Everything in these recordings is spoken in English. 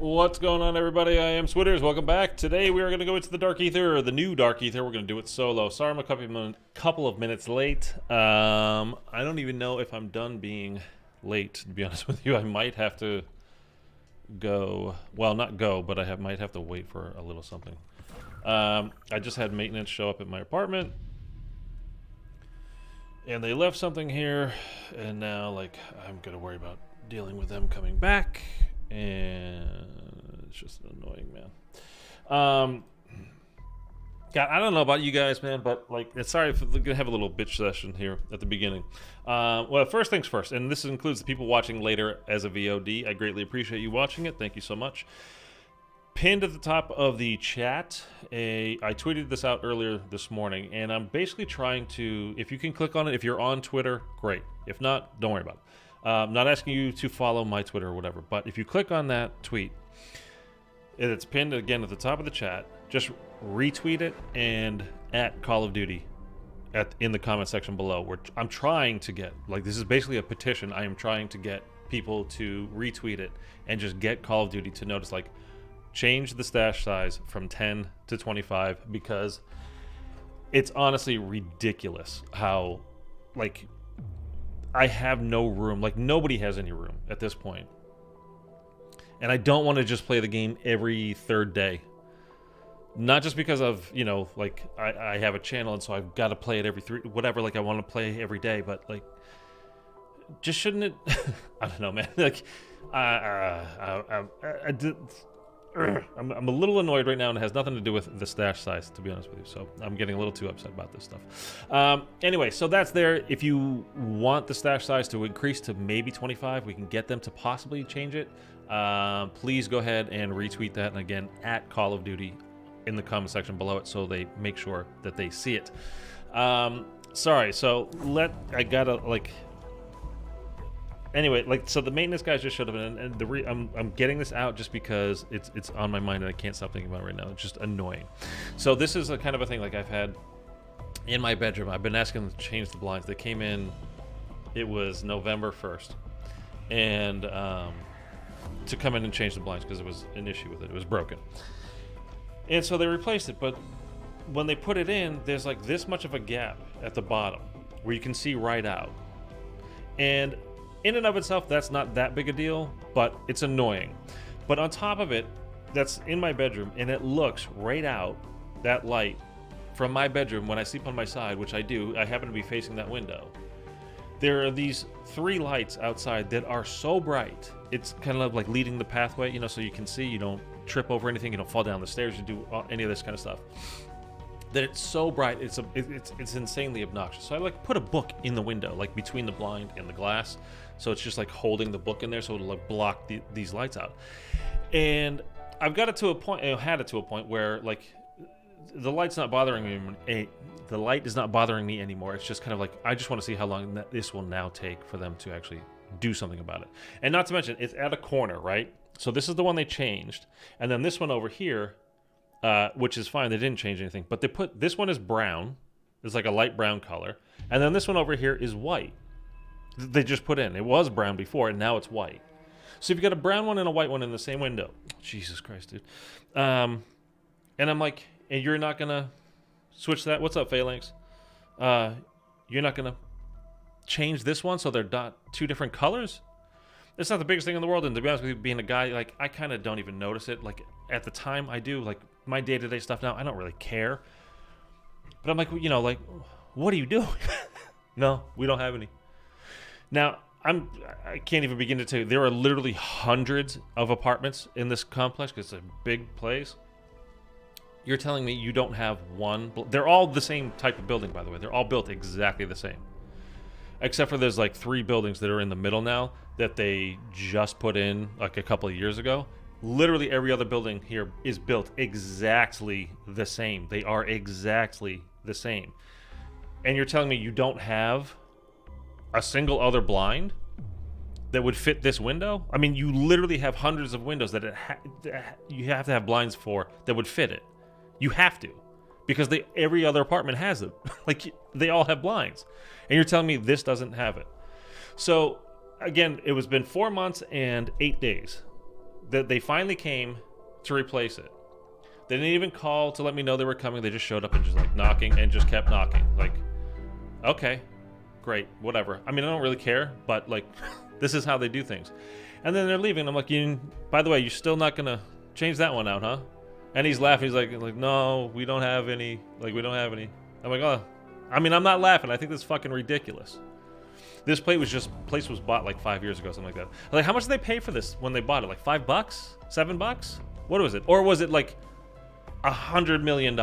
What's going on, everybody? I am Switters. Welcome back. Today we are going to go into the Dark Aether, or the new Dark Aether. We're going to do it solo. Sorry I'm a couple of minutes late. I don't even know if I'm done being late, to be honest with you. I might have to go. Well, not go, but I might have to wait for a little something. I just had maintenance show up at my apartment. And they left something here. And now, like, I'm going to worry about dealing with them coming back. And it's just annoying, man. God, I don't know about you guys, man, but like, sorry if we're gonna have a little bitch session here at the beginning. Well, first things first, and this includes the people watching later as a VOD. I greatly appreciate you watching it. Thank you so much. Pinned at the top of the chat, I tweeted this out earlier this morning, and I'm basically trying to, if you can click on it, if you're on Twitter, great. If not, don't worry about it. I'm not asking you to follow my Twitter or whatever, but if you click on that tweet, it's pinned again at the top of the chat, just retweet it and at Call of Duty in the comment section below. Where I'm trying to get, like, this is basically a petition. I am trying to get people to retweet it and just get Call of Duty to notice, like, change the stash size from 10 to 25, because it's honestly ridiculous how, like, I have no room. Like, nobody has any room at this point. And I don't want to just play the game every third day. Not just because of, you know, like, I have a channel and so I've got to play it every whatever, like, I want to play every day, but, like, just shouldn't it? I don't know, man. Like, I'm a little annoyed right now, and it has nothing to do with the stash size, to be honest with you. So I'm getting a little too upset about this stuff. Anyway, so that's there. If you want the stash size to increase to maybe 25, we can get them to possibly change it. Please go ahead and retweet that, and again, at Call of Duty in the comment section below it, so they make sure that they see it. Sorry, so I gotta, like. Anyway, like, so the maintenance guys just showed up, and I'm getting this out just because it's on my mind and I can't stop thinking about it right now. It's just annoying. So this is a kind of a thing, like, I've had in my bedroom. I've been asking them to change the blinds. They came in, it was November 1st, and to come in and change the blinds because it was an issue with it. It was broken, and so they replaced it. But when they put it in, there's like this much of a gap at the bottom where you can see right out, and in and of itself, that's not that big a deal, but it's annoying. But on top of it, that's in my bedroom, and it looks right out, that light, from my bedroom when I sleep on my side, which I do. I happen to be facing that window. There are these 3 lights outside that are so bright. It's kind of like leading the pathway, you know, so you can see, you don't trip over anything, you don't fall down the stairs, you do any of this kind of stuff. That it's so bright, it's insanely obnoxious. So I, like, put a book in the window, like between the blind and the glass, so it's just like holding the book in there, so it'll, like, block these lights out. And I've got it to a point, had it to a point where, like, the light's not bothering me. The light is not bothering me anymore. It's just kind of like, I just want to see how long this will now take for them to actually do something about it. And not to mention, it's at a corner, right? So this is the one they changed, and then this one over here. Which is fine, they didn't change anything, but they put, this one is brown, it's like a light brown color, and then this one over here is white. They just put in, it was brown before, and now it's white. So if you got a brown one and a white one in the same window, Jesus Christ, dude. And I'm like, and you're not gonna switch that? What's up, Phalanx? You're not gonna change this one so they're not 2 different colors? It's not the biggest thing in the world, and to be honest with you, being a guy, like, I kind of don't even notice it. Like, at the time, I do. Like, my day-to-day stuff now, I don't really care. But I'm like, you know, like, what are you doing? No, we don't have any. Now, I can't even begin to tell you, there are literally hundreds of apartments in this complex, because it's a big place. You're telling me you don't have one? They're all the same type of building, by the way. They're all built exactly the same. Except for there's like 3 buildings that are in the middle now that they just put in like a couple of years ago. Literally every other building here is built exactly the same. They are exactly the same. And you're telling me you don't have a single other blind that would fit this window? I mean, you literally have hundreds of windows that you have to have blinds for that would fit it. You have to. Because every other apartment has it. Like, they all have blinds. And you're telling me this doesn't have it. So, again, it was been 4 months and 8 days They finally came to replace it. They didn't even call to let me know they were coming. They just showed up and just like knocking and just kept knocking. Like, okay, great, whatever. I mean, I don't really care, but like, this is how they do things. And then they're leaving. I'm like, by the way, you're still not gonna change that one out, huh? And he's laughing. He's like, no, we don't have any. Like, we don't have any. I'm like, oh, I mean, I'm not laughing. I think this is fucking ridiculous. This place was bought like 5 years ago, something like that. Like, how much did they pay for this when they bought it? Like $5, $7? What was it? Or was it like $100 million?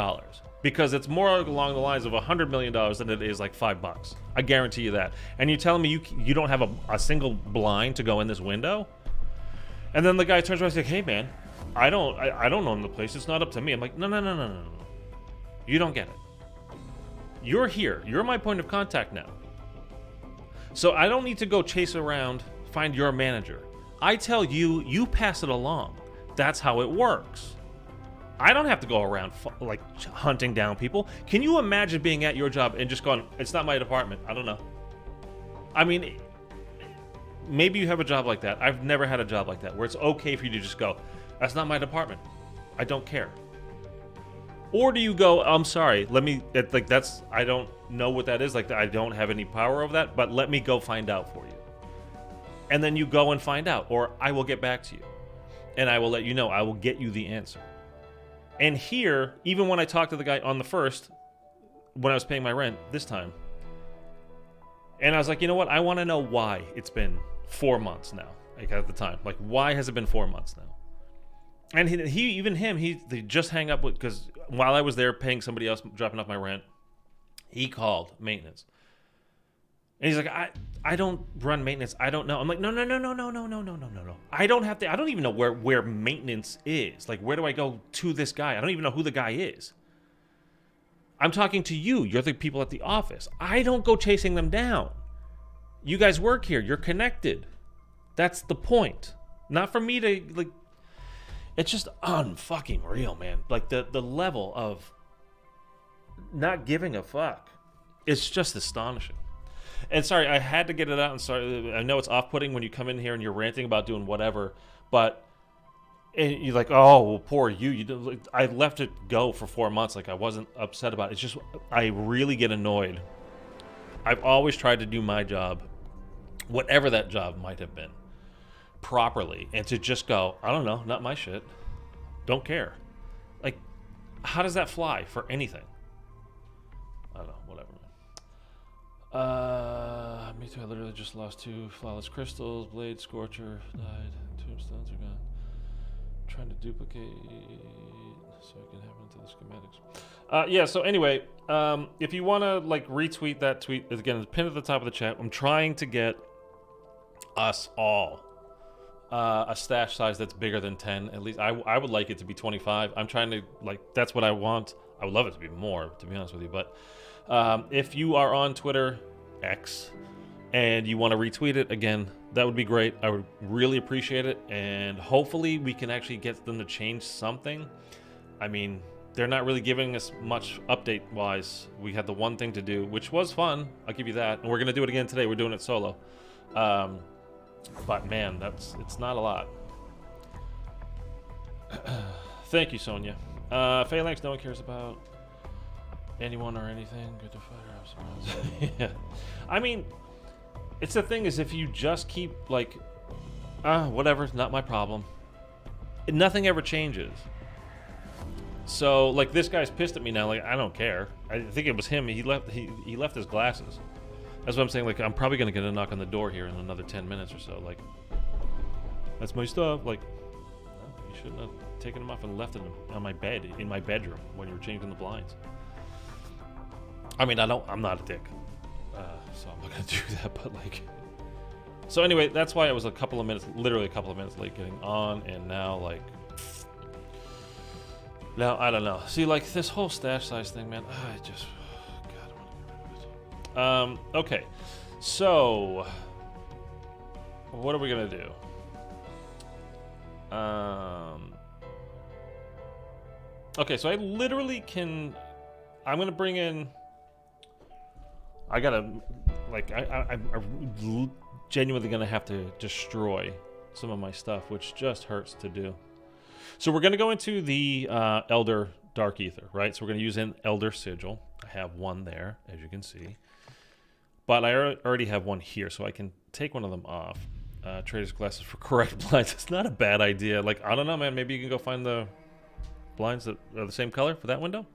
Because it's more along the lines of $100 million than it is like $5. I guarantee you that. And you're telling me you don't have a single blind to go in this window? And then the guy turns around and says, hey man, I don't own the place. It's not up to me. I'm like, no. You don't get it. You're here. You're my point of contact now. So I don't need to go chase around, find your manager. I tell you, you pass it along. That's how it works. I don't have to go around like hunting down people. Can you imagine being at your job and just going, it's not my department? I don't know. I mean, maybe you have a job like that. I've never had a job like that where it's okay for you to just go, that's not my department. I don't care. Or do you go, I'm sorry, I don't know what that is. Like, I don't have any power over that, but let me go find out for you. And then you go and find out, or I will get back to you. And I will let you know, I will get you the answer. And here, even when I talked to the guy on the first, when I was paying my rent this time, and I was like, you know what? I want to know why it's been 4 months now, like at the time. Like, why has it been 4 months now? And they just hang up with, because while I was there paying somebody else, dropping off my rent, he called maintenance. And he's like, I don't run maintenance. I don't know. I'm like, no. I don't even know where maintenance is. Like, where do I go to this guy? I don't even know who the guy is. I'm talking to you. You're the people at the office. I don't go chasing them down. You guys work here. You're connected. That's the point. Not for me to, like, it's just unfucking real, man. Like, the level of not giving a fuck. It's just astonishing. And sorry, I had to get it out. And sorry, I know it's off-putting when you come in here and you're ranting about doing whatever, but you're like, oh, well, poor you. I left it go for 4 months. Like, I wasn't upset about it. It's just, I really get annoyed. I've always tried to do my job, whatever that job might have been, properly, and to just go, I don't know, not my shit. Don't care. Like, how does that fly for anything? I don't know, whatever. Me too. I literally just lost 2 flawless crystals. Blade, Scorcher died. Tombstones are gone. Trying to duplicate so I can have it into the schematics. Yeah. So anyway, if you want to like retweet that tweet, again, it's pinned at the top of the chat. I'm trying to get us all a stash size that's bigger than 10. At least I would like it to be 25. I'm trying to, like, that's what I want. I would love it to be more, to be honest with you, but. If you are on Twitter, X, and you want to retweet it, again, that would be great. I would really appreciate it, and hopefully we can actually get them to change something. I mean, they're not really giving us much update-wise. We had the one thing to do, which was fun. I'll give you that, and we're going to do it again today. We're doing it solo. But, man, it's not a lot. Thank you, Sonia. Phalanx, no one cares about. Anyone or anything, good to fire up. Yeah, I mean, it's the thing is, if you just keep like, whatever, it's not my problem. Nothing ever changes. So, like, this guy's pissed at me now. Like, I don't care. I think it was him. He left his glasses. That's what I'm saying. Like, I'm probably gonna get a knock on the door here in another 10 minutes or so. Like, that's my stuff. Like, well, you shouldn't have taken them off and left them on my bed in my bedroom when you were changing the blinds. I mean, I'm not a dick, so I'm not gonna do that, but like, so anyway, that's why I was literally a couple of minutes late getting on, and now, like, now, I don't know. See, like, this whole stash size thing, man, I just, God, I want to get rid of it. Okay, so, what are we gonna do? Okay, so I literally can, I'm gonna bring in, I gotta, like, I'm genuinely gonna have to destroy some of my stuff, which just hurts to do. So we're going to go into the Elder Dark Aether, right? So we're going to use an Elder Sigil. I have one there, as you can see. But I already have one here, so I can take one of them off. Trader's glasses for correct blinds. It's not a bad idea. Like, I don't know, man. Maybe you can go find the blinds that are the same color for that window?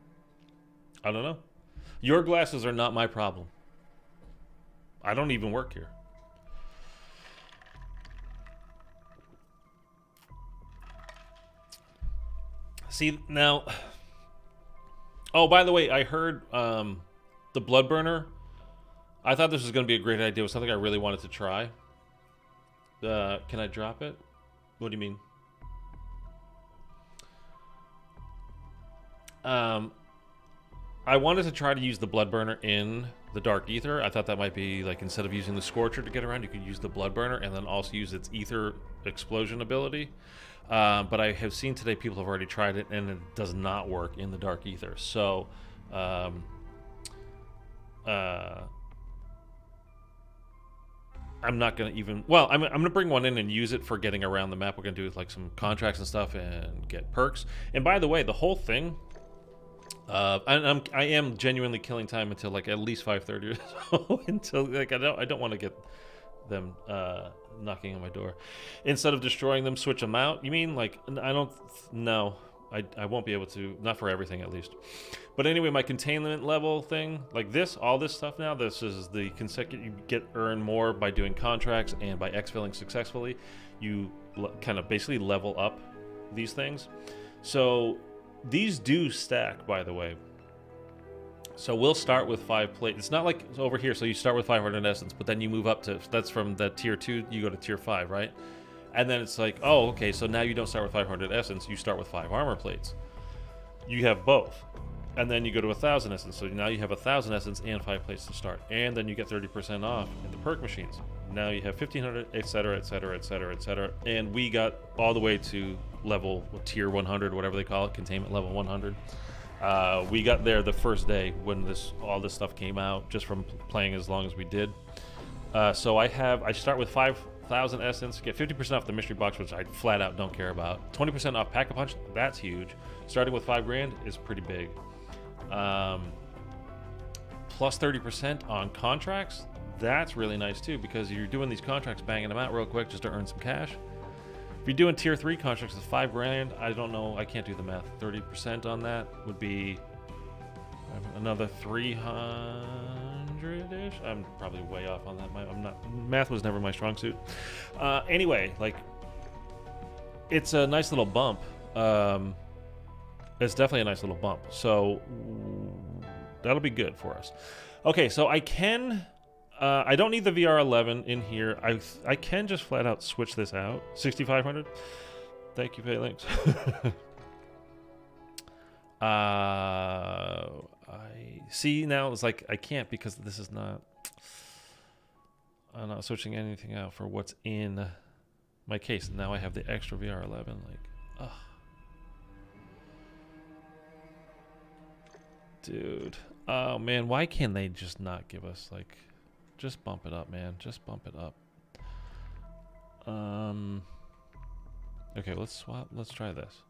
I don't know. Your glasses are not my problem. I don't even work here. See, now... Oh, by the way, I heard the blood burner. I thought this was going to be a great idea. It was something I really wanted to try. Can I drop it? What do you mean? I wanted to try to use the blood burner in the Dark Aether. I thought that might be, like, instead of using the Scorcher to get around, you could use the blood burner and then also use its Aether explosion ability. But I have seen today people have already tried it, and it does not work in the Dark Aether. So, I'm not going to even... Well, I'm going to bring one in and use it for getting around the map. We're going to do like some contracts and stuff and get perks. And by the way, the whole thing... I am genuinely killing time until like at least 5:30 or so. Until like I don't want to get them knocking on my door. Instead of destroying them, switch them out. You mean like no, I won't be able to, not for everything at least. But anyway, my containment level thing, like this, all this stuff now, this is the consecutive, you earn more by doing contracts and by exfilling successfully. You kind of basically level up these things. So these do stack, by the way. So we'll start with 5 plates. It's not like it's over here, so you start with 500 essence, but then you move up to, that's from the tier 2, you go to tier 5, right? And then it's like, oh, okay, so now you don't start with 500 essence, you start with 5 armor plates. You have both. And then you go to 1,000 essence, so now you have 1,000 essence and 5 plates to start. And then you get 30% off in the perk machines. Now you have 1,500, etc., etc., etc., etc. And we got all the way to level tier 100, whatever they call it, containment level 100. We got there the first day when all this stuff came out, just from playing as long as we did. So I start with 5,000 essence, get 50% off the mystery box, which I flat out don't care about. 20% off pack-a-punch, that's huge. Starting with 5 grand is pretty big. Plus 30% on contracts, that's really nice too, because you're doing these contracts, banging them out real quick just to earn some cash. If you're doing tier 3 contracts with 5 grand, I don't know, I can't do the math. 30% on that would be another 300-ish. I'm probably way off on that. Math was never my strong suit. Anyway, like, it's a nice little bump. It's definitely a nice little bump. So that'll be good for us. Okay, so I can... I don't need the VR-11 in here. I can just flat out switch this out. 6,500. Thank you, Phalanx. I see now. It's like I can't because this is not. I'm not switching anything out for what's in my case. Now I have the extra VR-11. Like, ugh. Dude. Oh man, why can't they just not give us like? Just bump it up, man. Just bump it up. Okay, let's swap. Let's try this.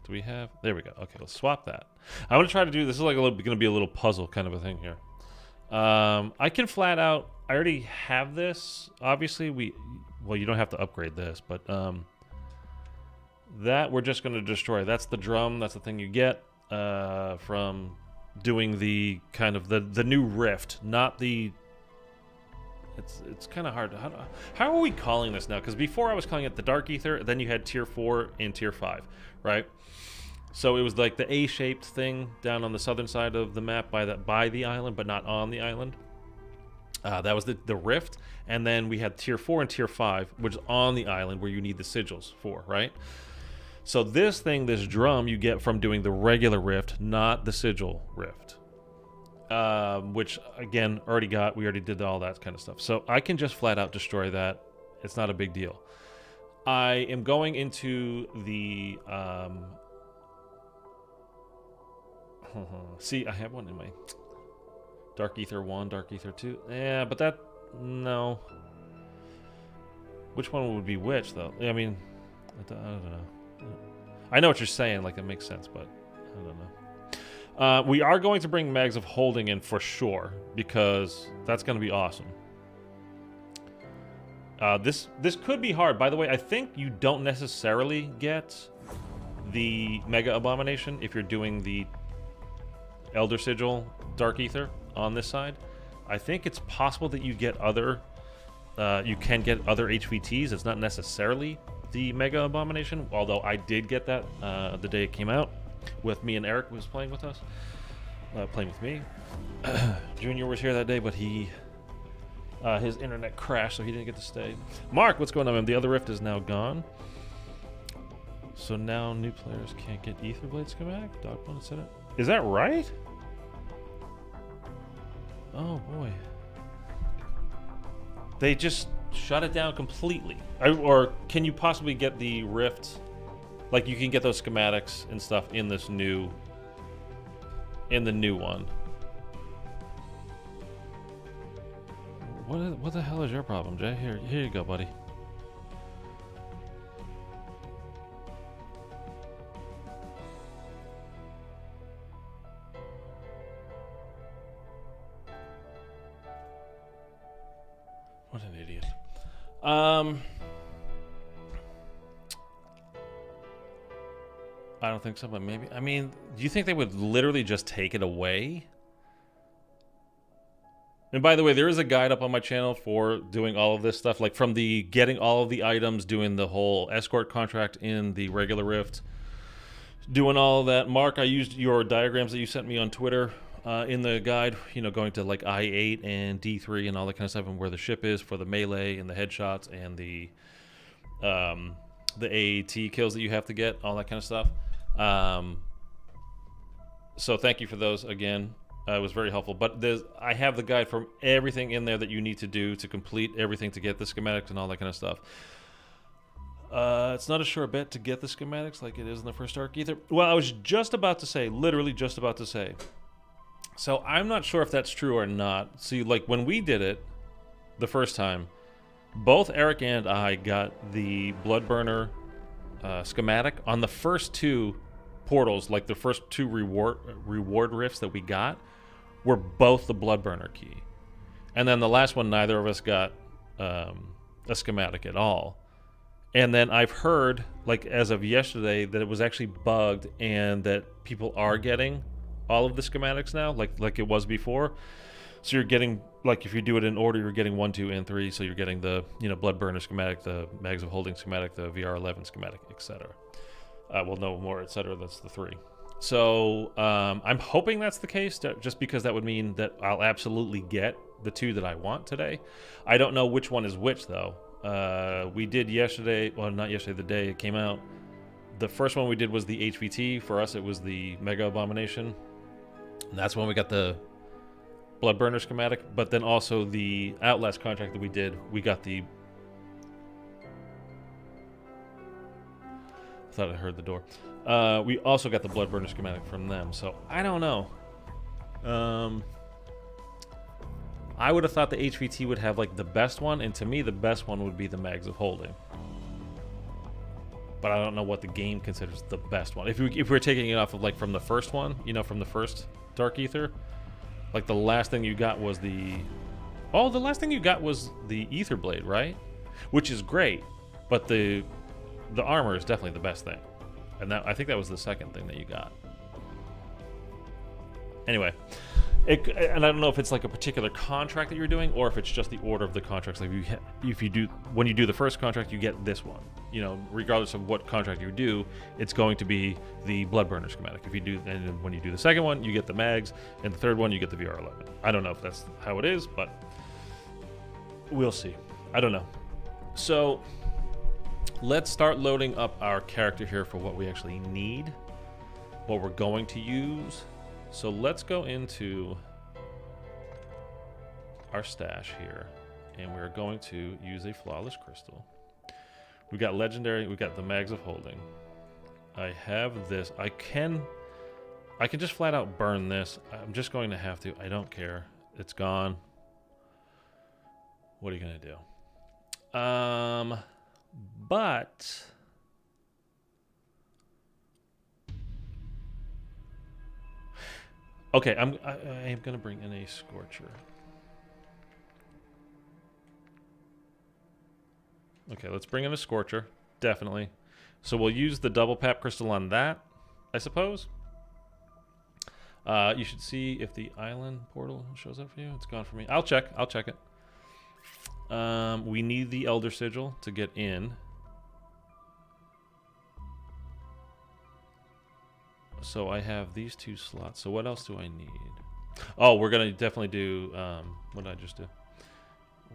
Do we have? There we go. Okay, let's swap that. I'm gonna try to do this. Is like gonna be a little puzzle kind of a thing here. I can flat out. I already have this. Obviously, well, you don't have to upgrade this, but that we're just gonna destroy. That's the drum. That's the thing you get from doing the kind of the new rift, not the. It's kind of hard. How are we calling this now? Because before I was calling it the Dark Aether, then you had tier 4 and tier 5, right? So it was like the A-shaped thing down on the southern side of the map by the island, but not on the island. That was the rift, and then we had tier 4 and tier 5, which is on the island where you need the sigils for, right? So this thing, this drum, you get from doing the regular rift, not the sigil rift. Which again we already did all that kind of stuff, so I can just flat out destroy that. It's not a big deal. I am going into the see, I have one in my Dark Aether 1, Dark Aether 2. Yeah, but no. Which one would be which, though? I mean, I don't know. I know what you're saying. Like, it makes sense, but I don't know. We are going to bring Mags of Holding in for sure, because that's going to be awesome. This could be hard. By the way, I think you don't necessarily get the Mega Abomination if you're doing the Elder Sigil Dark Aether on this side. I think it's possible that you get other... you can get other HVTs. It's not necessarily the Mega Abomination, although I did get that the day it came out with me and Eric, who was playing with us. Playing with me. Junior was here that day, but he... his internet crashed, so he didn't get to stay. Mark, what's going on, man? The other rift is now gone. So now new players can't get Aetherblade schematic? Dogpun said it. Is that right? Oh, boy. They just shut it down completely. Or can you possibly get the rift? Like, you can get those schematics and stuff in this new... in the new one. What the hell is your problem, Jay? Here you go, buddy. What an idiot. I don't think so, but maybe. I mean, do you think they would literally just take it away? And by the way, there is a guide up on my channel for doing all of this stuff, like from the getting all of the items, doing the whole escort contract in the regular Rift, doing all of that. Mark, I used your diagrams that you sent me on Twitter in the guide, you know, going to like I-8 and D3 and all that kind of stuff, and where the ship is for the melee and the headshots and the AAT kills that you have to get, all that kind of stuff. So thank you for those again. It was very helpful. But I have the guide for everything in there that you need to do to complete everything to get the schematics and all that kind of stuff. It's not a sure bet to get the schematics like it is in the first Dark Aether. Well, I was just about to say, literally just about to say. So I'm not sure if that's true or not. See, like when we did it the first time, both Eric and I got the Bloodburner schematic on the first two portals. Like the first two reward rifts that we got were both the Bloodburner key, and then the last one neither of us got a schematic at all. And then I've heard, like as of yesterday, that it was actually bugged and that people are getting all of the schematics now, like it was before. So you're getting, like if you do it in order, you're getting 1, 2, and 3. So you're getting the, you know, Bloodburner schematic, the Mags of Holding schematic, the VR-11 schematic, etc. Well, no more, etc. That's the 3. So I'm hoping that's the case, just because that would mean that I'll absolutely get the 2 that I want today. I don't know which one is which, though. We did yesterday, well, not yesterday, the day it came out. The first one we did was the HVT. For us, it was the Mega Abomination. And that's when we got the Bloodburner schematic. But then also the Outlast contract that we did, we got the... I thought I heard the door. We also got the Bloodburner schematic from them. So I don't know. I would have thought the HVT would have like the best one, and to me the best one would be the Mags of Holding. But I don't know what the game considers the best one. If we're taking it off of like from the first one, you know, from the first Dark Aether, like the last thing you got was the... Oh, the last thing you got was the Aetherblade, right? Which is great, but the armor is definitely the best thing. And that, I think that was the second thing that you got. Anyway, and I don't know if it's like a particular contract that you're doing, or if it's just the order of the contracts. Like if you do, when you do the first contract, you get this one. You know, regardless of what contract you do, it's going to be the Bloodburner schematic. If you do, and when you do the second one, you get the Mags, and the third one, you get the VR-11. I don't know if that's how it is, but we'll see. I don't know. So let's start loading up our character here for what we actually need, what we're going to use. So let's go into our stash here, and we're going to use a Flawless Crystal. We got Legendary, we got the Mags of Holding. I have this. I can just flat out burn this. I'm just going to have to. I don't care. It's gone. What are you going to do? But okay, I am gonna bring in a Scorcher. Okay, let's bring in a Scorcher, definitely. So we'll use the double pap crystal on that, I suppose. You should see if the island portal shows up for you. It's gone for me. I'll check it. We need the Elder Sigil to get in. So I have these 2 slots. So what else do I need? Oh, we're going to definitely do... what did I just do?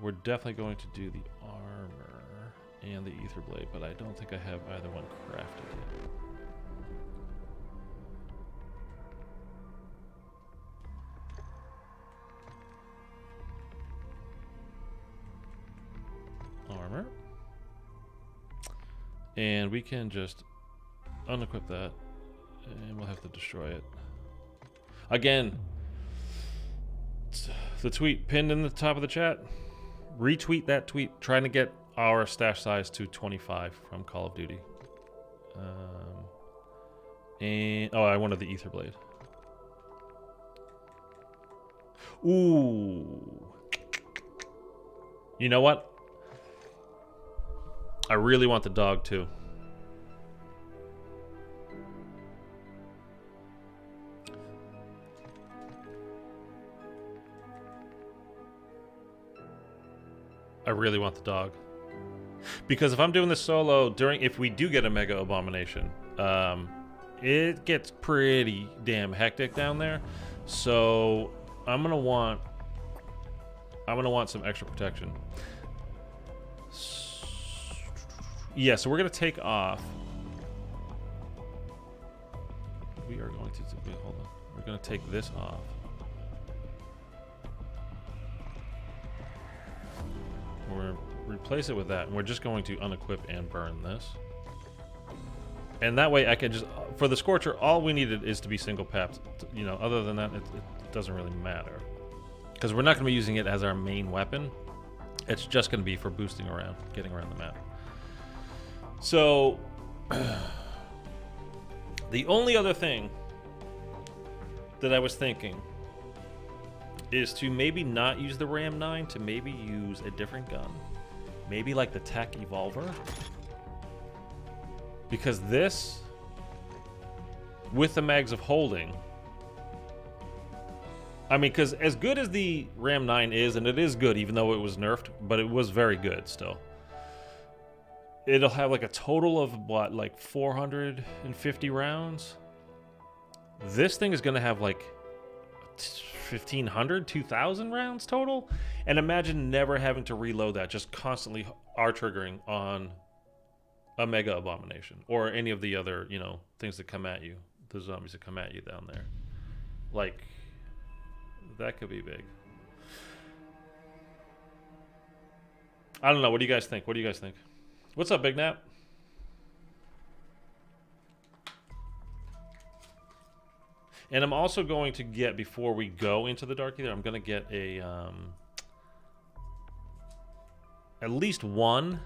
We're definitely going to do the armor and the Aether Blade, but I don't think I have either one crafted yet. Armor. And we can just unequip that, and we'll have to destroy it. Again, the tweet pinned in the top of the chat. Retweet that tweet, trying to get our stash size to 25 from Call of Duty. And oh, I wanted the Aether Blade. Ooh. You know what? I really want the dog too. I really want the dog. Because if I'm doing this solo, if we do get a Mega Abomination, it gets pretty damn hectic down there. So I'm gonna want some extra protection. Yeah, so we're gonna take off. We are going to wait, hold on. We're gonna take this off. We're gonna replace it with that, and we're just going to unequip and burn this. And that way I can just, for the Scorcher, all we needed is to be single papped. You know, other than that, it doesn't really matter. Because we're not going to be using it as our main weapon. It's just going to be for boosting around, getting around the map. So, the only other thing that I was thinking is to maybe not use the Ram 9, to maybe use a different gun. Maybe like the Tech Evolver. Because this, with the mags of holding, I mean, because as good as the Ram 9 is, and it is good even though it was nerfed, but it was very good still. It'll have like a total of what, like 450 rounds? This thing is going to have like 1,500, 2,000 rounds total? And imagine never having to reload that, just constantly R-triggering on a Mega Abomination. Or any of the other, you know, things that come at you. The zombies that come at you down there. Like, that could be big. I don't know. What do you guys think? What do you guys think? What's up, Big Nap? And I'm also going to get, before we go into the Dark Aether, I'm going to get a at least one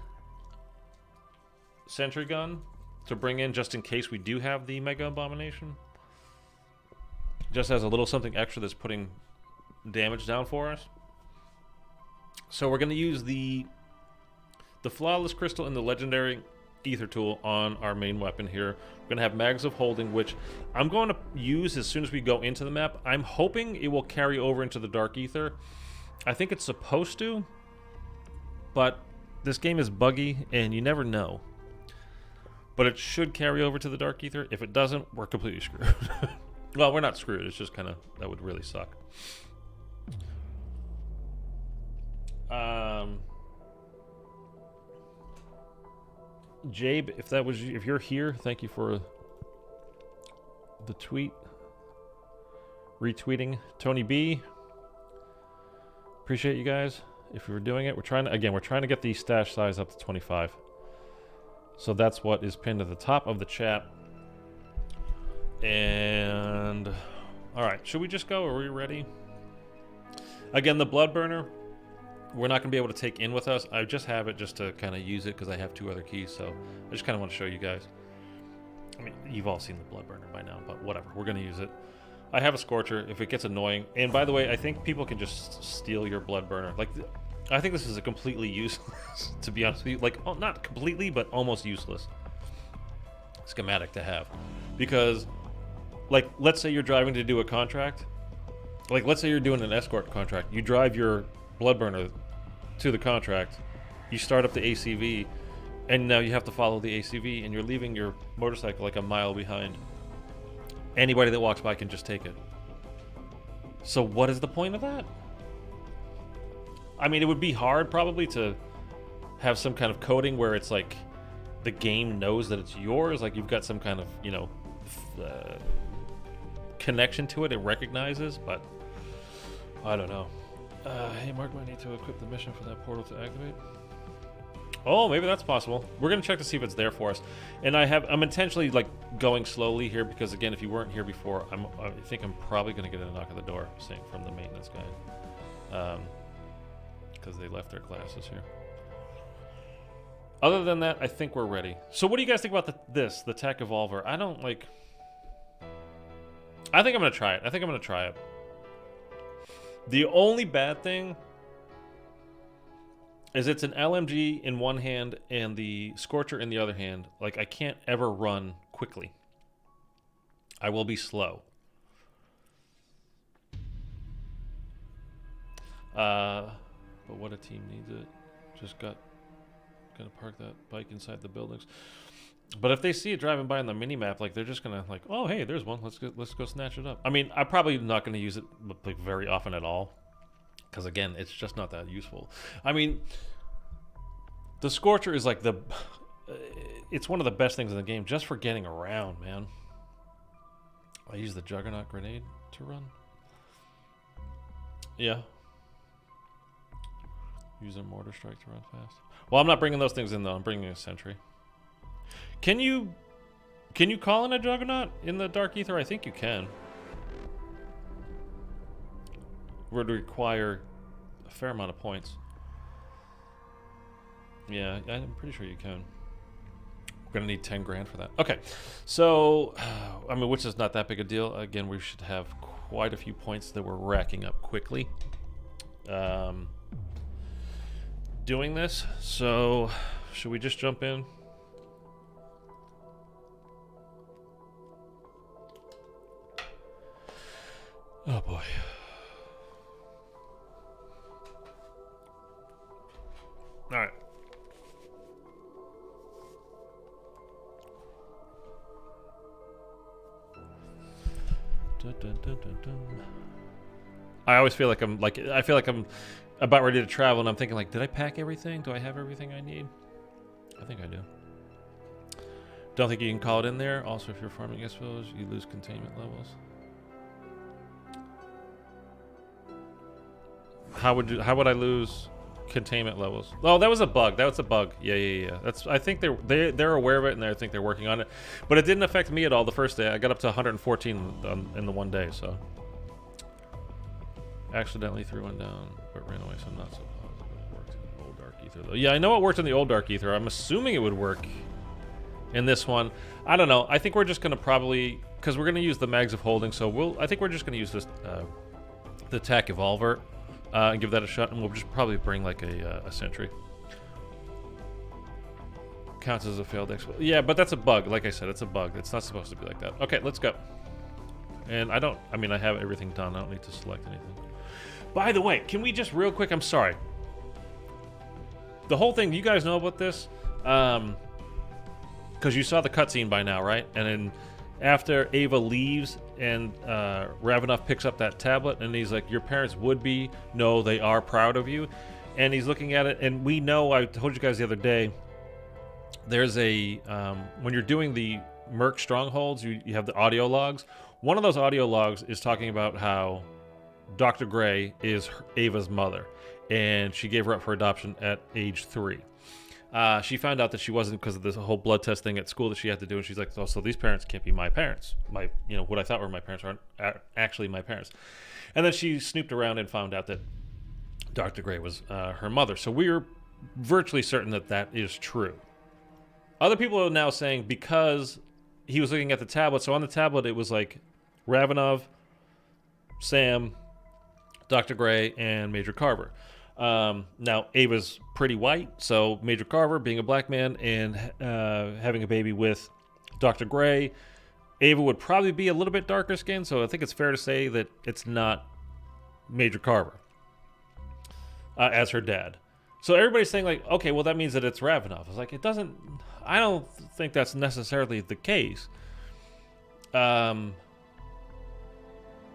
sentry gun to bring in just in case we do have the Mega Abomination. Just as a little something extra that's putting damage down for us. So we're going to use the Flawless Crystal and the Legendary Aether Tool on our main weapon here. We're going to have Mags of Holding, which I'm going to use as soon as we go into the map. I'm hoping it will carry over into the Dark Aether. I think it's supposed to, but this game is buggy and you never know. But it should carry over to the Dark Aether. If it doesn't, we're completely screwed. Well, we're not screwed. It's just kind of, that would really suck. Jabe, if you're here, thank you for the tweet. Retweeting Tony B. Appreciate you guys. If you were doing it, we're trying to get the stash size up to 25. So that's what is pinned at the top of the chat. And all right, should we just go? Are we ready? Again, the Blood Burner. we're not going to be able to take in with us. I just have it just to kind of use it because I have 2 other keys. So I just kind of want to show you guys. I mean, you've all seen the blood burner by now, but whatever. We're going to use it. I have a scorcher if it gets annoying. And by the way, I think people can just steal your blood burner. Like, I think this is a completely useless, to be honest with you. Like, oh, not completely, but almost useless schematic to have. Because, like, let's say you're driving to do a contract. Like, let's say you're doing an escort contract. You drive your blood burner to the contract. You start up the ACV, and now you have to follow the ACV, and you're leaving your motorcycle like a mile behind. Anybody that walks by can just take it. So what is the point of that? I mean, it would be hard probably to have some kind of coding where it's like the game knows that it's yours, like you've got some kind of, you know, connection to it, it recognizes, but I don't know. Hey, Mark, might need to equip the mission for that portal to activate. Oh, maybe that's possible. We're gonna check to see if it's there for us. And I'm intentionally like going slowly here because again, if you weren't here before, I think I'm probably gonna get a knock at the door, saying from the maintenance guy, because they left their glasses here. Other than that, I think we're ready. So, what do you guys think about the tech evolver? I don't like. I think I'm gonna try it. The only bad thing is it's an LMG in one hand and the Scorcher in the other hand. Like, I can't ever run quickly. I will be slow. But what a team needs it. Just gotta park that bike inside the buildings. But if they see it driving by on the mini-map, like, they're just gonna like, oh, hey, there's one. Let's go snatch it up. I mean, I'm probably not gonna use it like very often at all. Because, again, it's just not that useful. I mean, the Scorcher is like it's one of the best things in the game just for getting around, man. I use the Juggernaut grenade to run. Yeah. Use a mortar strike to run fast. Well, I'm not bringing those things in, though. I'm bringing a sentry. Can you call in a Juggernaut in the Dark Aether? I think you can. Would require a fair amount of points. Yeah, I'm pretty sure you can. We're gonna need 10 grand for that. Okay, so I mean, which is not that big a deal. Again, we should have quite a few points that we're racking up quickly. Doing this, so should we just jump in? Oh boy. All right. Dun, dun, dun, dun, dun. I always feel like I'm about ready to travel, and I'm thinking like, did I pack everything? Do I have everything I need? I think I do. Don't think you can call it in there. Also, if you're farming expos, you lose containment levels. How would I lose containment levels? Oh, that was a bug. That was a bug. Yeah. I think they're aware of it, and I think they're working on it. But it didn't affect me at all the first day. I got up to 114 in the one day, so. Accidentally threw one down, but ran away, so I'm not so positive it worked in the old Dark Aether, though. Yeah, I know it worked in the old Dark Aether. I'm assuming it would work in this one. I don't know. I think we're just going to probably, because we're going to use the Mags of Holding, so I think we're just going to use this, the Tac Evolver, and give that a shot, and we'll just probably bring like a sentry. Counts as a failed expo. Yeah, but that's a bug. Like I said, it's a bug. It's not supposed to be like that. Okay, let's go. And I mean, I have everything done. I don't need to select anything. By the way, can we just real quick, I'm sorry. The whole thing, you guys know about this? Because you saw the cutscene by now, right? And then after Ava leaves and Ravenov picks up that tablet and he's like, your parents would be, no, they are proud of you. And he's looking at it, and we know, I told you guys the other day, there's a, when you're doing the Merc strongholds, you have the audio logs. One of those audio logs is talking about how Dr. Gray is Ava's mother, and she gave her up for adoption at age 3. She found out that she wasn't because of this whole blood test thing at school that she had to do, and she's like, oh, so these parents can't be my parents. What I thought were my parents aren't actually my parents. And then she snooped around and found out that Dr. Gray was her mother. So we're virtually certain that that is true. Other people are now saying because he was looking at the tablet, so on the tablet it was like Ravenov, Sam, Dr. Gray, and Major Carver. Now, Ava's pretty white, so Major Carver, being a black man and having a baby with Dr. Gray, Ava would probably be a little bit darker skinned, so I think it's fair to say that it's not Major Carver as her dad. So everybody's saying, like, okay, well, that means that it's Ravenov. It's like, it doesn't... I don't think that's necessarily the case.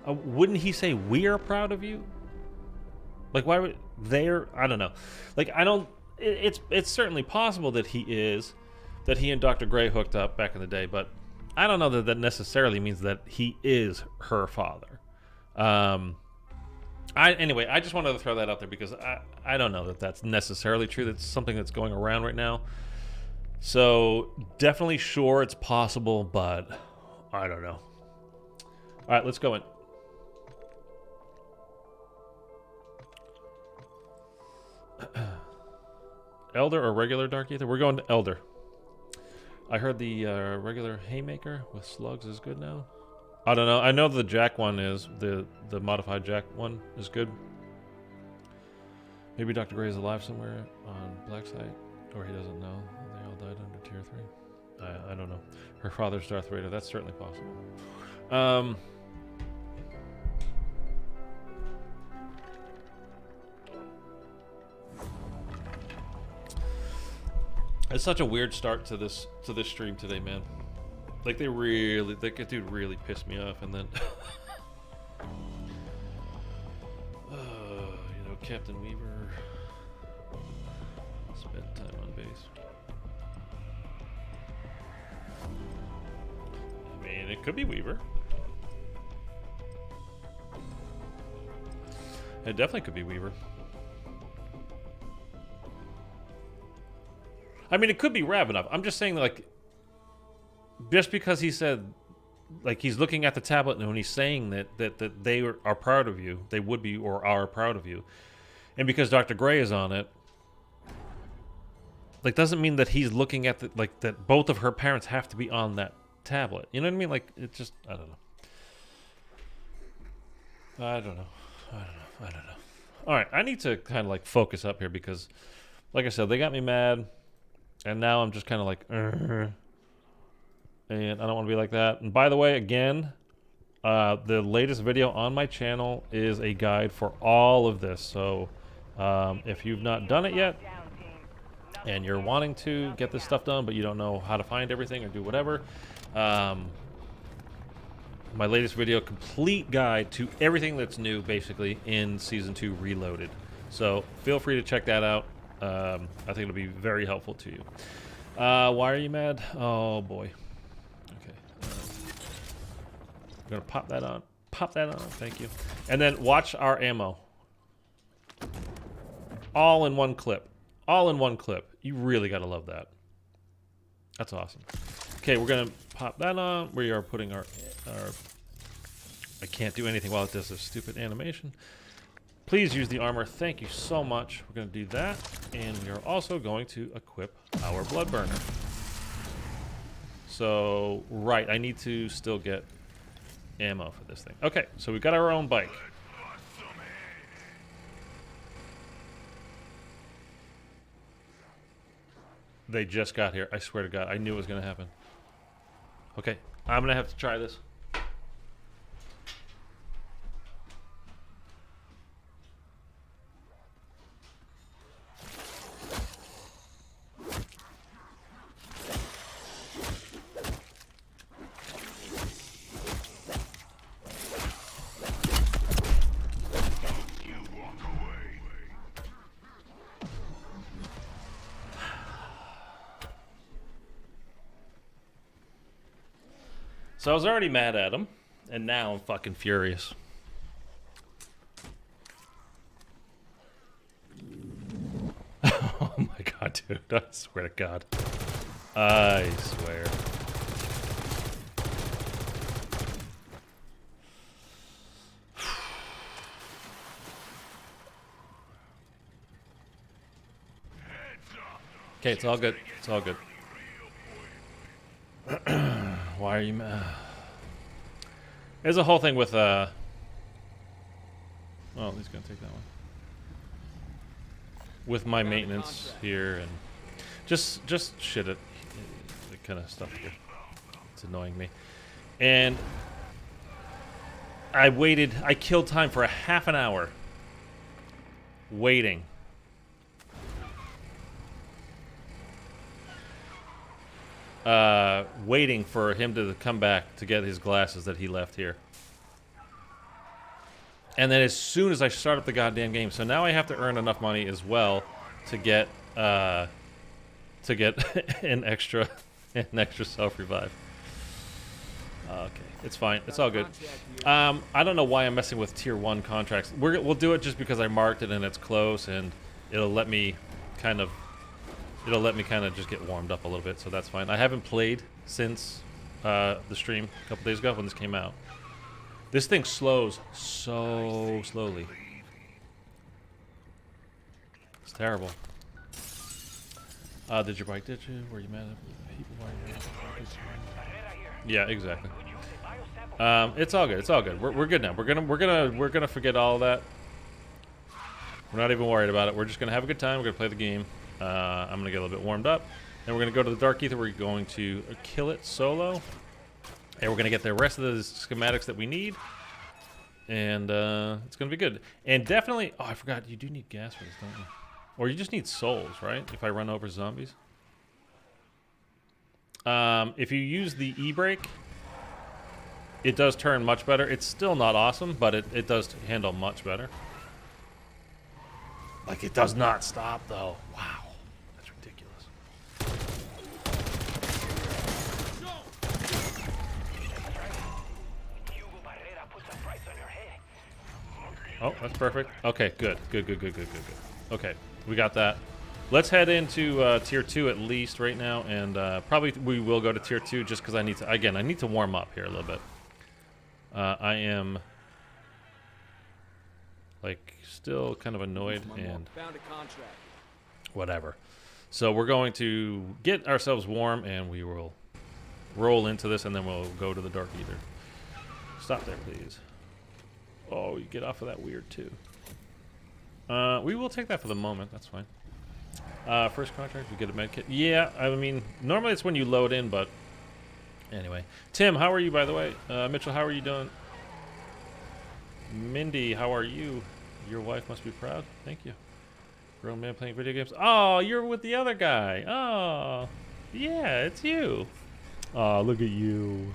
Wouldn't he say, "We are proud of you"? Like, why would they're? I don't know. Like, I don't. It's certainly possible that he and Dr. Gray hooked up back in the day, but I don't know that that necessarily means that he is her father. Anyway, I just wanted to throw that out there because I don't know that that's necessarily true. That's something that's going around right now. So definitely sure it's possible, but I don't know. All right, let's go in. Elder or regular Dark Aether? We're going to Elder. I heard the regular Haymaker with slugs is good now. I don't know. I know the Jack one is. The modified Jack one is good. Maybe Dr. Gray is alive somewhere on Black Site. Or he doesn't know. They all died under Tier 3. I don't know. Her father's Darth Vader. That's certainly possible. It's such a weird start to this stream today, man. Like, that dude really pissed me off, and then you know, Captain Weaver spent time on base. I mean, it could be Weaver. It definitely could be Weaver. I mean, it could be Ravenov. I'm just saying, like, just because he said, like, he's looking at the tablet and when he's saying that they are proud of you, they would be or are proud of you, and because Dr. Gray is on it, like, doesn't mean that he's looking at the, like, that both of her parents have to be on that tablet. You know what I mean? Like, it just, I don't know. I don't know. All right, I need to kind of, like, focus up here because, like I said, they got me mad. And now I'm just kind of like, and I don't want to be like that. And by the way, again, the latest video on my channel is a guide for all of this. So if you've not done it yet, and you're wanting to get this stuff done, but you don't know how to find everything or do whatever, my latest video, complete guide to everything that's new, basically, in Season 2 Reloaded. So feel free to check that out. I think it'll be very helpful to you. Why are you mad? Oh boy. Okay. I'm gonna pop that on. Pop that on. Thank you. And then watch our ammo. All in one clip. All in one clip. You really gotta love that. That's awesome. Okay, we're gonna pop that on. We are putting our I can't do anything while it does this stupid animation. Please use the armor. Thank you so much. We're going to do that. And we are also going to equip our blood burner. So, right, I need to still get ammo for this thing. Okay, so we got our own bike. They just got here. I swear to God, I knew it was going to happen. Okay, I'm going to have to try this. So I was already mad at him, and now I'm fucking furious. Oh my God, dude. I swear to God. I swear. Okay, it's all good. It's all good. Why are you mad? There's a whole thing with oh, he's gonna take that one. With my maintenance here and just shit it kind of stuff here. It's annoying me. And I killed time for a half an hour waiting. Waiting for him to come back to get his glasses that he left here. And then as soon as I start up the goddamn game, so now I have to earn enough money as well to get an extra self-revive. Okay, it's fine. It's all good. I don't know why I'm messing with tier 1 contracts. We'll do it just because I marked it and it's close, and it'll let me kind of just get warmed up a little bit, so that's fine. I haven't played since the stream a couple days ago when this came out. This thing slows so slowly. It's terrible. Did your bike ditch you? Were you mad at people? Yeah, exactly. It's all good. It's all good. We're good now. We're gonna forget all of that. We're not even worried about it. We're just gonna have a good time. We're gonna play the game. I'm gonna get a little bit warmed up. Then we're gonna go to the Dark Aether. We're going to kill it solo. And we're going to get the rest of the schematics that we need. And it's going to be good. And definitely... Oh, I forgot. You do need gas for this, don't you? Or you just need souls, right? If I run over zombies. If you use the E-brake, it does turn much better. It's still not awesome, but it does handle much better. Like, it does not stop, though. Wow. That's ridiculous. Oh, that's perfect. Okay, good. Good. Okay, we got that. Let's head into tier 2 at least right now, and probably we will go to tier 2 just because I need to, again, I need to warm up here a little bit. I am, like, still kind of annoyed and whatever. So we're going to get ourselves warm, and we will roll into this, and then we'll go to the Dark Aether. Stop there, please. Oh, you get off of that weird, too. We will take that for the moment. That's fine. First contract, we get a med kit. Yeah, I mean, normally it's when you load in, but anyway. Tim, how are you, by the way? Mitchell, how are you doing? Mindy, how are you? Your wife must be proud. Thank you. Grown man playing video games. Oh, you're with the other guy. Oh, yeah, it's you. Oh, look at you.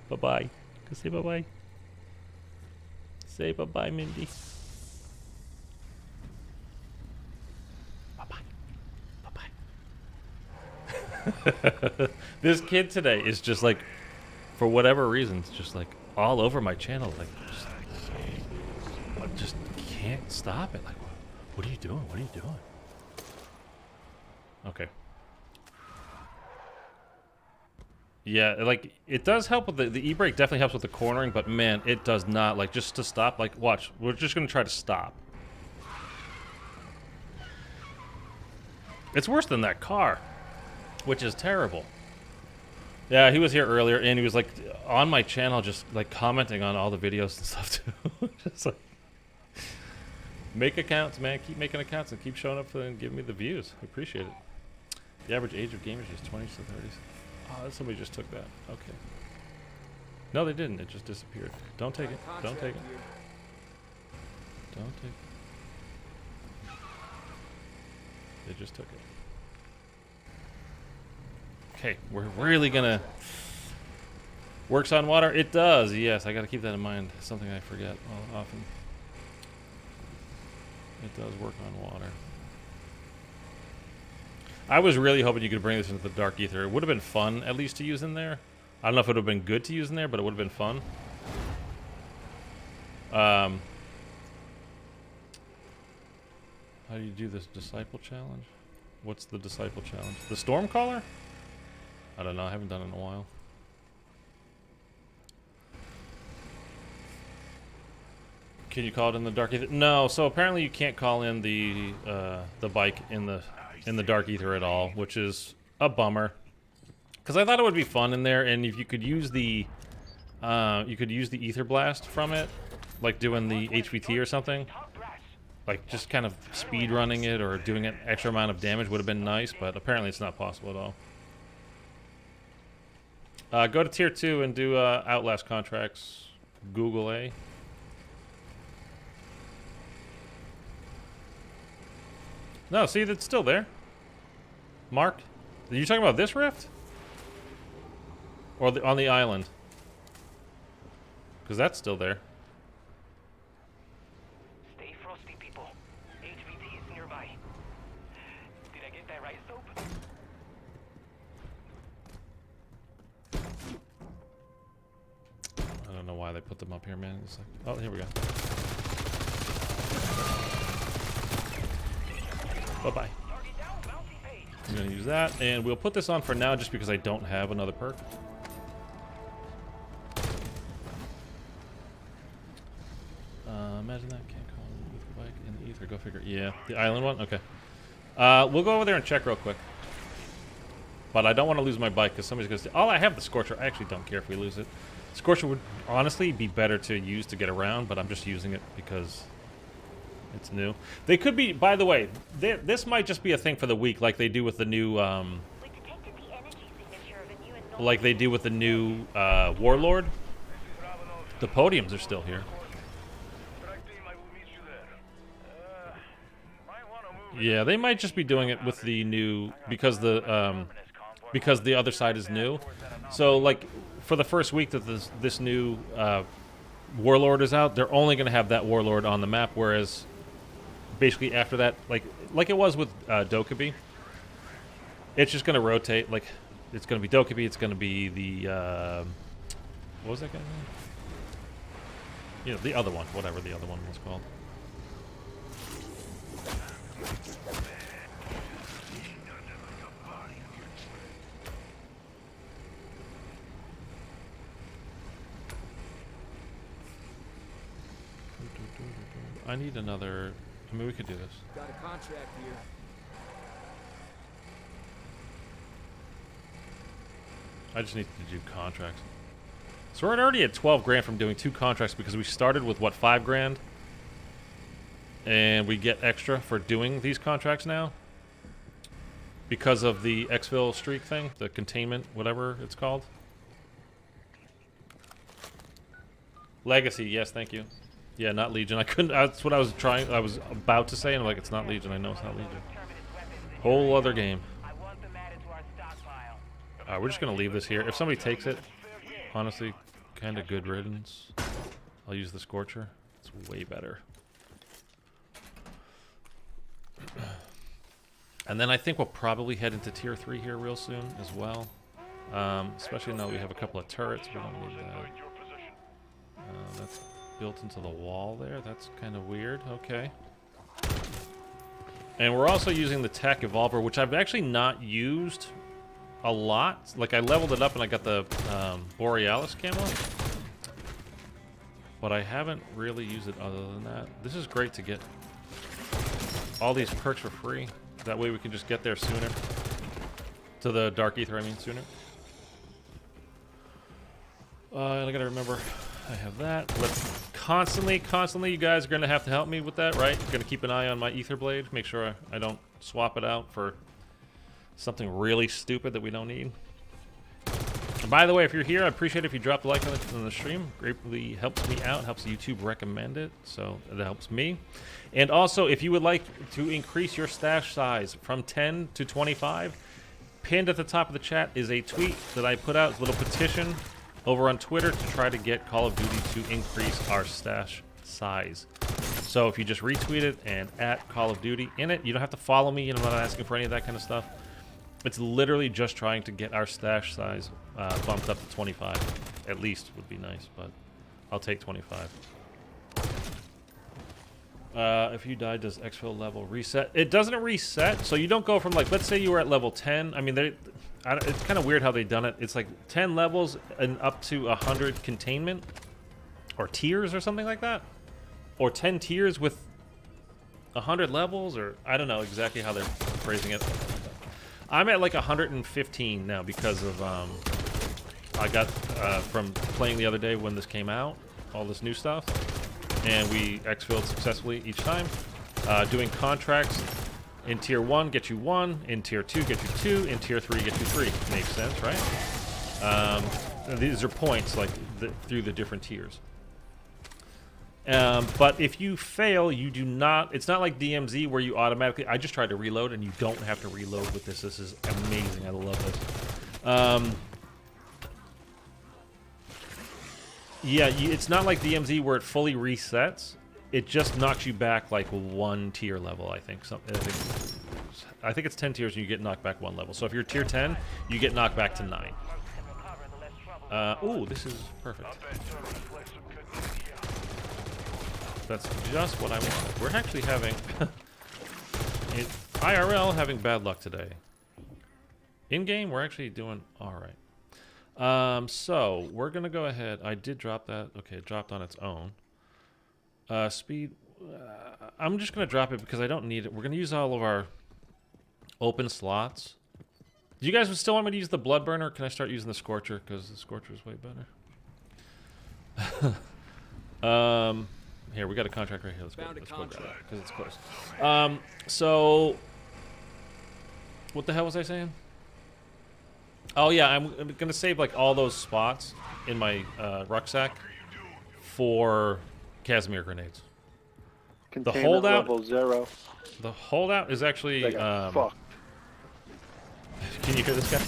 Bye-bye. Go say bye-bye. Say bye-bye, Mindy. This kid today is just like, for whatever reason, it's just like all over my channel. Like, I just can't stop it. Like, what are you doing? What are you doing? Okay. Yeah, like, it does help with the e-brake definitely helps with the cornering, but man, it does not. Like, just to stop, like, watch. We're just going to try to stop. It's worse than that car, which is terrible. Yeah, he was here earlier, and he was, like, on my channel just, like, commenting on all the videos and stuff, too. Just, like, make accounts, man. Keep making accounts and keep showing up and giving me the views. I appreciate it. The average age of gamers is 20s to 30s. Oh, somebody just took that. Okay. No, they didn't. It just disappeared. Don't take it. Don't take it. Don't take it. They just took it. Okay, we're really gonna... Works on water? It does, yes. I gotta keep that in mind. It's something I forget often. It does work on water. I was really hoping you could bring this into the Dark Aether. It would have been fun, at least, to use in there. I don't know if it would have been good to use in there, but it would have been fun. How do you do this disciple challenge? What's the disciple challenge? The Stormcaller? I don't know. I haven't done it in a while. Can you call it in the Dark Aether? No. So apparently you can't call in the bike in the in the Dark Aether at all, which is a bummer. Because I thought it would be fun in there, and if you could use the Ether Blast from it, like doing the HVT or something, like just kind of speed running it or doing an extra amount of damage would have been nice, but apparently it's not possible at all. Go to tier 2 and do Outlast contracts. Google A. No, see, that's still there. Mark, are you talking about this rift? Or on the island? Because that's still there. Stay frosty, people. HVT is nearby. Did I get that right, Soap? I don't know why they put them up here, man. It's like, oh, here we go. Bye-bye. I'm going to use that, and we'll put this on for now just because I don't have another perk. Imagine that. Can't call it with a bike in the ether. Go figure. Yeah, the island one? Okay. We'll go over there and check real quick. But I don't want to lose my bike because somebody's going to say, oh, I have the Scorcher. I actually don't care if we lose it. Scorcher would honestly be better to use to get around, but I'm just using it because it's new. They could be, by the way, this might just be a thing for the week, like they do with the new, like they do with the new Warlord. The podiums are still here. Yeah, they might just be doing it with the new, because the other side is new. So, like, for the first week that this new Warlord is out, they're only going to have that Warlord on the map, whereas basically after that, like it was with Dokkaebi, it's just going to rotate. Like, it's going to be Dokkaebi, it's going to be the, what was that guy's name? You know, the other one, whatever the other one was called. I need another. I mean, we could do this. Got a contract here. I just need to do contracts. So we're already at 12 grand from doing 2 contracts because we started with what, 5 grand, and we get extra for doing these contracts now because of the exfil streak thing, the containment, whatever it's called. Legacy, yes, thank you. Yeah, not Legion. I couldn't. That's what I was trying. I was about to say, and I'm like, it's not Legion. I know it's not Legion. Whole other game. We're just gonna leave this here. If somebody takes it, honestly, kind of good riddance. I'll use the Scorcher. It's way better. And then I think we'll probably head into tier 3 here real soon as well. Especially now we have a couple of turrets. We don't need that. That's built into the wall there. That's kind of weird. Okay. And we're also using the Tech Evolver, which I've actually not used a lot. Like, I leveled it up and I got the Borealis camo. But I haven't really used it other than that. This is great to get all these perks for free. That way we can just get there sooner. To the Dark Aether, I mean, sooner. And I gotta remember, I have that. But constantly, you guys are gonna have to help me with that, right? Gonna keep an eye on my Aether Blade. Make sure I don't swap it out for something really stupid that we don't need. And by the way, if you're here, I appreciate it if you drop a like on the stream. Greatly helps me out, helps YouTube recommend it, so that helps me. And also, if you would like to increase your stash size from 10 to 25, pinned at the top of the chat is a tweet that I put out, a little petition over on Twitter to try to get Call of Duty to increase our stash size. So if you just retweet it and at Call of Duty in it, you don't have to follow me, and I'm not asking for any of that kind of stuff. It's literally just trying to get our stash size bumped up to 25. At least would be nice, but I'll take 25. If you die, does exfil level reset? It doesn't reset, so you don't go from, like, let's say you were at level 10. I mean, it's kind of weird how they've done it. It's like 10 levels and up to 100 containment or tiers or something like that. Or 10 tiers with 100 levels, or I don't know exactly how they're paraphrasing it. I'm at like 115 now because of I got from playing the other day when this came out, all this new stuff, and we exfilled successfully each time. Doing contracts in tier 1 get you 1, in tier 2 get you 2, in tier 3 get you 3. Makes sense, right? These are points like through the different tiers. But if you fail, you do not... It's not like DMZ where you automatically... I just tried to reload, and you don't have to reload with this. This is amazing. I love this. Yeah, it's not like DMZ where it fully resets. It just knocks you back like 1 tier level, I think. I think it's 10 tiers and you get knocked back 1 level. So if you're tier 10, you get knocked back to 9. Ooh, this is perfect. That's just what I wanted. We're actually having... IRL having bad luck today. In-game, we're actually doing alright. So, we're going to go ahead. I did drop that. Okay, it dropped on its own. Speed. I'm just going to drop it because I don't need it. We're going to use all of our open slots. Do you guys still want me to use the blood burner? Can I start using the scorcher? Because the scorcher is way better. Here, we got a contract right here. Let's go grab it because it's close. So, what the hell was I saying? Oh yeah, I'm gonna save like all those spots in my rucksack for Casimir grenades. Containment the holdout level 0. The holdout is actually. Fuck. Can you hear this guy?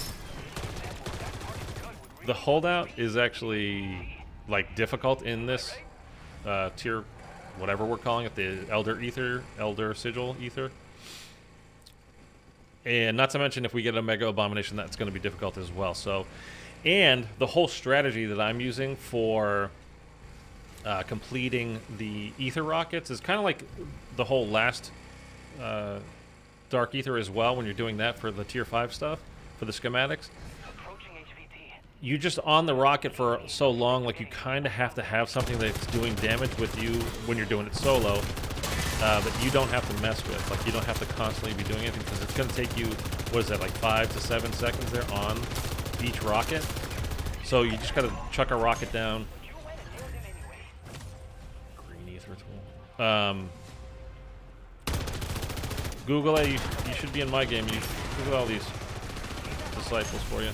The holdout is actually like difficult in this tier, whatever we're calling it, the Elder Sigil Ether. And not to mention, if we get a Mega Abomination, that's going to be difficult as well. So, and the whole strategy that I'm using for completing the Ether rockets is kind of like the whole last Dark Aether as well, when you're doing that for the tier 5 stuff, for the schematics. You just on the rocket for so long, like you kind of have to have something that's doing damage with you when you're doing it solo, that you don't have to mess with. Like you don't have to constantly be doing anything because it's going to take you, what is that, like 5 to 7 seconds there on each rocket. So you just got to chuck a rocket down. Green Ether tool. Google it. You should be in my game. You Google all these disciples for you.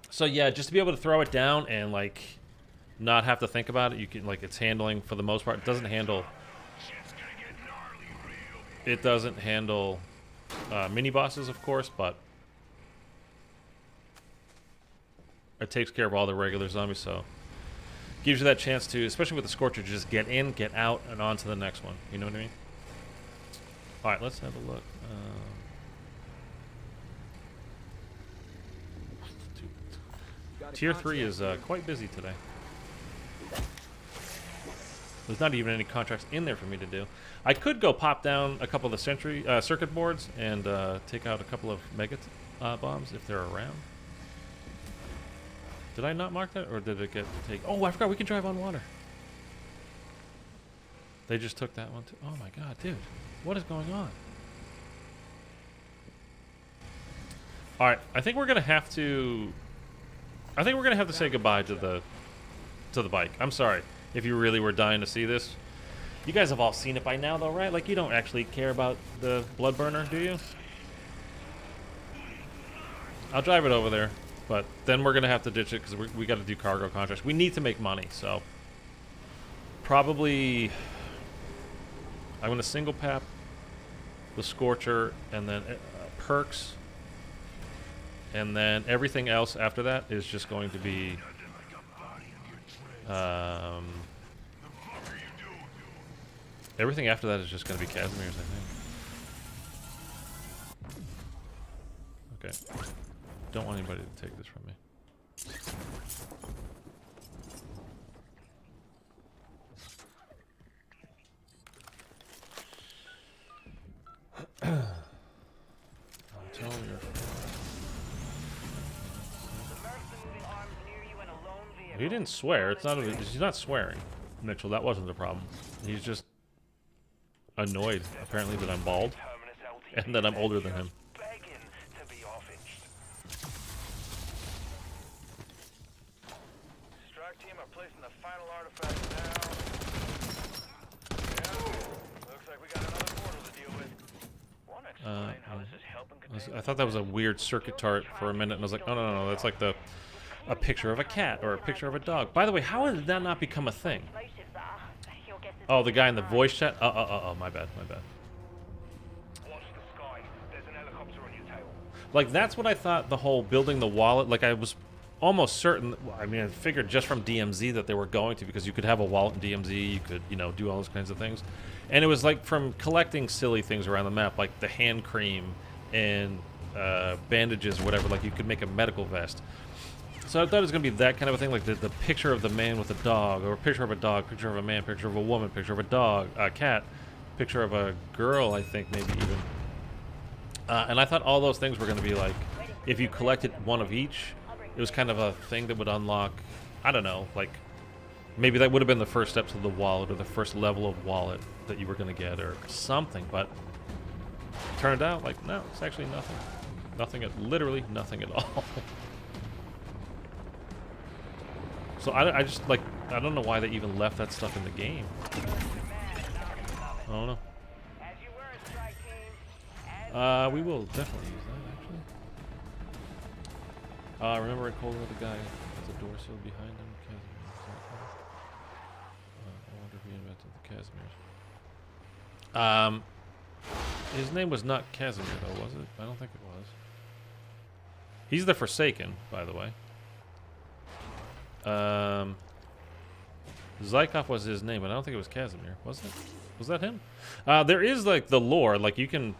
So yeah, just to be able to throw it down and like not have to think about it, you can like it's handling for the most part. It doesn't handle mini bosses, of course, but it takes care of all the regular zombies. So gives you that chance to, especially with the Scorcher, just get in, get out, and on to the next one. You know what I mean? All right, let's have a look. Tier 3 is quite busy today. There's not even any contracts in there for me to do. I could go pop down a couple of the circuit boards and take out a couple of mega bombs if they're around. Did I not mark that, or did it get taken? Oh, I forgot we can drive on water. They just took that one too. Oh my god, dude. What is going on? Alright, I think we're gonna have to say goodbye to the bike. I'm sorry if you really were dying to see this. You guys have all seen it by now though, right? Like you don't actually care about the blood burner, do you? I'll drive it over there, but then we're gonna have to ditch it because we got to do cargo contracts. We need to make money, so probably I'm gonna single pap the Scorcher and then perks, and then everything else after that is just going to be everything after that is just going to be Casimir's, I think. Okay. Don't want anybody to take this from me. He didn't swear. He's not swearing, Mitchell. That wasn't the problem. He's just annoyed, apparently, that I'm bald. and then I'm older than him. Begging to be offinged. Strike team are placing the final artifact now. Yeah, looks like we got another portal to deal with. Wanna explain how this is helping contain I thought that was a weird circuit tart for a minute, and I was like, oh no, that's like a picture of a cat or a picture of a dog. By the way, how did that not become a thing? Oh, the guy in the voice chat. My bad. Watch the sky. There's an helicopter on your tail. Like, that's what I thought the whole building the wallet, like I was almost certain, I mean, I figured just from DMZ that they were going to, because you could have a wallet in DMZ, you could, you know, do all those kinds of things. And it was like from collecting silly things around the map, like the hand cream and bandages or whatever, like you could make a medical vest. So I thought it was going to be that kind of a thing, like the picture of the man with a dog, or a picture of a dog, picture of a man, picture of a woman, picture of a dog, a cat, picture of a girl, I think, maybe even. And I thought all those things were going to be like, if you collected one of each, it was kind of a thing that would unlock, I don't know, like, maybe that would have been the first steps of the wallet, or the first level of wallet that you were going to get, or something, but it turned out, like, no, it's actually nothing. Nothing, literally nothing at all. So I just, like, I don't know why they even left that stuff in the game. I don't know. We will definitely use that, actually. Remember I called the guy with the door seal behind him? Casimir. I wonder if he invented the Casimirs. His name was not Casimir, though, was it? I don't think it was. He's the Forsaken, by the way. Zykov was his name, but I don't think it was Casimir, was it? Was that him? There is, like, the lore, like, you can,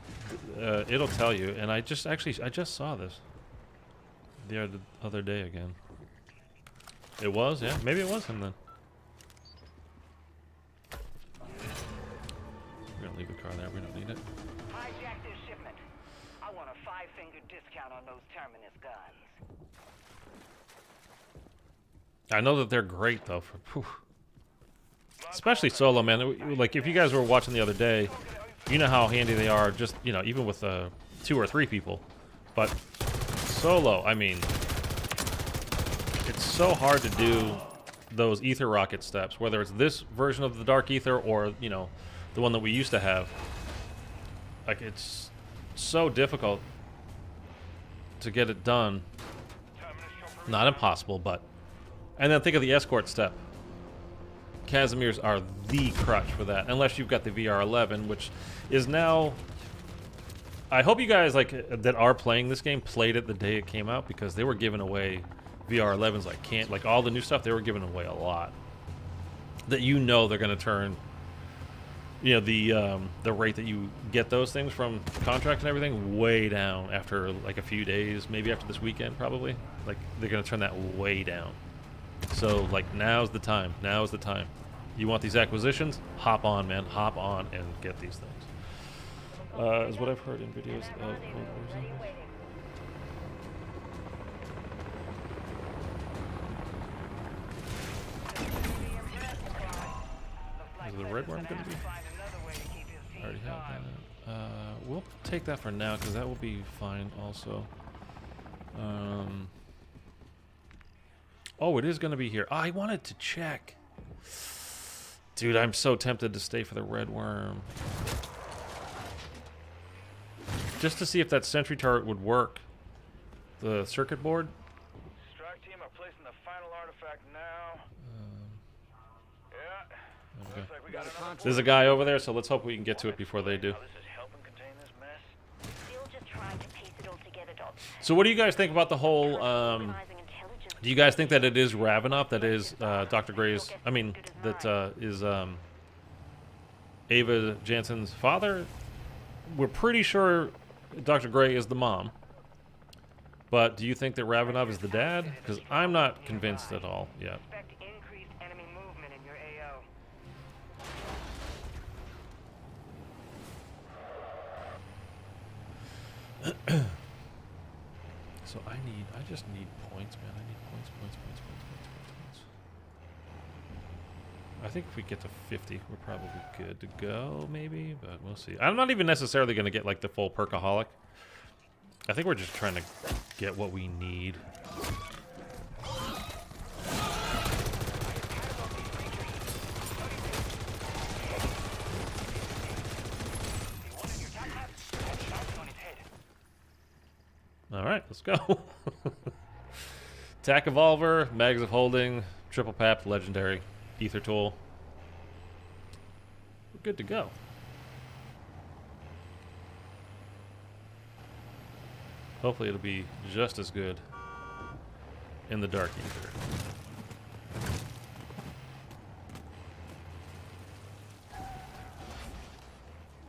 it'll tell you, and I just saw this the other day again. It was, yeah, maybe it was him then. We're gonna leave the car there, we don't need it. Hijack this shipment. I want a 5-finger discount on those Terminus guns. I know that they're great, though, for, especially solo, man. Like, if you guys were watching the other day, you know how handy they are, just, you know, even with 2 or 3 people. But solo, I mean, it's so hard to do those ether rocket steps, whether it's this version of the Dark Aether or, you know, the one that we used to have. Like, it's so difficult to get it done. Not impossible, but... And then think of the escort step. Casimirs are the crutch for that, unless you've got the VR-11, which is now... I hope you guys, like, that are playing this game played it the day it came out, because they were giving away VR-11s like all the new stuff. They were giving away a lot that, you know, they're going to turn, you know, the rate that you get those things from contracts and everything way down after like a few days, maybe after this weekend, probably. Like, they're going to turn that way down. So, like, now's the time. Now is the time. You want these acquisitions? Hop on, man. Hop on and get these things. Is what I've heard in videos of World War Zombies. Is the red worm going to be? I already have that. We'll take that for now, because that will be fine also. Oh, it is going to be here. Oh, I wanted to check. Dude, I'm so tempted to stay for the red worm. Just to see if that sentry turret would work. The circuit board. Strike team are placing the final artifact now. Yeah. Okay. Like we got There's a guy over there, so let's hope we can get to it before they do. So what do you guys think about the whole... do you guys think that it is Ravenov that is Dr. Gray's... I mean, that is Ava Jansen's father? We're pretty sure Dr. Gray is the mom. But do you think that Ravenov is the dad? Because I'm not convinced at all yet. So I just need points, man. I need points. I think if we get to 50, we're probably good to go, maybe, but we'll see. I'm not even necessarily going to get like the full perkaholic. I think we're just trying to get what we need. All right, let's go. Attack Evolver, Mags of Holding, Triple Pap, Legendary, Ether Tool. We're good to go. Hopefully it'll be just as good in the Dark Aether.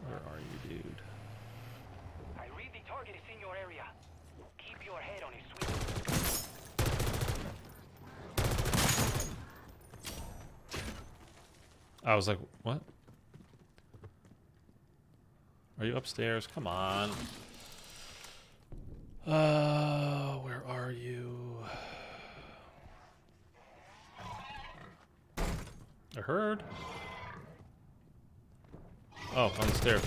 Where are you, dude? I read the target is in your area. Keep your head on his sweep. I was like, what? Are you upstairs? Come on. Where are you? I heard. Oh, on the stairs.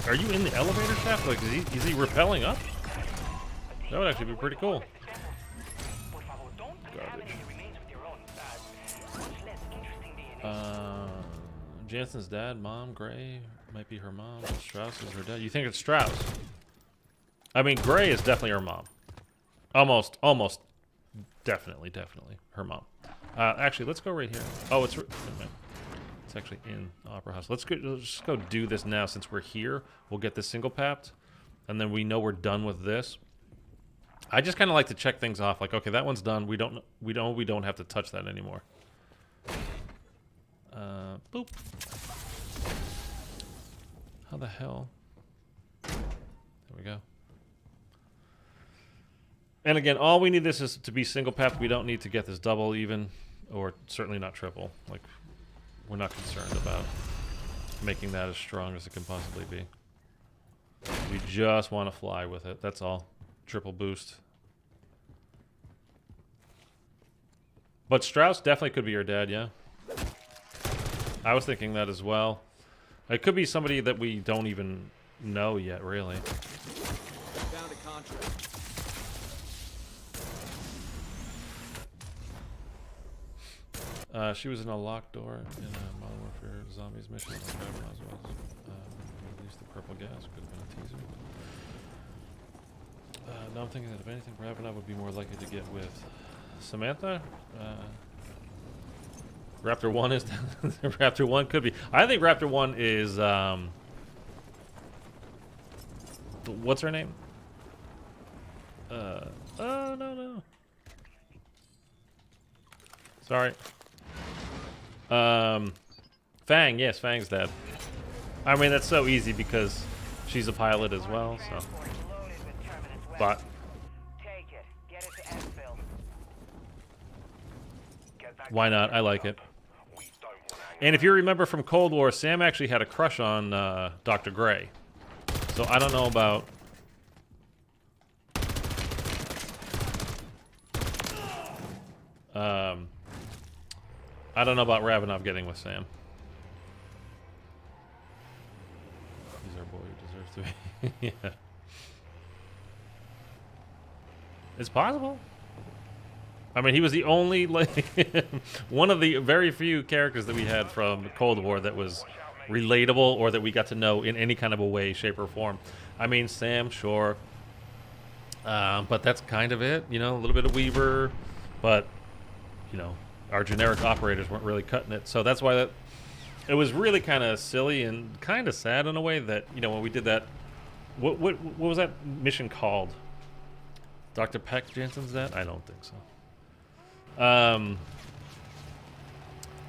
Are you in the elevator shaft? Like, is he rappelling up? That would actually be pretty cool. Garbage. Jansen's dad, mom, Gray, might be her mom. Strauss is her dad. You think it's Strauss? I mean, Gray is definitely her mom. Almost definitely her mom. Actually, let's go right here. Oh, it's actually in Opera House. Let's just go do this now since we're here. We'll get this single papped, and then we know we're done with this. I just kind of like to check things off. Like, okay, that one's done. We don't have to touch that anymore. Boop. How the hell? There we go. And again, all we need this is to be single papped. We don't need to get this double even, or certainly not triple. Like, we're not concerned about making that as strong as it can possibly be. We just want to fly with it. That's all. Triple boost. But Strauss definitely could be your dad, yeah. I was thinking that as well. It could be somebody that we don't even know yet, really. Found a contract. She was in a locked door in a Modern Warfare Zombies mission. Released the purple gas. Could have been a teaser. Now I'm thinking that if anything, Ravenov would be more likely to get with Samantha. Raptor 1 is... Raptor 1 could be... I think Raptor 1 is... what's her name? Oh, no. Sorry. Fang, yes, Fang's dead. I mean, that's so easy because she's a pilot as well, so... But... Why not? I like it. And if you remember from Cold War, Sam actually had a crush on Dr. Gray. So I don't know about... I don't know about Ravenov getting with Sam. He's our boy who deserves to be. Yeah. It's possible. I mean, he was the only, like, one of the very few characters that we had from Cold War that was relatable or that we got to know in any kind of a way, shape, or form. I mean, Sam, sure. But that's kind of it, you know, a little bit of Weaver. But, you know, our generic operators weren't really cutting it. So that's why it was really kind of silly and kind of sad in a way that, you know, when we did that, what was that mission called? Dr. Peck Jensen's dad? I don't think so.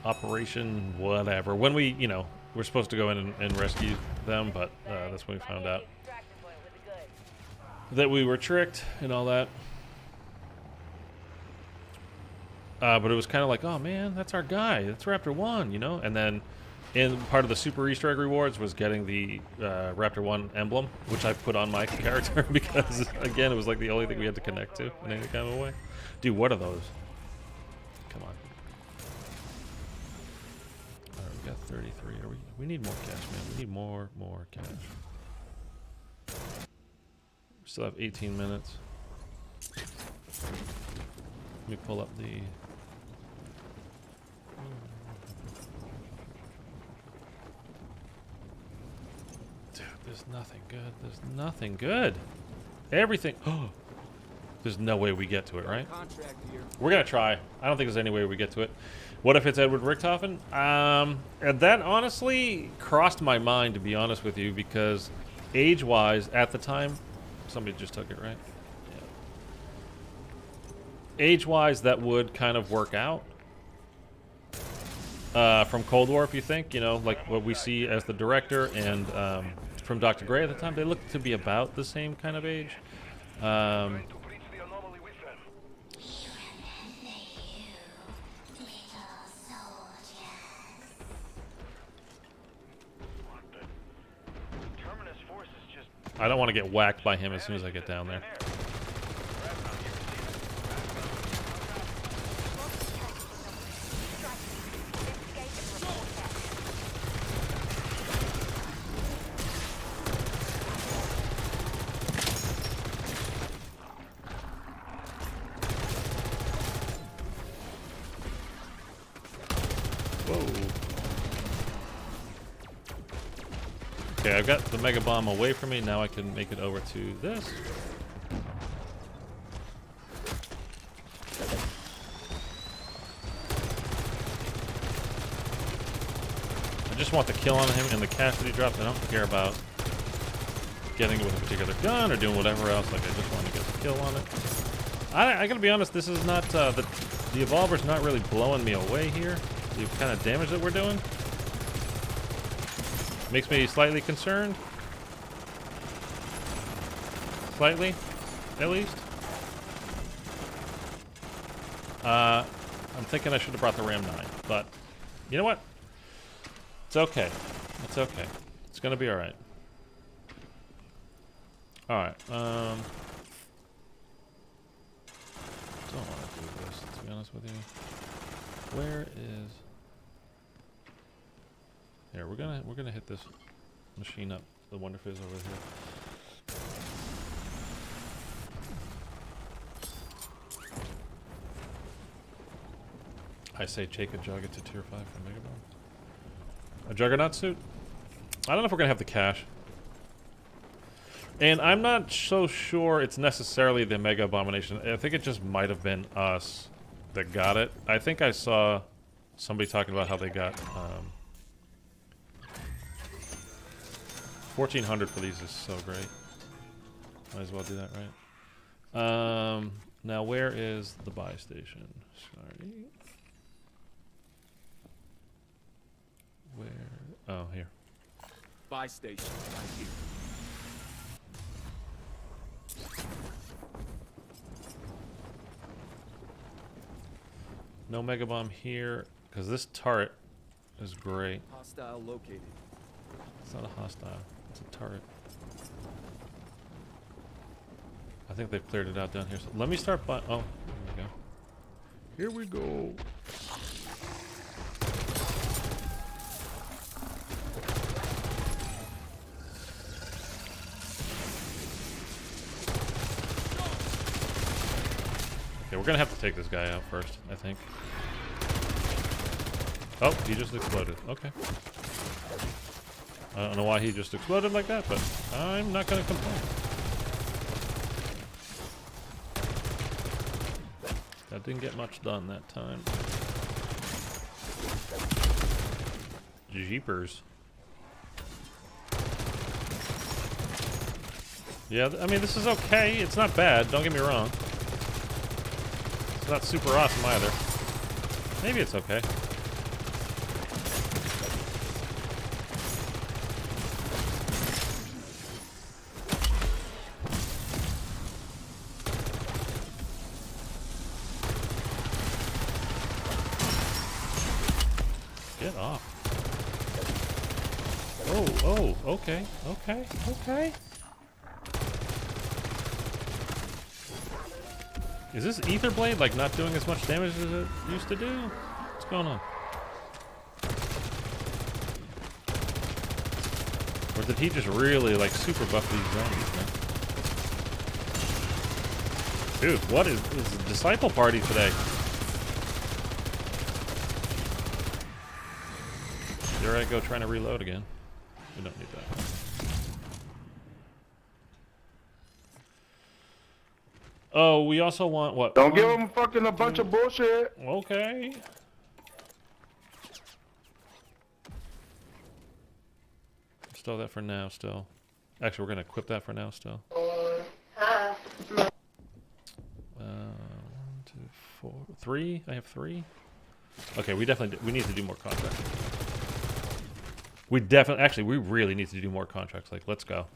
Operation whatever. When we, you know, we're supposed to go in and rescue them, but that's when we found out that we were tricked and all that. But it was kind of like, oh man, that's our guy. That's Raptor 1, you know? And then in part of the Super Easter egg rewards was getting the Raptor 1 emblem, which I put on my character because, again, it was like the only thing we had to connect to in any kind of a way. Dude, what are those? Come on. 33. We need more cash, man. We need more cash. We still have 18 minutes. Let me pull up the... Dude, there's nothing good. There's nothing good. Everything... Oh! There's no way we get to it, right? We're gonna try. I don't think there's any way we get to it. What if it's Edward Richtofen? And that honestly crossed my mind, to be honest with you, because age-wise, at the time... Somebody just took it, right? Yeah. Age-wise, that would kind of work out. From Cold War, if you think, you know, like what we see as the director and from Dr. Gray at the time, they look to be about the same kind of age. I don't want to get whacked by him as soon as I get down there. Okay, I've got the mega bomb away from me. Now I can make it over to this. I just want the kill on him and the cash that he dropped. I don't care about getting it with a particular gun or doing whatever else. Like, I just want to get the kill on it. I gotta be honest, this is not, the Evolver's not really blowing me away here. The kind of damage that we're doing makes me slightly concerned. Slightly, at least. I'm thinking I should have brought the Ram 9, but you know what? It's okay. It's okay. It's gonna be alright. Alright, don't want to do this, to be honest with you. Where is... Here, we're gonna hit this machine up. The Wonder Fizz over here. I say take a jug it to tier 5 for Mega Bomb. A Juggernaut suit? I don't know if we're gonna have the cash. And I'm not so sure it's necessarily the Mega Abomination. I think it just might have been us that got it. I think I saw somebody talking about how they got 1400 for these is so great. Might as well do that, right? Now where is the buy station? Sorry. Where? Oh, here. Buy station right here. No Mega Bomb here, because this turret is great. Hostile located. It's not a hostile, it's a turret. I think they've cleared it out down here. So let me start by... Oh, here we go. Here we go. Okay, we're gonna have to take this guy out first, I think. Oh, he just exploded. Okay. I don't know why he just exploded like that, but I'm not gonna complain. That didn't get much done that time. Jeepers. Yeah, I mean, this is okay. It's not bad, don't get me wrong. It's not super awesome either. Maybe it's okay. Get off. Oh, okay, okay, okay. Is this Ether Blade like not doing as much damage as it used to do? What's going on? Or did he just really, like, super buff these zombies, man? Dude, what is a disciple party today? There I go trying to reload again. We don't need that. Oh, we also want what? Don't give him fucking a bunch of bullshit. Okay. Stow that for now, still. Actually, we're gonna equip that for now, still. 1, 2, 4, 3. I have 3. Okay, we need to do more contracts. We really need to do more contracts. Like, let's go.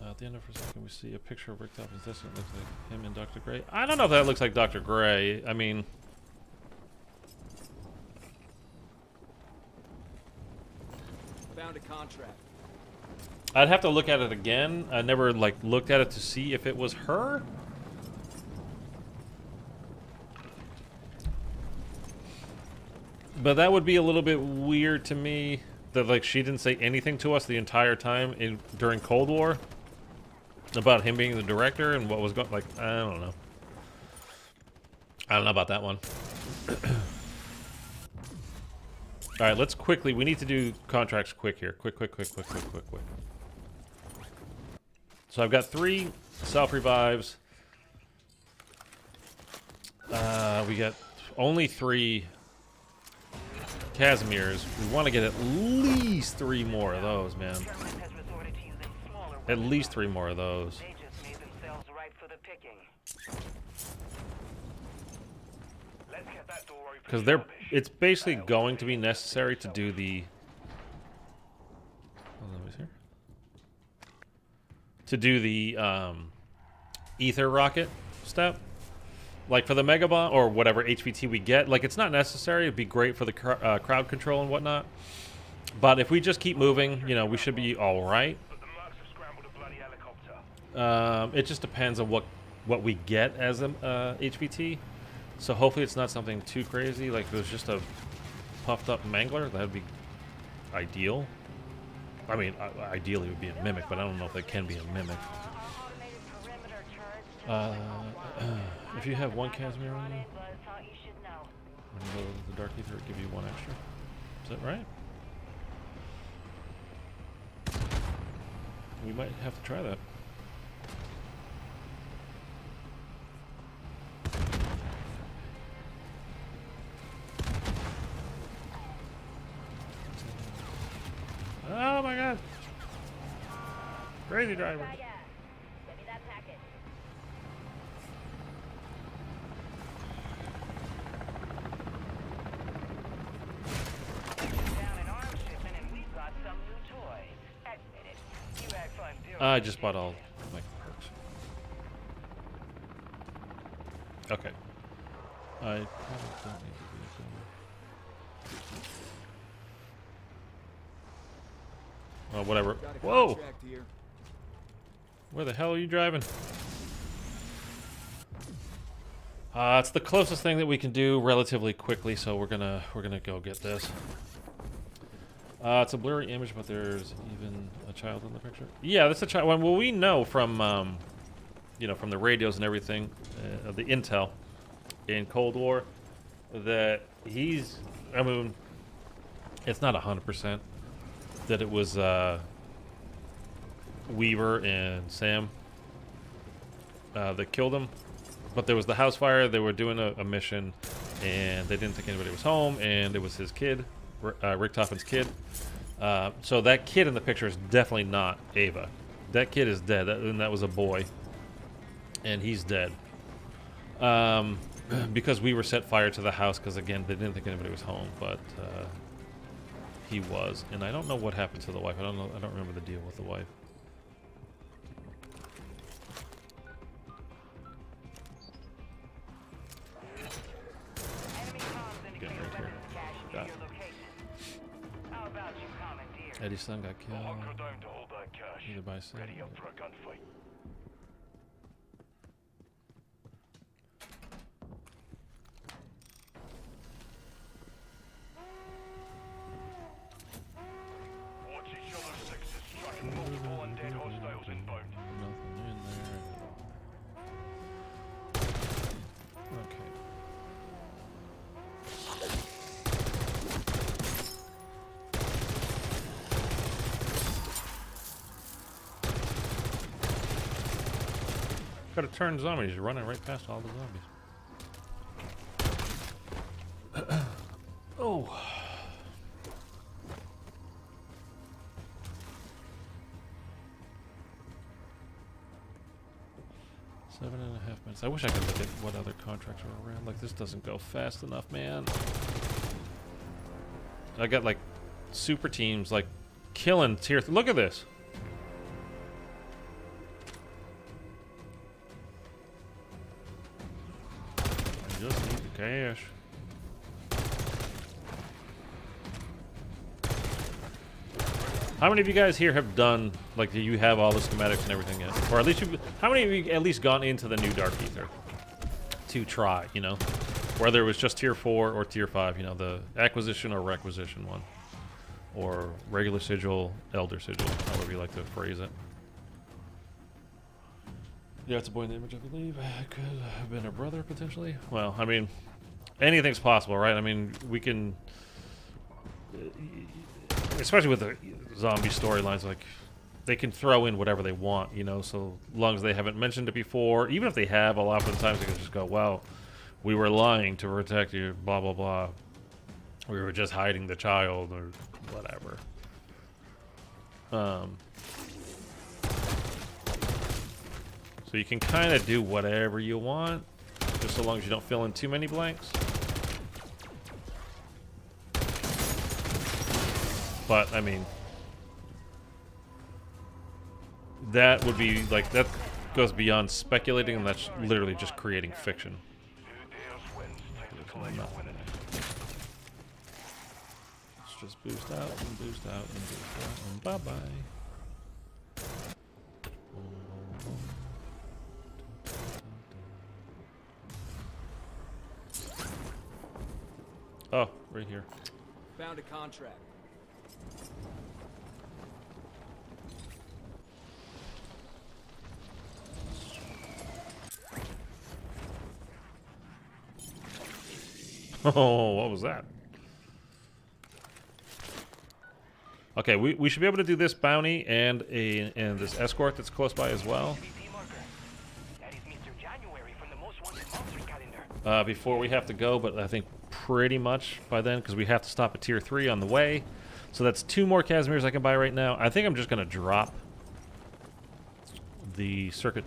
At the end of for a second, we see a picture of Rick Toppins. This one looks like him and Dr. Gray. I don't know if that looks like Dr. Gray. I mean, Found a contract. I'd have to look at it again. I never like looked at it to see if it was her. But that would be a little bit weird to me that like she didn't say anything to us the entire time during Cold War about him being the director and what was going. Like, I don't know. I don't know about that one. All right, let's quickly. We need to do contracts quick here. Quick. So I've got 3 self revives. We got only 3 Casimirs. We want to get at least 3 more of those, man. At least 3 more of those. They just made themselves ripe for the picking. Let's get that door open. Because it's basically going to be necessary to do the. To do the ether rocket step. Like for the Mega Bomb or whatever HVT we get, like it's not necessary. It'd be great for the crowd control and whatnot. But if we just keep moving, you know, we should be all right. It just depends on what we get as a HVT. So hopefully it's not something too crazy. Like if it was just a puffed up mangler, that'd be ideal. I mean, ideally it would be a mimic, but I don't know if it can be a mimic. If you have 1 Casimir on you, the Dark Aether will give you 1 extra. Is that right? We might have to try that. Oh my god! Crazy driver. I just bought all my perks. Okay. I probably don't need to do this. Whatever. Whoa! Where the hell are you driving? It's the closest thing that we can do relatively quickly, so we're gonna go get this. It's a blurry image, but there's even a child in the picture. Yeah, that's a child. Well, we know from, you know, from the radios and everything, the intel in Cold War, that he's. I mean, it's not 100% that it was Weaver and Sam that killed him, but there was the house fire. They were doing a mission, and they didn't think anybody was home, and it was his kid. Rick Toppin's kid. So that kid in the picture is definitely not Ava. That kid is dead, and that was a boy. And he's dead. Because we were set fire to the house, because again, they didn't think anybody was home, but he was. And I don't know what happened to the wife. I don't remember the deal with the wife. Eddie's son got killed. Either by Sam. Gotta turn zombies. You're running right past all the zombies. Oh. 7.5 minutes. I wish I could look at what other contracts are around. Like, this doesn't go fast enough, man. I got, like, super teams, like, killing tier 3. Look at this. I just need the cash. How many of you guys here have done, like, do you have all the schematics and everything yet? Or at least how many of you at least gone into the new Dark Aether to try, you know? Whether it was just tier 4 or tier 5, you know, the acquisition or requisition one. Or regular sigil, elder sigil, however you like to phrase it. Yeah, it's a boy in the image, I believe. Could have been a brother, potentially. Well, I mean, anything's possible, right? I mean, we can... especially with the zombie storylines, like, they can throw in whatever they want, you know, so long as they haven't mentioned it before. Even if they have, a lot of the times they can just go, well, we were lying to protect you, blah, blah, blah. We were just hiding the child, or whatever. So you can kind of do whatever you want, just so long as you don't fill in too many blanks. But, I mean, that would be, like, that goes beyond speculating, and that's literally just creating fiction. Let's just boost out and boost out and boost out and bye-bye. Oh, right here. Found a contract. Oh, what was that? Okay, we should be able to do this bounty and this escort that's close by as well. Before we have to go, but I think pretty much by then, because we have to stop at tier 3 on the way. So that's 2 more Casimirs I can buy right now. I think I'm just gonna drop the circuit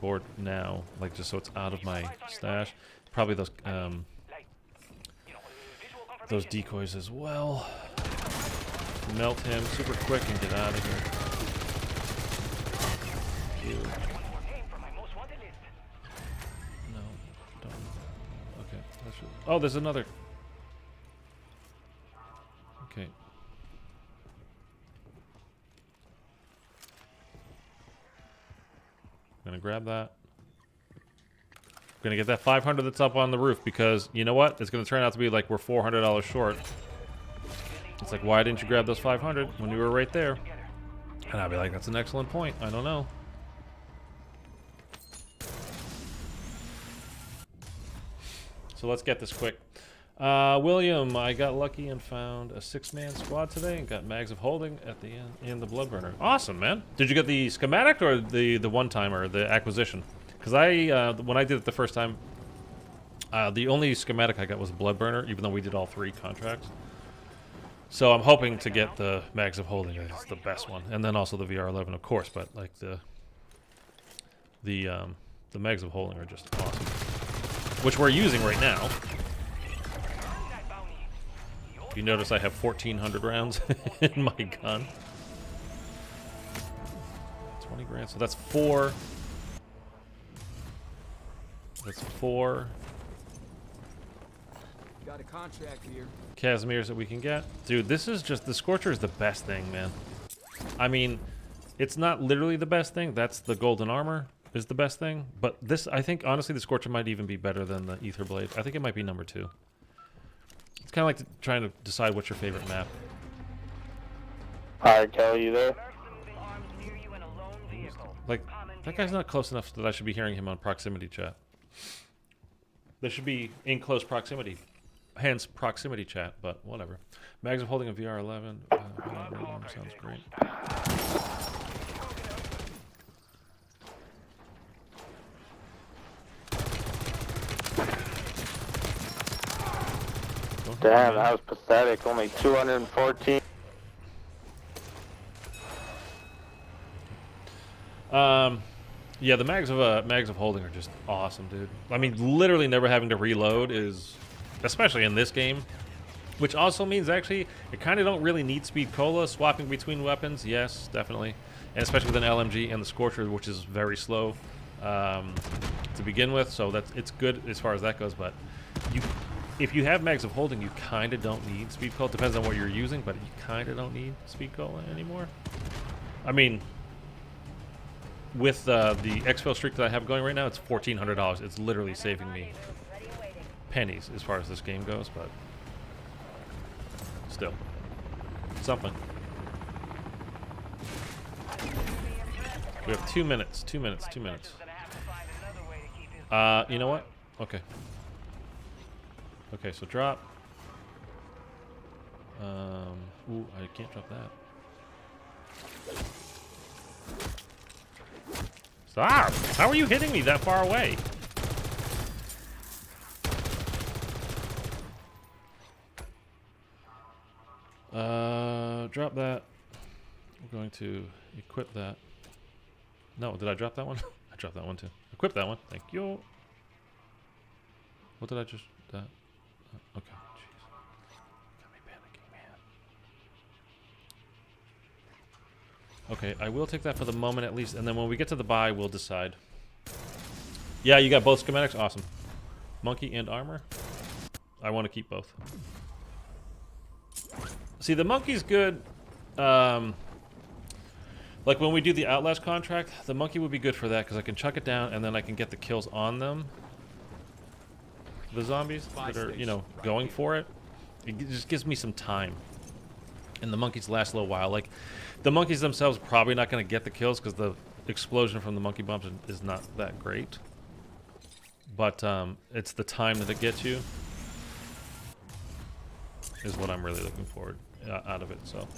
board now, like, just so it's out of my stash. Probably those decoys as well. Melt him super quick and get out of here. Ew. No, don't. Okay. Oh, there's another. Okay. I'm gonna grab that. I'm gonna get that 500 that's up on the roof, because you know what? It's gonna turn out to be like we're $400 short. It's like, why didn't you grab those 500 when you were right there? And I'll be like, that's an excellent point. I don't know. So let's get this quick. William, I got lucky and found a 6-man squad today and got mags of holding at the end and the blood burner. Awesome, man. Did you get the schematic or the one-timer, the acquisition? Because when I did it the first time, the only schematic I got was a blood burner, even though we did all 3 contracts. So I'm hoping to get the mags of holding. It's the best one, and then also the VR-11, of course. But like the mags of holding are just awesome, which we're using right now. You notice I have 1,400 rounds in my gun. 20 grand, so that's 4. That's 4. Got a contract here. Casimirs that we can get. Dude, this is just, the Scorcher is the best thing, man. I mean, it's not literally the best thing. That's the golden armor is the best thing. But this, I think, honestly, the Scorcher might even be better than the Aether Blade. I think it might be number 2. It's kind of like trying to decide what's your favorite map. Alright, Kelly, you there? Like, that guy's not close enough that I should be hearing him on proximity chat. There should be in close proximity. Hence proximity chat, but whatever. Mags of holding a VR-11. Sounds great. Damn, that was pathetic. Only 214. Yeah, the mags of holding are just awesome, dude. I mean, literally never having to reload is, especially in this game, which also means actually you kind of don't really need speed cola. Swapping between weapons, yes, definitely, and especially with an LMG and the Scorcher, which is very slow to begin with. So it's good as far as that goes. But if you have mags of holding, you kind of don't need speed cola. Depends on what you're using, but you kind of don't need speed cola anymore. I mean, with the exfil streak that I have going right now, it's $1,400. It's literally saving me pennies as far as this game goes, but still, something. We have 2 minutes. 2 minutes. 2 minutes. You know what? Okay. Okay, so drop. Ooh, I can't drop that. Stop! How are you hitting me that far away? Drop that. I'm going to equip that. No, did I drop that one? I dropped that one too. Equip that one. Thank you. What did I just... that? Okay. Jeez. Got me panicking, man. Okay, I will take that for the moment at least, and then when we get to the buy, we'll decide. Yeah, you got both schematics? Awesome. Monkey and armor? I want to keep both. See, the monkey's good. Like when we do the Outlast contract, the monkey would be good for that because I can chuck it down and then I can get the kills on them. The zombies that are, you know, going for it. It just gives me some time. And the monkeys last a little while. Like, the monkeys themselves are probably not going to get the kills because the explosion from the monkey bombs is not that great. But it's the time that it gets you is what I'm really looking forward out of it. So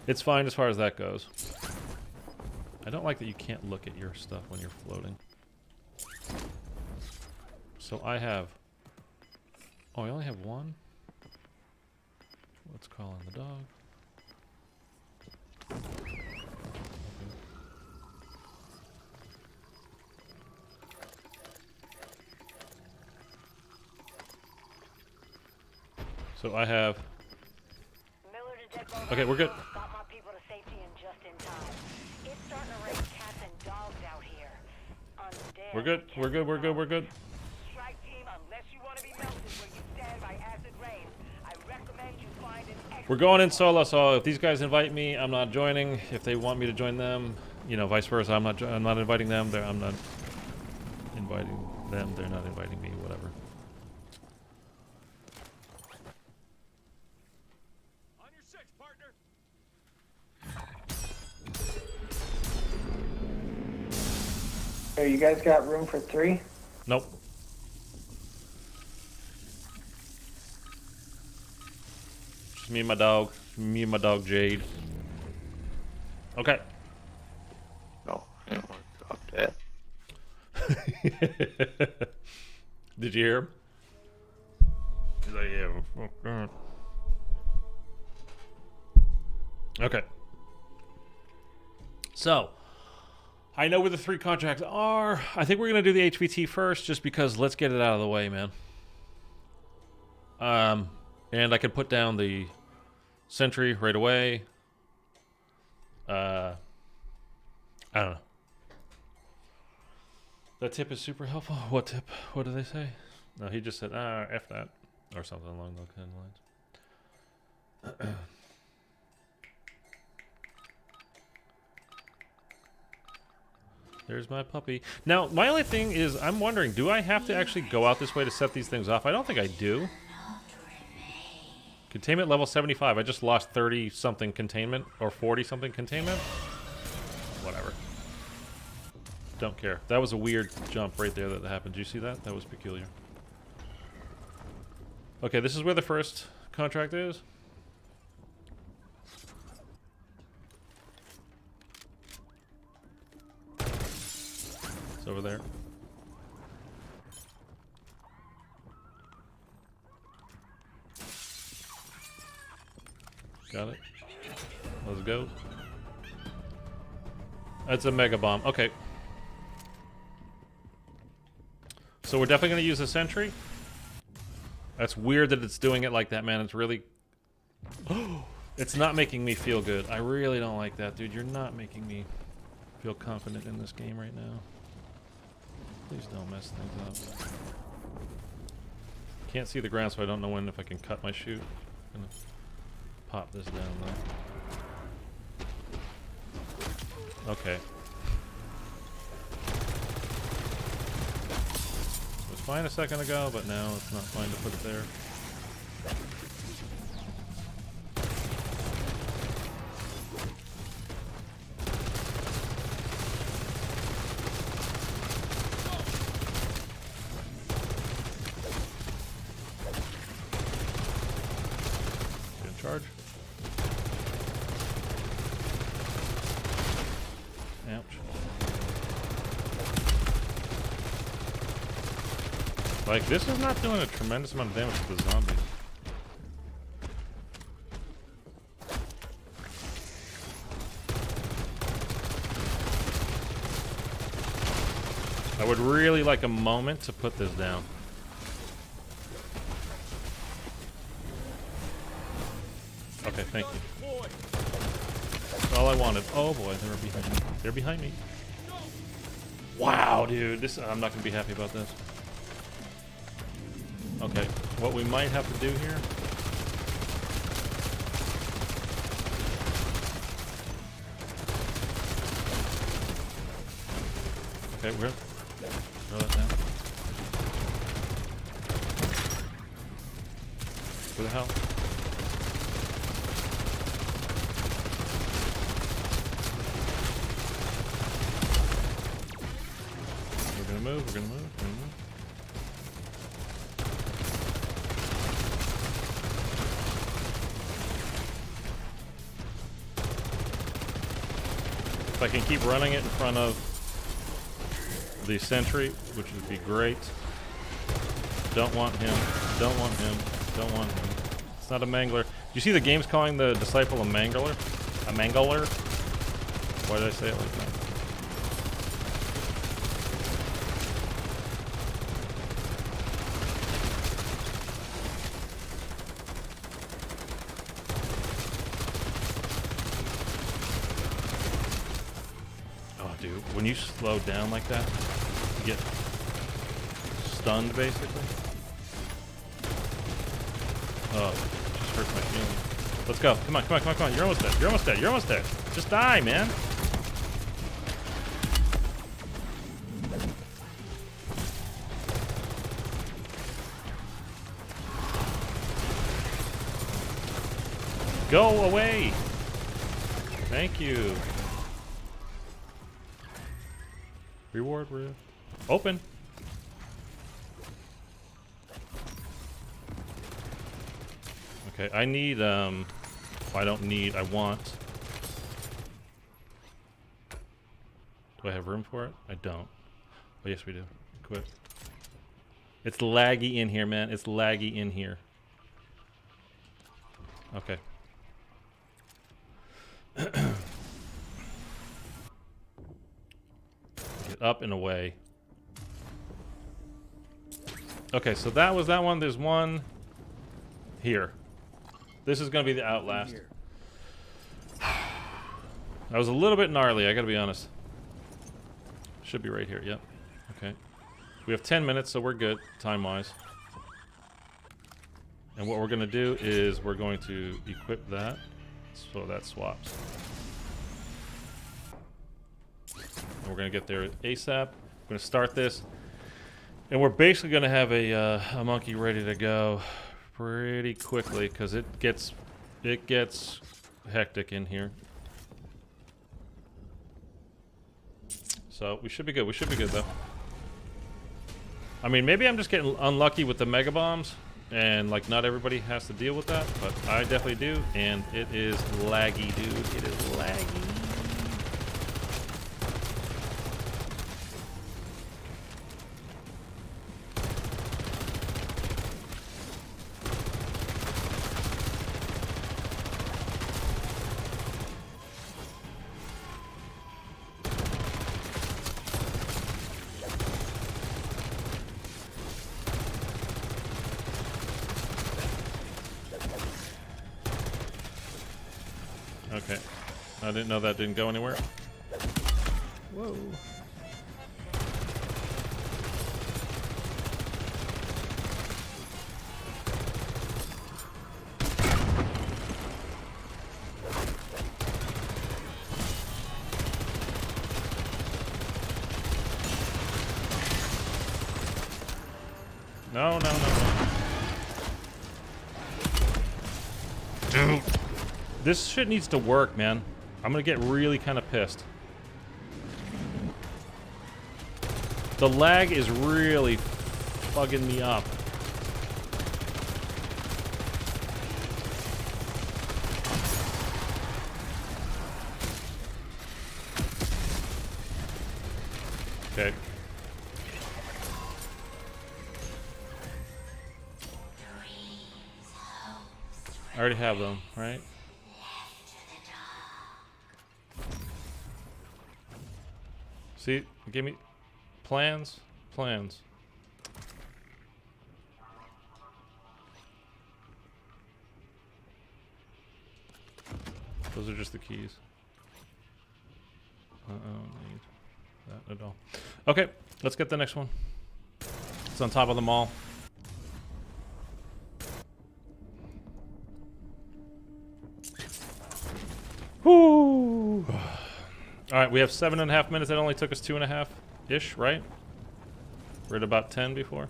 it's fine as far as that goes. I don't like that you can't look at your stuff when you're floating. So I have... oh, I only have one? Let's call in the dog. Okay. So I have... okay, we're good. Got my people to safety and just in time. It's starting to rain cats and dogs out here. Undead. We're good. We're good. We're good. We're good. Strike team, unless you want to be melted where you stand by acid rain, I recommend you find an We're going in solo, so if these guys invite me, I'm not joining. If they want me to join them, you know, vice versa. I'm not inviting them. I'm not inviting them. They're not inviting me. Whatever. On your six, partner. Hey, you guys got room for 3? Nope. Just me and my dog. Me and my dog Jade. Okay. No, I don't want to drop that. Did you hear him? He's like, yeah. Oh, God. Okay. So, I know where the 3 contracts are. I think we're going to do the HVT first, just because let's get it out of the way, man. And I can put down the sentry right away. I don't know. That tip is super helpful. What tip? What did they say? No, he just said, F that. Or something along those kind of lines. There's my puppy. Now, my only thing is, I'm wondering, do I have to actually go out this way to set these things off? I don't think I do. Containment level 75. I just lost 30-something containment, or 40-something containment. Whatever. Don't care. That was a weird jump right there that happened. Did you see that? That was peculiar. Okay, this is where the first contract is. It's over there. Got it. Let's go. That's a mega bomb. Okay. So we're definitely going to use a sentry. That's weird that it's doing it like that, man. It's really... It's not making me feel good. I really don't like that, dude. You're not making me feel confident in this game right now. Please don't mess things up. Can't see the ground, so I don't know when if I can cut my chute. I'm gonna pop this down though. Okay. It was fine a second ago, but now it's not fine to put it there. Charge. Ouch. Like, this is not doing a tremendous amount of damage to the zombie. I would really like a moment to put this down. Okay, thank you. That's all I wanted. Oh boy, they're behind me. They're behind me. Wow, dude, this I'm not gonna be happy about this. Okay, what we might have to do here. Okay, we're throw that down. Where the hell? We're gonna move, we're gonna move, we're gonna move. If I can keep running it in front of the sentry, which would be great. Don't want him, don't want him, don't want him. It's not a mangler. Do you see the game's calling the disciple a mangler? A mangler? Why did I say it like that? When you slow down like that, you get stunned basically. Oh, just hurt my feelings. Let's go. Come on, come on, come on, come on. You're almost dead. You're almost dead. You're almost dead. Just die, man. Go away. Thank you. Reward, open. Okay, I need, I don't need, I want. Do I have room for it? I don't. Oh, yes, we do. Quit. It's laggy in here, man. It's laggy in here. Okay. Up and away. Okay, so that was that one. There's one here. This is going to be the Outlast. That was a little bit gnarly, I got to be honest. Should be right here, yep. Okay. We have 10 minutes, so we're good, time-wise. And what we're going to do is we're going to equip that, so that swaps. We're going to get there ASAP. We're going to start this. And we're basically going to have a monkey ready to go pretty quickly because it gets hectic in here. So we should be good. We should be good, though. I mean, maybe I'm just getting unlucky with the mega bombs. And, like, not everybody has to deal with that. But I definitely do. And it is laggy, dude. It is laggy. Okay. I didn't know that didn't go anywhere. Whoa. No, no, no, no. Dude. This shit needs to work, man. I'm gonna get really kind of pissed. The lag is really bugging me up. Okay. I already have them, right? See, give me plans. Those are just the keys. I don't need that at all. Okay, let's get the next one. It's on top of the mall. Whoo! Alright, we have 7.5 minutes. That only took us 2.5-ish, right? We're at about 10 before.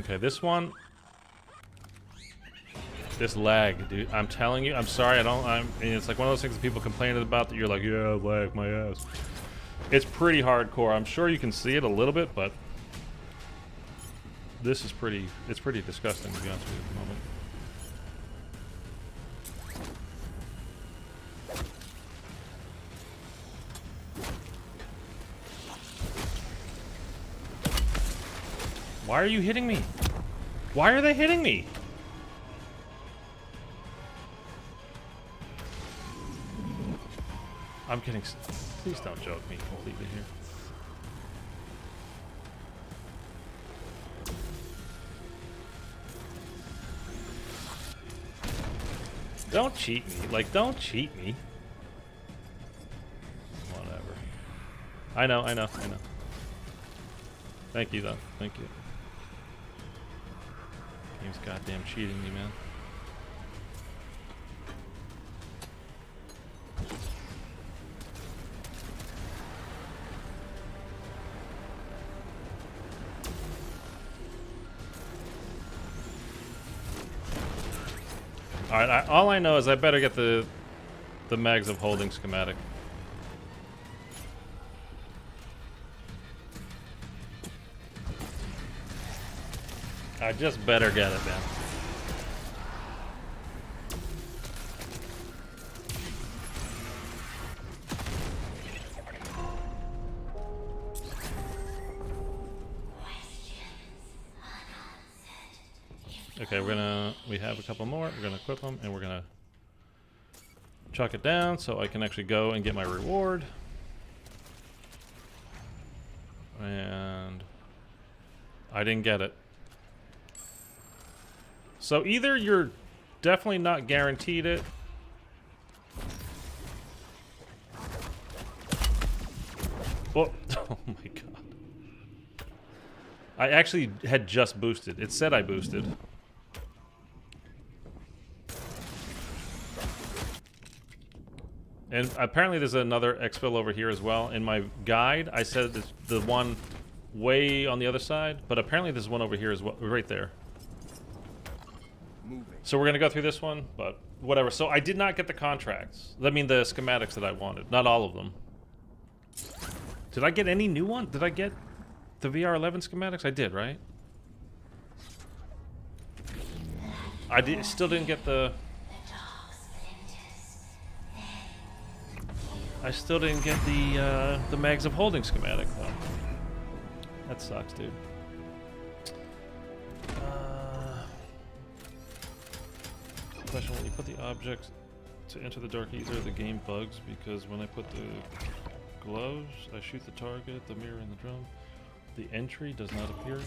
Okay, this one. This lag, dude. I'm telling you, I'm sorry, and it's like one of those things that people complain about that you're like, yeah, lag my ass. It's pretty hardcore. I'm sure you can see it a little bit, but this is pretty, it's pretty disgusting to be honest with you at the moment. Why are you hitting me? Why are they hitting me? I'm getting... Please don't joke me completely here. Don't cheat me. Like, don't cheat me. Whatever. I know. Thank you, though. Thank you. Game's goddamn cheating me, man. Alright, all I know is I better get the mags of holding schematic. I just better get it, man. Okay, we have a couple more. We're gonna equip them, and we're gonna chuck it down so I can actually go and get my reward. And I didn't get it. So either you're definitely not guaranteed it. Oh, oh my god. I actually had just boosted. It said I boosted. And apparently there's another exfil over here as well. In my guide, I said it's the one way on the other side, but apparently there's one over here as well, right there. So we're gonna go through this one, but whatever. So I did not get the contracts. I mean the schematics that I wanted. Not all of them. Did I get any new one? Did I get the VR-11 schematics? I did, right? Still didn't get the... I still didn't get the mags of holding schematic though. That sucks, dude. Question: when you put the objects to enter the Dark Aether, the game bugs because when I put the gloves, I shoot the target, the mirror, and the drum. The entry does not appear.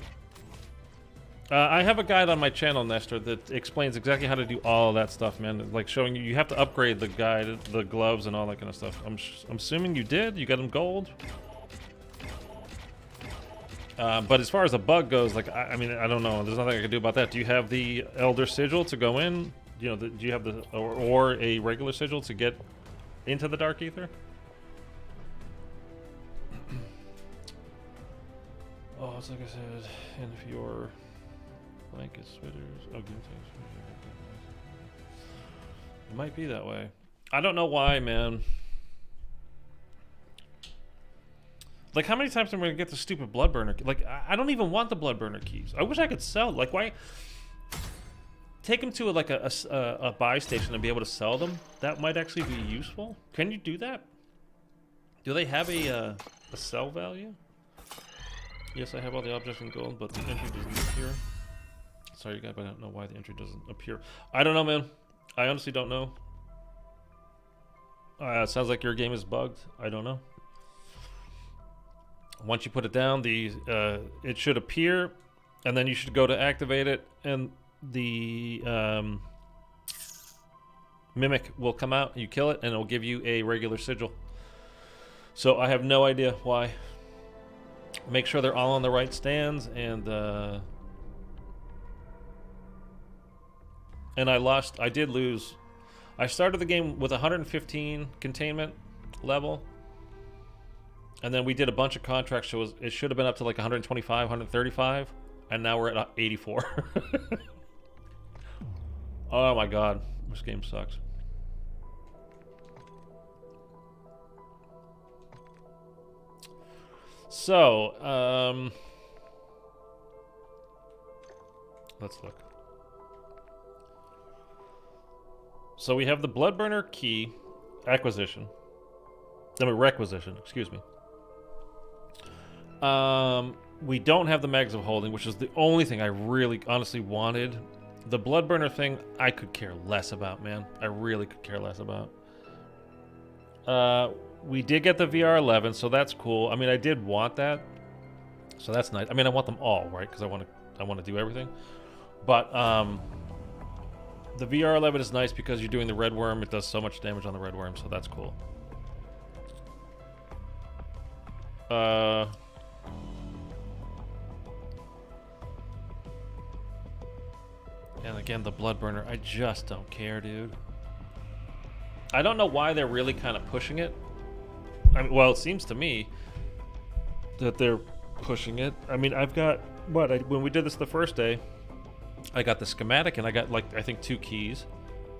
I have a guide on my channel, Nestor, that explains exactly how to do all of that stuff, man. Like showing you have to upgrade the guide, the gloves, and all that kind of stuff. I'm assuming you did. You got them gold. But as far as a bug goes, like I mean, I don't know. There's nothing I can do about that. Do you have the Elder Sigil to go in? You know, do you have the or a regular sigil to get into the Dark Aether? Oh, it's like I said, and if your blanket sweaters, oh, good things. It might be that way. I don't know why, man. Like, how many times am I gonna get the stupid blood burner? Like, I don't even want the blood burner keys. I wish I could sell. Like, why? Take them to a buy station and be able to sell them. That might actually be useful. Can you do that? Do they have a sell value? Yes, I have all the objects in gold, but the entry doesn't appear. Sorry, guy, but I don't know why the entry doesn't appear. I don't know, man. I honestly don't know. It sounds like your game is bugged. I don't know. Once you put it down, it should appear, and then you should go to activate it, and the mimic will come out. You kill it, and it'll give you a regular sigil. So I have no idea why. Make sure they're all on the right stands, and I did lose. I started the game with 115 containment level, and then we did a bunch of contracts, so it should have been up to like 125, 135, and now we're at 84. Oh my god, this game sucks. So, let's look. So we have the Bloodburner key requisition, excuse me. We don't have the mags of holding, which is the only thing I really honestly wanted. The Bloodburner thing, I could care less about, man. I really could care less about. We did get the VR-11, so that's cool. I mean, I did want that, so that's nice. I mean, I want them all, right? Because I want to do everything. But the VR-11 is nice because you're doing the red worm. It does so much damage on the red worm, so that's cool. And again, the Bloodburner, I just don't care, dude. I don't know why they're really kind of pushing it. I mean, well, it seems to me that they're pushing it. I mean, I've got, when we did this the first day, I got the schematic and I got, like, I think 2 keys.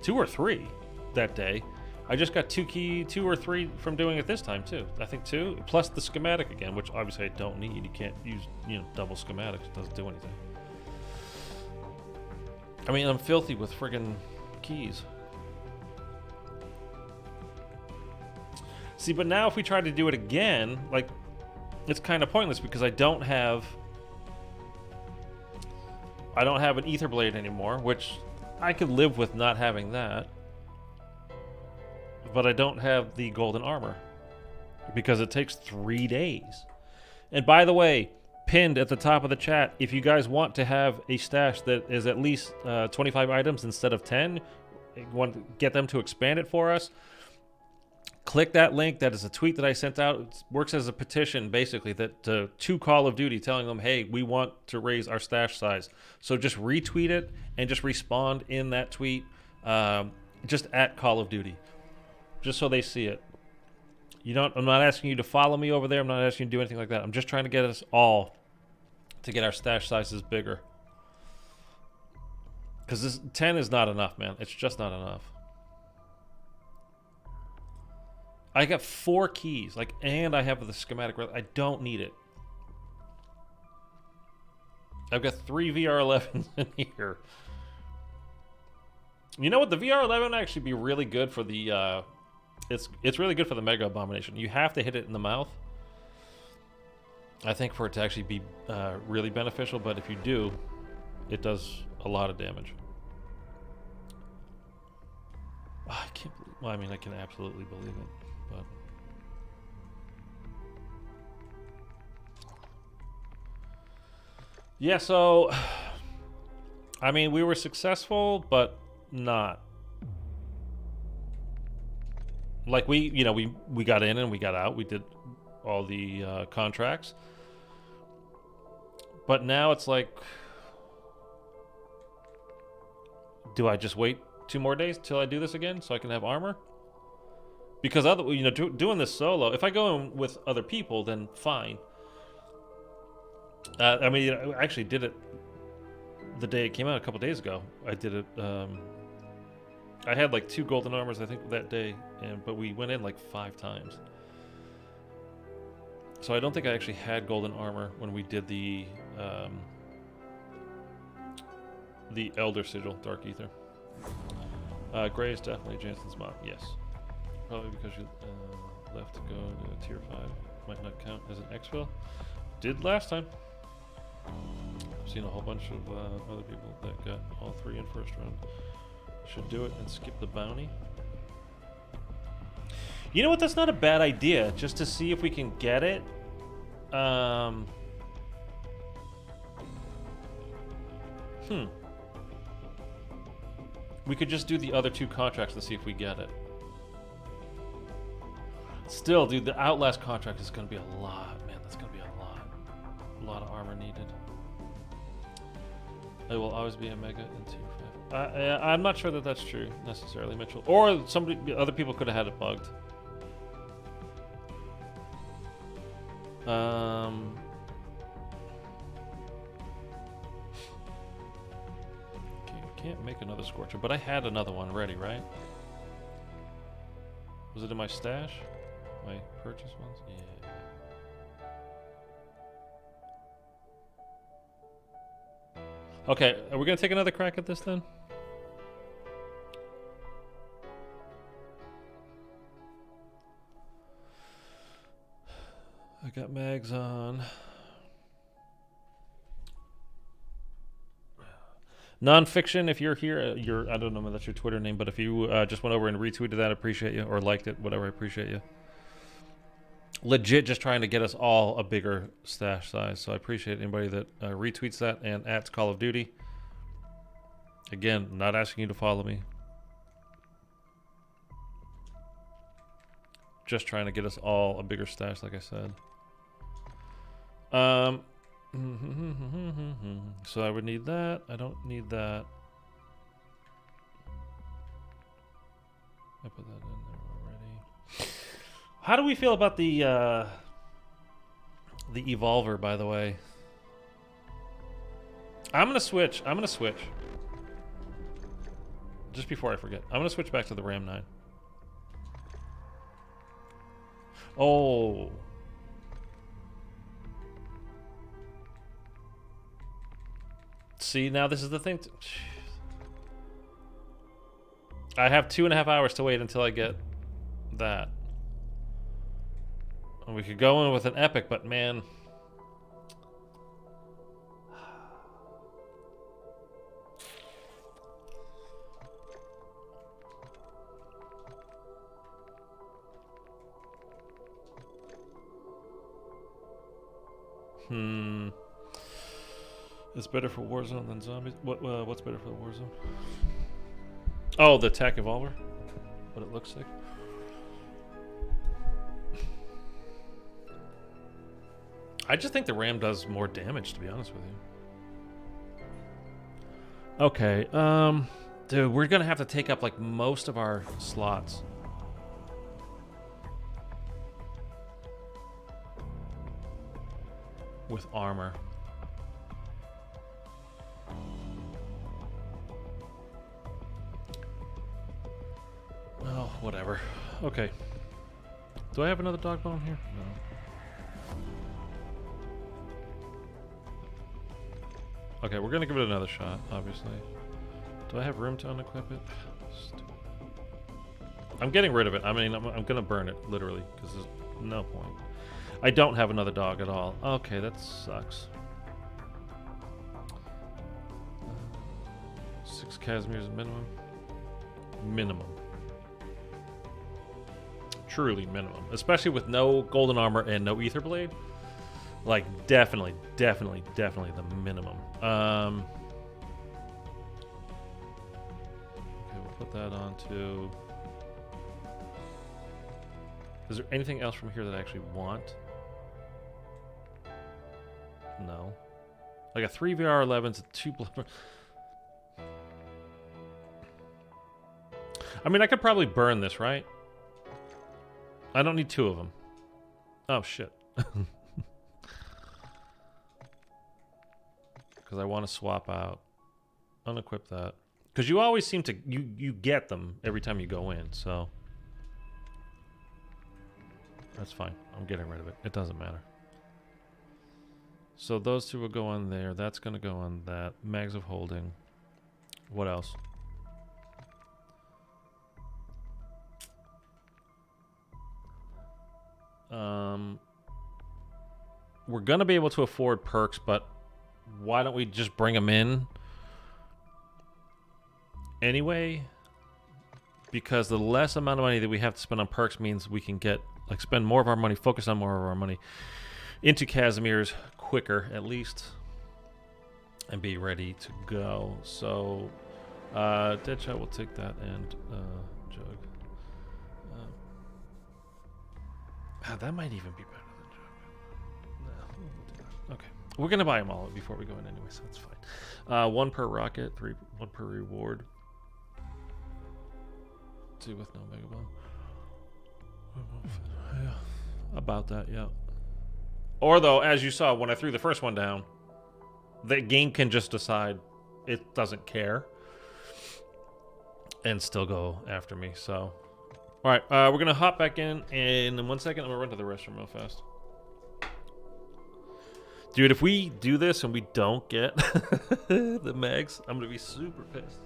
2 or 3 that day. I just got 2 or 3 from doing it this time, too. I think 2, plus the schematic again, which obviously I don't need. You can't use, double schematics. It doesn't do anything. I mean, I'm filthy with friggin' keys. See, but now if we try to do it again, like, it's kind of pointless because I don't have an Ether Blade anymore, which I could live with not having that. But I don't have the golden armor because it takes 3 days. And by the way, pinned at the top of the chat, if you guys want to have a stash that is at least 25 items instead of 10, you want to get them to expand it for us, click that link. That is a tweet that I sent out. It works as a petition, basically, that to Call of Duty, telling them, hey, we want to raise our stash size. So just retweet it and just respond in that tweet, just at Call of Duty, just so they see it. I'm not asking you to follow me over there. I'm not asking you to do anything like that. I'm just trying to get us all to get our stash sizes bigger. Because this 10 is not enough, man. It's just not enough. I got 4 keys, and I have the schematic. I don't need it. I've got 3 VR-11s in here. You know what? The VR-11 would actually be really good for the. It's really good for the Mega Abomination. You have to hit it in the mouth, I think, for it to actually be really beneficial. But if you do, it does a lot of damage. Oh, I can't. Well, I mean, I can absolutely believe it. But yeah, so I mean, we were successful, but not. Like we got in and we got out. We did all the contracts. But now it's like, do I just wait 2 more days till I do this again so I can have armor? Because doing this solo, if I go in with other people, then fine. I mean, I actually did it the day it came out a couple days ago. I did it. I had like 2 golden armors, I think, that day, but we went in like 5 times. So I don't think I actually had golden armor when we did the Elder Sigil, Dark Aether. Gray is definitely Jansen's mom. Yes, probably because you left to go to tier 5. Might not count as an exfil. Did last time. I've seen a whole bunch of other people that got all 3 in first round. Should do it and skip the bounty. You know what? That's not a bad idea. Just to see if we can get it. We could just do the other 2 contracts and see if we get it. Still, dude, the Outlast contract is going to be a lot. Man, that's going to be a lot. A lot of armor needed. It will always be a mega in tier 5. I'm not sure that that's true, necessarily, Mitchell. Or other people could have had it bugged. Can't make another Scorcher, but I had another one ready, right? Was it in my stash? My purchase ones? Yeah. Okay, are we gonna take another crack at this then? I got mags on. Nonfiction, if you're here, I don't know if that's your Twitter name, but if you just went over and retweeted that, I appreciate you, or liked it, whatever, I appreciate you. Legit just trying to get us all a bigger stash size, so I appreciate anybody that retweets that and @ Call of Duty. Again, not asking you to follow me. Just trying to get us all a bigger stash, like I said. So I would need that. I don't need that. I put that in there already. How do we feel about the Evolver, by the way? I'm gonna switch. Just before I forget, I'm gonna switch back to the Ram 9. Oh. See, now this is the thing. I have 2.5 hours to wait until I get that. And we could go in with an epic, but man. It's better for Warzone than Zombies. What's better for the Warzone? Oh, the attack evolver. What it looks like. I just think the Ram does more damage, to be honest with you. Okay, dude, we're gonna have to take up like most of our slots. With armor. Oh, whatever. Okay. Do I have another dog bone here? No. Okay, we're gonna give it another shot, obviously. Do I have room to unequip it? I'm getting rid of it. I mean, I'm gonna burn it, literally, because there's no point. I don't have another dog at all. Okay, that sucks. 6 Casimirs minimum. Minimum. Truly minimum. Especially with no golden armor and no ether blade. Like, definitely the minimum. put that onto... Is there anything else from here that I actually want? No. I got 3 VR-11s and 2 blood. I mean, I could probably burn this, right? I don't need 2 of them. Oh, shit. Because I want to swap out. Unequip that. Because you always seem to... You get them every time you go in, so... That's fine. I'm getting rid of it. It doesn't matter. So those 2 will go on there. That's going to go on that. Mags of holding. What else? We're going to be able to afford perks, but why don't we just bring them in anyway? Because the less amount of money that we have to spend on perks means we can get, like, spend more of our money, focus on more of our money into Casimir's quicker, at least, and be ready to go. So, Deadshot will take that, and Jug. That might even be better than Jug. No, we'll do that. Okay. We're going to buy them all before we go in anyway, so that's fine. 1 per rocket, 1 per reward. 2 with no mega bomb. Yeah, about that, yeah. Or though, as you saw when I threw the first one down, the game can just decide it doesn't care and still go after me. So, all right, we're gonna hop back in 1 second. I'm gonna run to the restroom real fast. Dude, if we do this and we don't get the mags, I'm gonna be super pissed.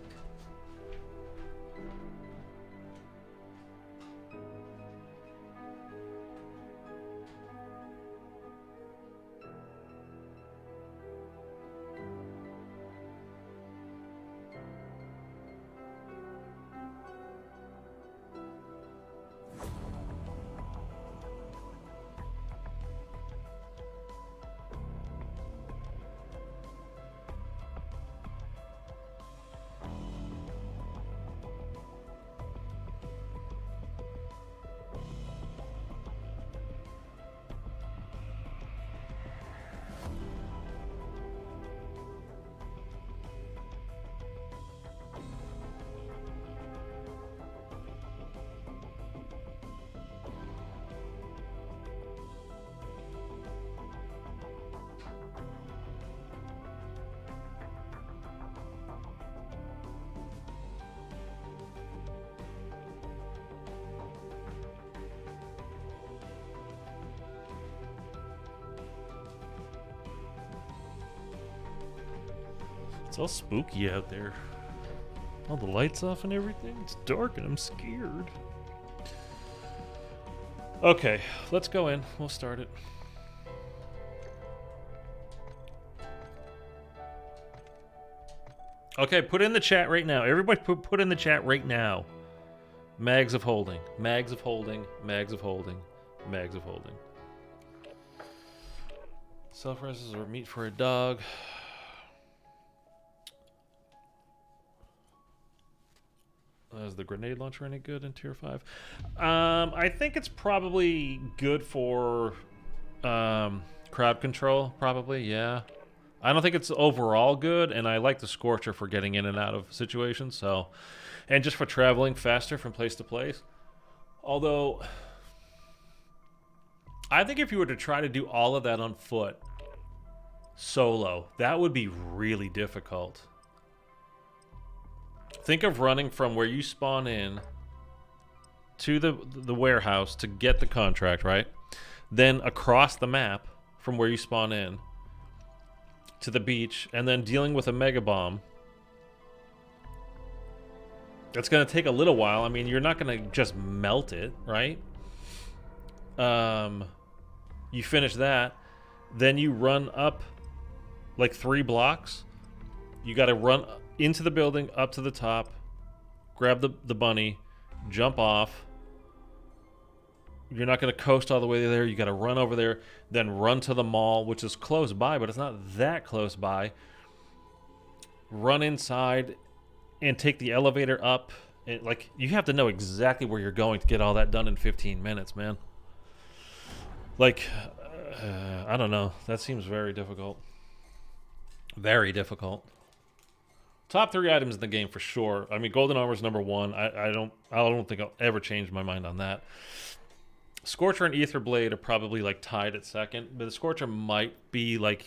It's all spooky out there. All the lights off and everything. It's dark and I'm scared. Okay, let's go in. We'll start it. Okay, put in the chat right now. Everybody put in the chat right now. Mags of holding. Mags of holding. Mags of holding. Mags of holding. Self-reses or meat for a dog. Is the grenade launcher any good in tier 5? I think it's probably good for crowd control, probably, yeah. I don't think it's overall good, and I like the Scorcher for getting in and out of situations, so... And just for traveling faster from place to place. Although, I think if you were to try to do all of that on foot, solo, that would be really difficult. Think of running from where you spawn in to the warehouse to get the contract, right? Then across the map from where you spawn in to the beach, and then dealing with a mega bomb. That's going to take a little while. I mean, you're not going to just melt it, right? You finish that, then you run up like 3 blocks. You got to run into the building, up to the top, grab the bunny, jump off. You're not going to coast all the way there. You got to run over there, then run to the mall, which is close by, but it's not that close by. Run inside and take the elevator up like, you have to know exactly where you're going to get all that done in 15 minutes, man. Like, I don't know. That seems very difficult. Very difficult. Top 3 items in the game for sure. I mean, golden armor is number 1. I don't think I'll ever change my mind on that. Scorcher and Ether Blade are probably like tied at second, but the Scorcher might be like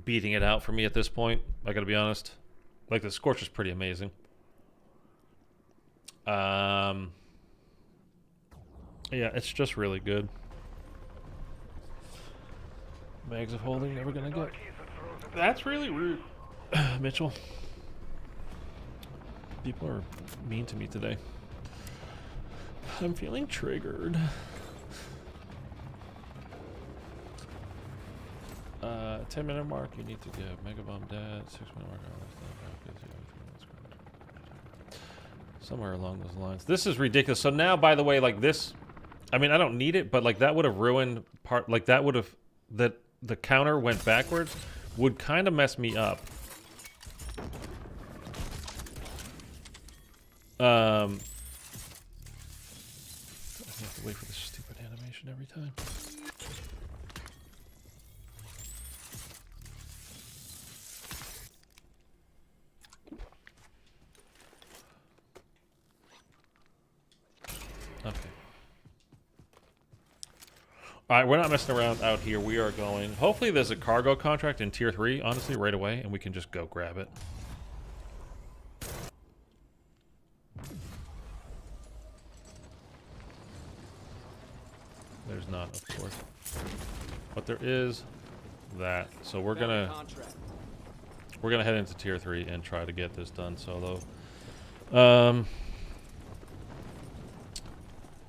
beating it out for me at this point. I gotta be honest. Like, the Scorcher's pretty amazing. Yeah, it's just really good. Mags of holding, never gonna get. That's really rude, Mitchell. People are mean to me today. I'm feeling triggered. 10-minute mark, you need to give. Mega Bomb dead. 6-minute mark. Somewhere along those lines. This is ridiculous. So now, by the way, like this, I mean, I don't need it, but like that would have ruined part. Like that would have, that the counter went backwards would kind of mess me up. I have to wait for this stupid animation every time. Okay. Alright, we're not messing around out here. We are going. Hopefully there's a cargo contract in tier 3, honestly, right away, and we can just go grab it. There's not, of course. But there is that. So we're gonna head into tier 3 and try to get this done solo.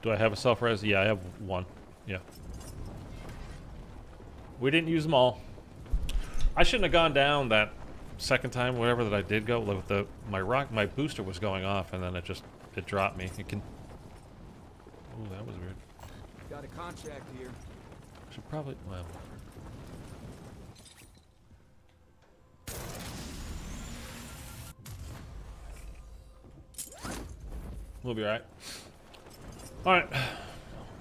Do I have a self-res? Yeah, I have 1. Yeah. We didn't use them all. I shouldn't have gone down that second time, whatever that I did go. Like with my booster was going off, and then it dropped me. It can. Oh, that was weird. Got a contract here. Should probably. Well. We'll be alright. Alright.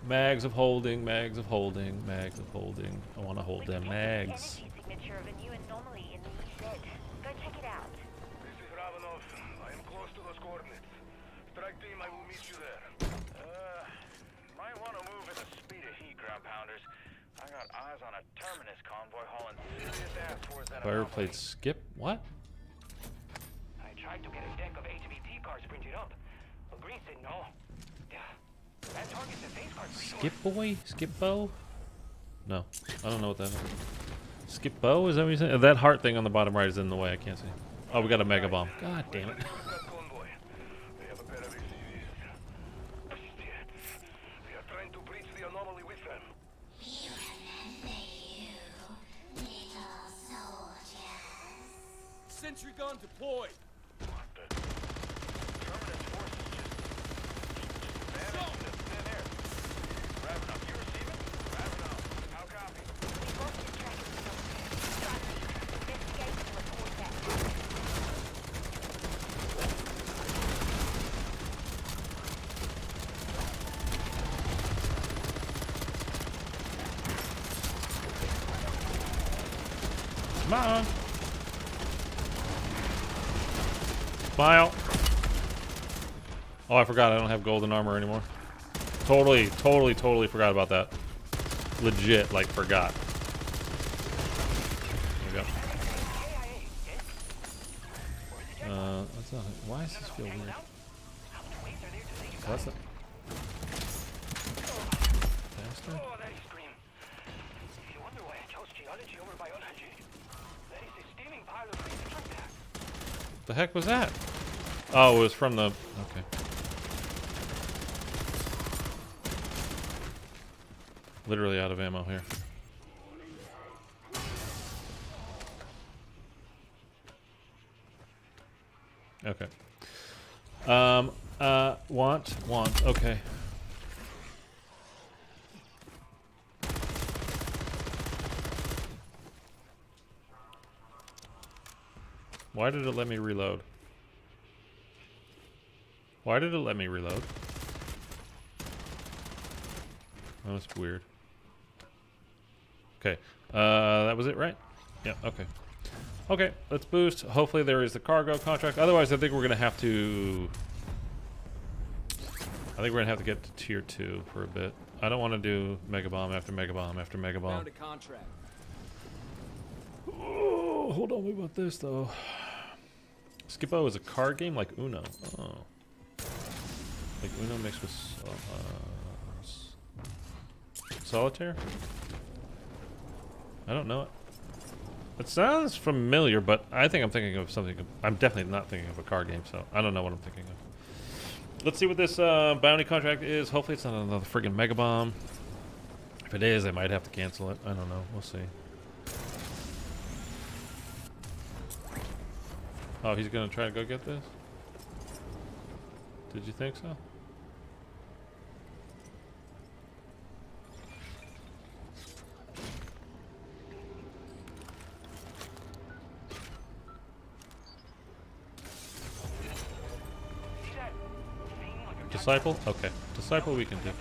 Mags of holding, mags of holding, mags of holding. I want to hold them mags. Energy signature of a new anomaly in the east. Go check it out. This is Ravenov. I am close to those coordinates. Strike team, I will meet you there. Might want to move at the speed of heat, ground pounders. I got eyes on a terminus convoy hauling serious ass towards that Have I ever anomaly. played Skip? What? I tried to get a deck of HVT cards printed up. But Green said no. That target's a face card for sure. Skip boy? Skip bow? No. I don't know what that is. Skip bow? Is that what you saying? That heart thing on the bottom right is in the way. I can't see. Oh, we got a mega bomb. God damn it. That convoy. They have a pair of ACVs. We are trying to breach the anomaly with them. Sentry gun deployed. What the? Terminus forces just vanished into thin air. Ravenov, you receiving? Ravenov, how copy? We got your tracking software. Investigate and report that. Come on. Smile. Oh, I forgot. I don't have golden armor anymore. Totally forgot about that. Legit, like, forgot. There we go. That's not. Why does this feel weird? What's that? Bastard? Oh, that is scream. You wonder why I chose geology over biology. That is a steaming pile of research on that. The heck was that? Oh, it was from the. Okay. Literally out of ammo here. Okay. Want. Okay. Why did it let me reload? Why did it let me reload? That was weird. Okay. That was it, right? Yeah, okay. Okay, let's boost. Hopefully there is the cargo contract. Otherwise, I think we're going to have to... I think we're going to have to get to tier 2 for a bit. I don't want to do Mega Bomb after Mega Bomb after Mega Bomb. Found a contract. Oh, hold on, what about this, though? Skippo is a card game like Uno. Oh. Like Uno mixed with Solitaire? I don't know it. It sounds familiar, but I think I'm thinking of something. I'm definitely not thinking of a card game, so I don't know what I'm thinking of. Let's see what this bounty contract is. Hopefully it's not another friggin' Mega Bomb. If it is, I might have to cancel it. I don't know. We'll see. Oh, he's gonna try to go get this? Did you think so? Disciple? Okay. Disciple we can do.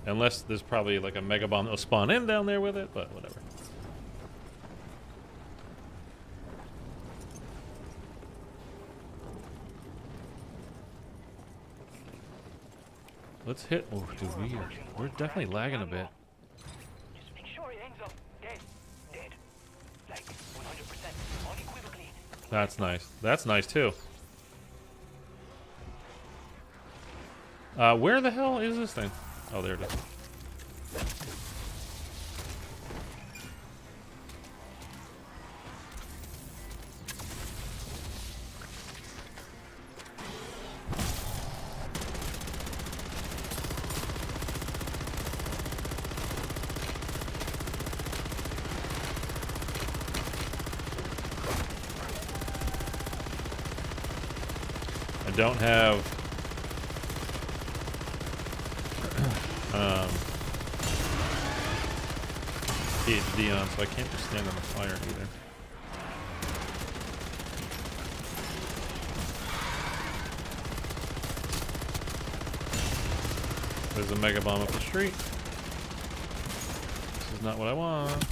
Unless there's probably like a Mega Bomb that'll spawn in down there with it, but whatever. Let's hit. Oh, dude, we're definitely lagging a bit. Just make sure it ends up dead. Dead. Like 100%. Unequivocally. That's nice. That's nice too. Where the hell is this thing? Oh, there it is. I don't have PhD on, so I can't just stand on the fire either. There's a Mega Bomb up the street. This is not what I want.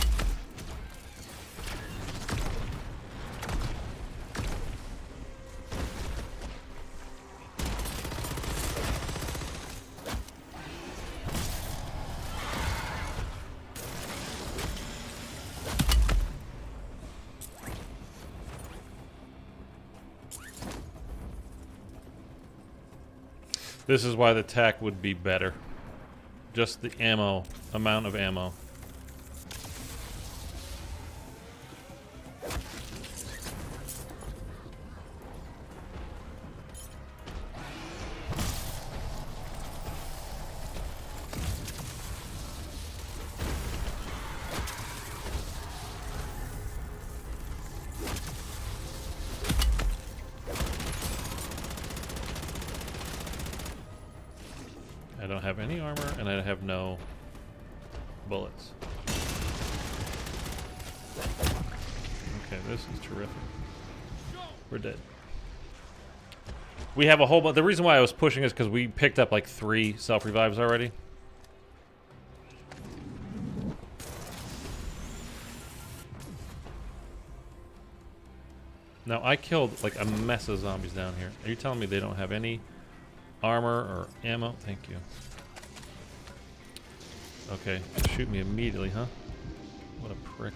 This is why the tack would be better. Just the ammo, amount of ammo. I don't have any armor, and I have no bullets. Okay, this is terrific. We're dead. We have a whole bunch. The reason why I was pushing is because we picked up like 3 self-revives already. Now, I killed like a mess of zombies down here. Are you telling me they don't have any armor or ammo? Thank you. Okay, shoot me immediately, huh? What a prick.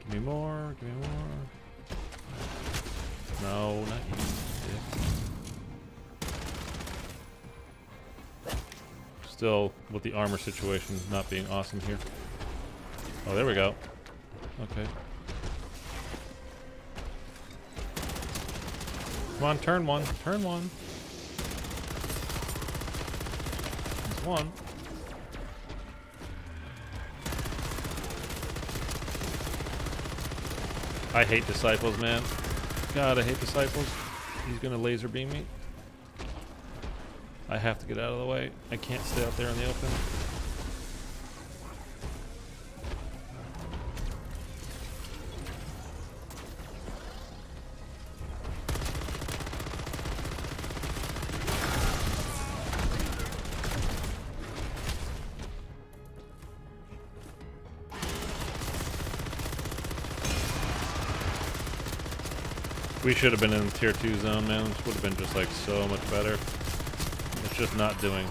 Give me more, give me more. No, not you, dick. Still, with the armor situation not being awesome here. Oh, there we go. Okay. Come on, turn one, turn one. There's one. I hate disciples, man. God, I hate disciples. He's gonna laser beam me. I have to get out of the way. I can't stay out there in the open. We should have been in the tier 2 zone, man. This would have been just like so much better. It's just not doing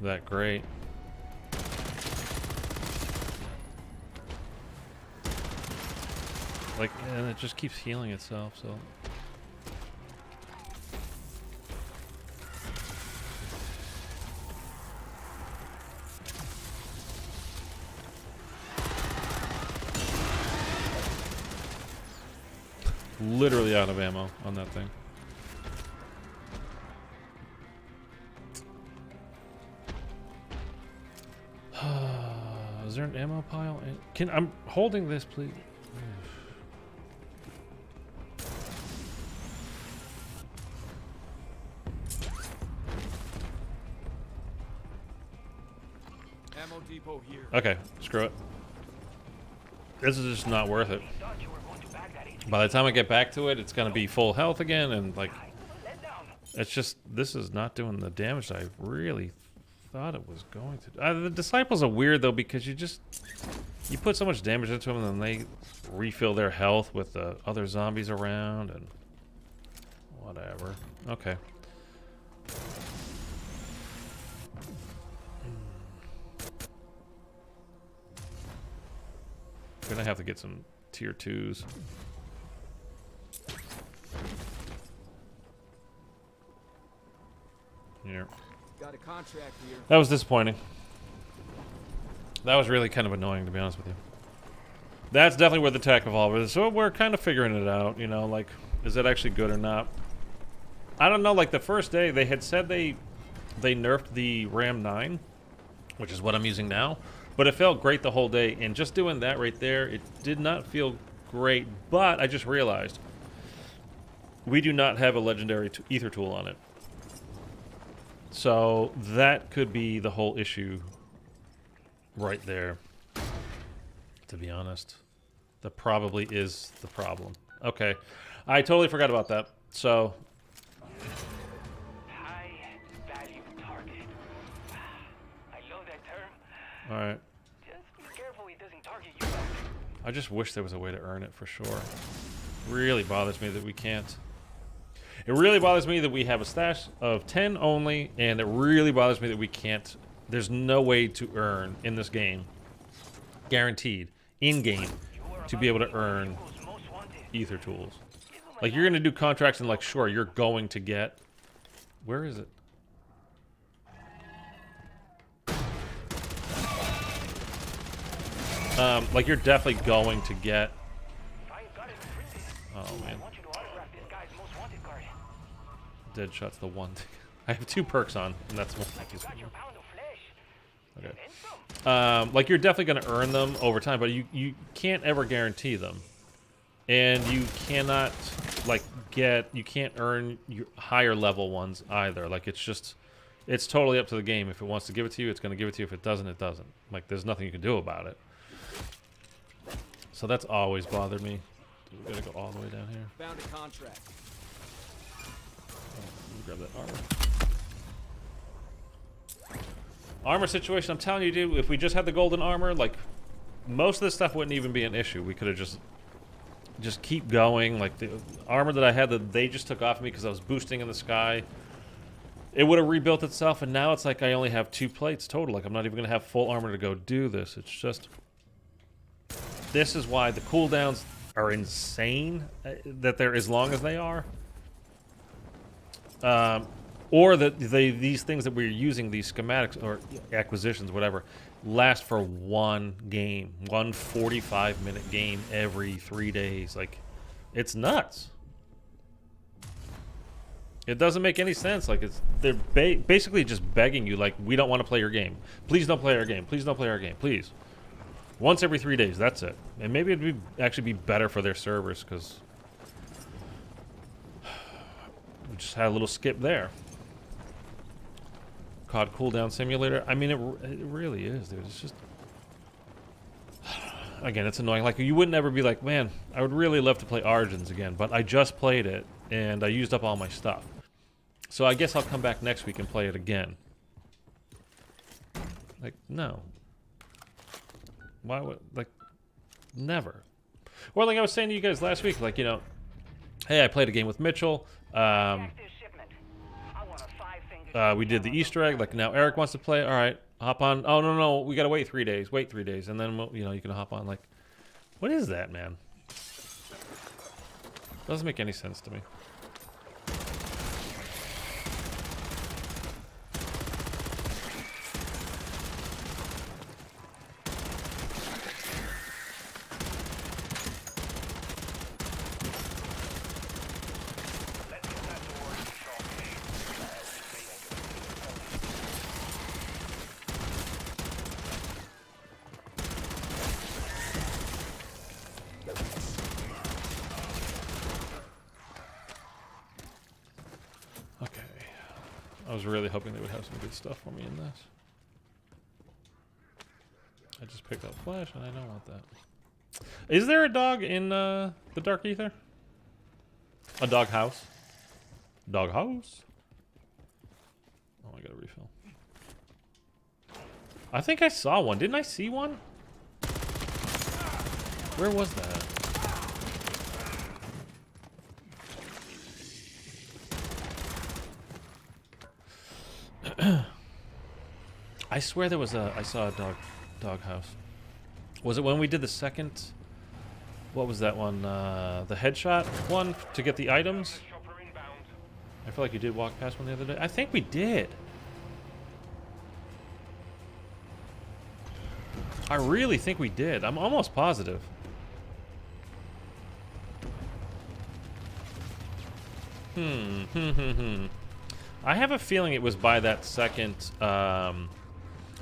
that great. Like, and it just keeps healing itself, so. Literally out of ammo on that thing. Is there an ammo pile? I'm holding this, please. Ammo depot here. Okay, screw it. This is just not worth it. By the time I get back to it, it's gonna be full health again, and like, it's just, this is not doing the damage I really thought it was going to. The disciples are weird though, because you put so much damage into them, and then they refill their health with the other zombies around, and whatever. Okay. Gonna have to get some tier 2s. Here. Got a contract here. That was disappointing. That was really kind of annoying, to be honest with you. That's definitely where the tech evolver is. So we're kind of figuring it out, you know, like, is it actually good or not? I don't know, like the first day they had said they nerfed the RAM 9, which is what I'm using now, but it felt great the whole day, and just doing that right there, it did not feel great, but I just realized we do not have a legendary ether tool on it. So that could be the whole issue right there, to be honest. That probably is the problem. Okay, I totally forgot about that. So High value target. I love that term. all right, Just be careful he doesn't target you back. I just wish there was a way to earn it for sure. Really bothers me that we can't. It really bothers me that we have a stash of 10 only, and it really bothers me that we can't. There's no way to earn in this game, guaranteed, in-game, to be able to earn ether tools. Like, you're going to do contracts and, like, sure, you're going to get... Where is it? Like, you're definitely going to get... Oh, man. Deadshot's the one thing. I have 2 perks on, and that's one. Okay. Like, you're definitely going to earn them over time, but you can't ever guarantee them. And you cannot, like, you can't earn your higher level ones either. Like, it's totally up to the game. If it wants to give it to you, it's going to give it to you. If it doesn't, it doesn't. Like, there's nothing you can do about it. So that's always bothered me. We gotta go all the way down here. Found a contract. Grab that armor. Armor situation, I'm telling you, dude, if we just had the golden armor, like, most of this stuff wouldn't even be an issue. We could have just keep going. Like, the armor that I had that they just took off of me because I was boosting in the sky, it would have rebuilt itself, and now it's like I only have 2 plates total. Like, I'm not even going to have full armor to go do this. It's just... This is why the cooldowns are insane, that they're as long as they are. Or that these things that we're using, these schematics or acquisitions, whatever, last for one game, one 45-minute game every 3 days. Like, it's nuts. It doesn't make any sense. Like, they're basically just begging you, like, we don't want to play your game. Please don't play our game. Please don't play our game. Please. Once every 3 days, that's it. And maybe it'd be actually be better for their servers, because we just had a little skip there. COD cooldown simulator. I mean, it really is, dude. It's just... Again, it's annoying. Like, you wouldn't ever be like, man, I would really love to play Origins again, but I just played it, and I used up all my stuff. So I guess I'll come back next week and play it again. Like, no. Why would, like, never. Or like I was saying to you guys last week, like, you know, hey, I played a game with Mitchell. We did the Easter egg. Like, now Eric wants to play. All right, hop on. Oh, no, we got to wait 3 days. Wait 3 days. And then, you know, you can hop on. Like, what is that, man? Doesn't make any sense to me. I was really hoping they would have some good stuff for me in this. I just picked up flash and I don't want that. Is there a dog in the Dark Aether? A dog house? Dog house? Oh, I gotta refill. I think I saw one. Didn't I see one? Where was that? I swear there was I saw a dog house. Was it when we did the second? What was that one? The headshot one to get the items? I feel like you did walk past one the other day. I think we did. I really think we did. I'm almost positive. I have a feeling it was by that second,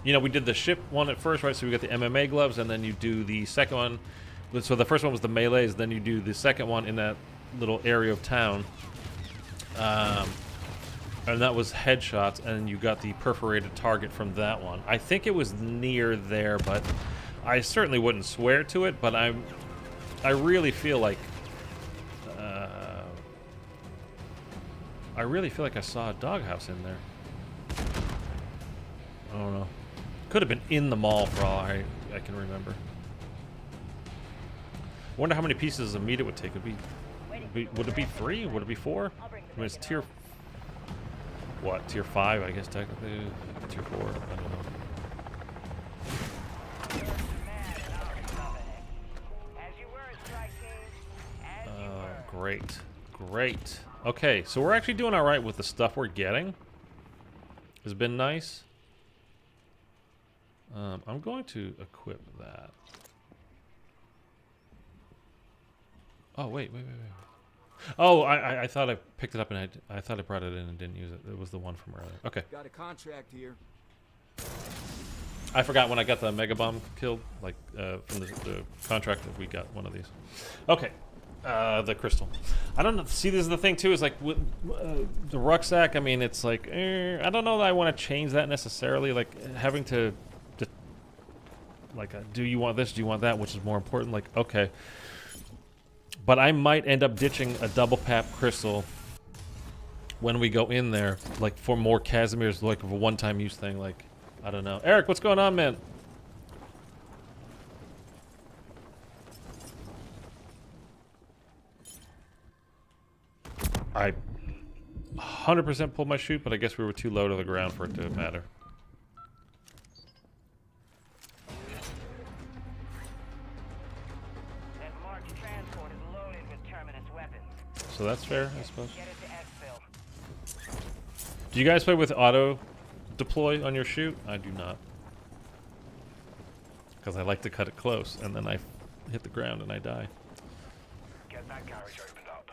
you know, we did the ship one at first, right? So we got the MMA gloves, and then you do the second one. So the first one was the melees, then you do the second one in that little area of town. And that was headshots, and you got the perforated target from that one. I think it was near there, but I certainly wouldn't swear to it, but I really feel like... I really feel like I saw a doghouse in there. I don't know. Could have been in the mall for all I can remember. Wonder how many pieces of meat it would take. Would it be 3? Would it be 4? I mean, it's tier... What? Tier 5, I guess, technically. Tier 4. I don't know. Great. Great. Okay, so we're actually doing alright with the stuff we're getting. It's been nice. I'm going to equip that. Oh, wait. Oh, I thought I picked it up and I thought I brought it in and didn't use it. It was the one from earlier. Okay. Got a contract here. I forgot when I got the mega bomb killed, like from the contract that we got one of these. Okay. The crystal. I don't know. See, this is the thing too. Is like with the rucksack. I mean, it's like I don't know that I want to change that necessarily. Like having to like, do you want this? Do you want that? Which is more important? Like, okay. But I might end up ditching a double pap crystal when we go in there, like for more Casimir's, like of a one-time use thing. Like, I don't know. Eric, what's going on, man? I 100% pulled my chute, but I guess we were too low to the ground for it to matter. That Mark's transport is loaded with terminus weapons. So that's fair, I suppose. Get it to exfil. Do you guys play with auto deploy on your chute? I do not. Because I like to cut it close, and then I hit the ground and I die. Get that garage opened up.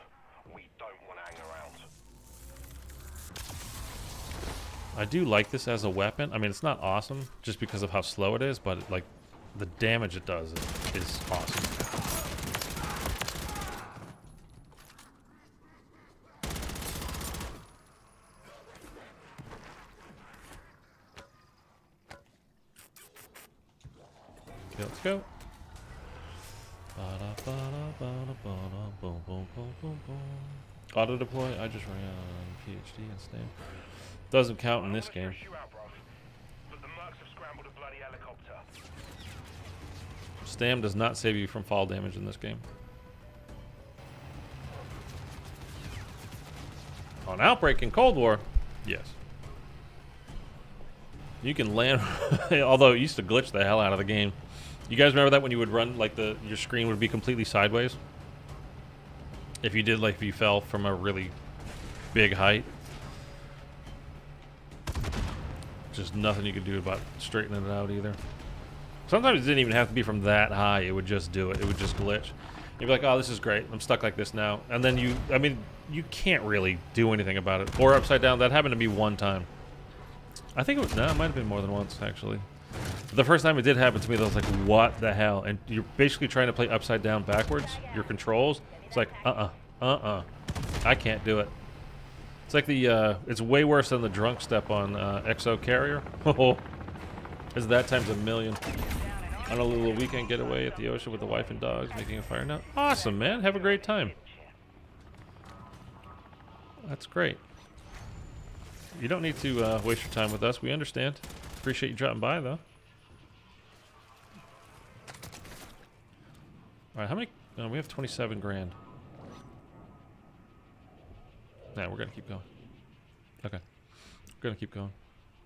We don't want to hang around. I do like this as a weapon. I mean, it's not awesome just because of how slow it is, but like the damage it does is awesome. Okay, let's go. Auto deploy. I just ran PhD and STEM. Doesn't count in this game. Shootout, bro. But the mercs have scrambled a bloody helicopter. STAM does not save you from fall damage in this game. On Outbreak in Cold War, yes. You can land, although it used to glitch the hell out of the game. You guys remember that when you would run, like your screen would be completely sideways? If you did, like if you fell from a really big height. Just nothing you could do about straightening it out either. Sometimes it didn't even have to be from that high. It would just do it. It would just glitch. You'd be like, oh, this is great. I'm stuck like this now. And then I mean, you can't really do anything about it. Or upside down. That happened to me one time. I think it was, no, it might have been more than once, actually. The first time it did happen to me, I was like, what the hell? And you're basically trying to play upside down backwards, your controls. It's like, I can't do it. It's like it's way worse than the drunk step on XO Carrier. Oh, it's that times a million. On a little weekend getaway at the ocean with the wife and dogs, making a fire now. Awesome, man. Have a great time. That's great. You don't need to waste your time with us. We understand. Appreciate you dropping by, though. All right, how many? We have 27 grand. Nah, we're gonna keep going. Okay, we're gonna keep going.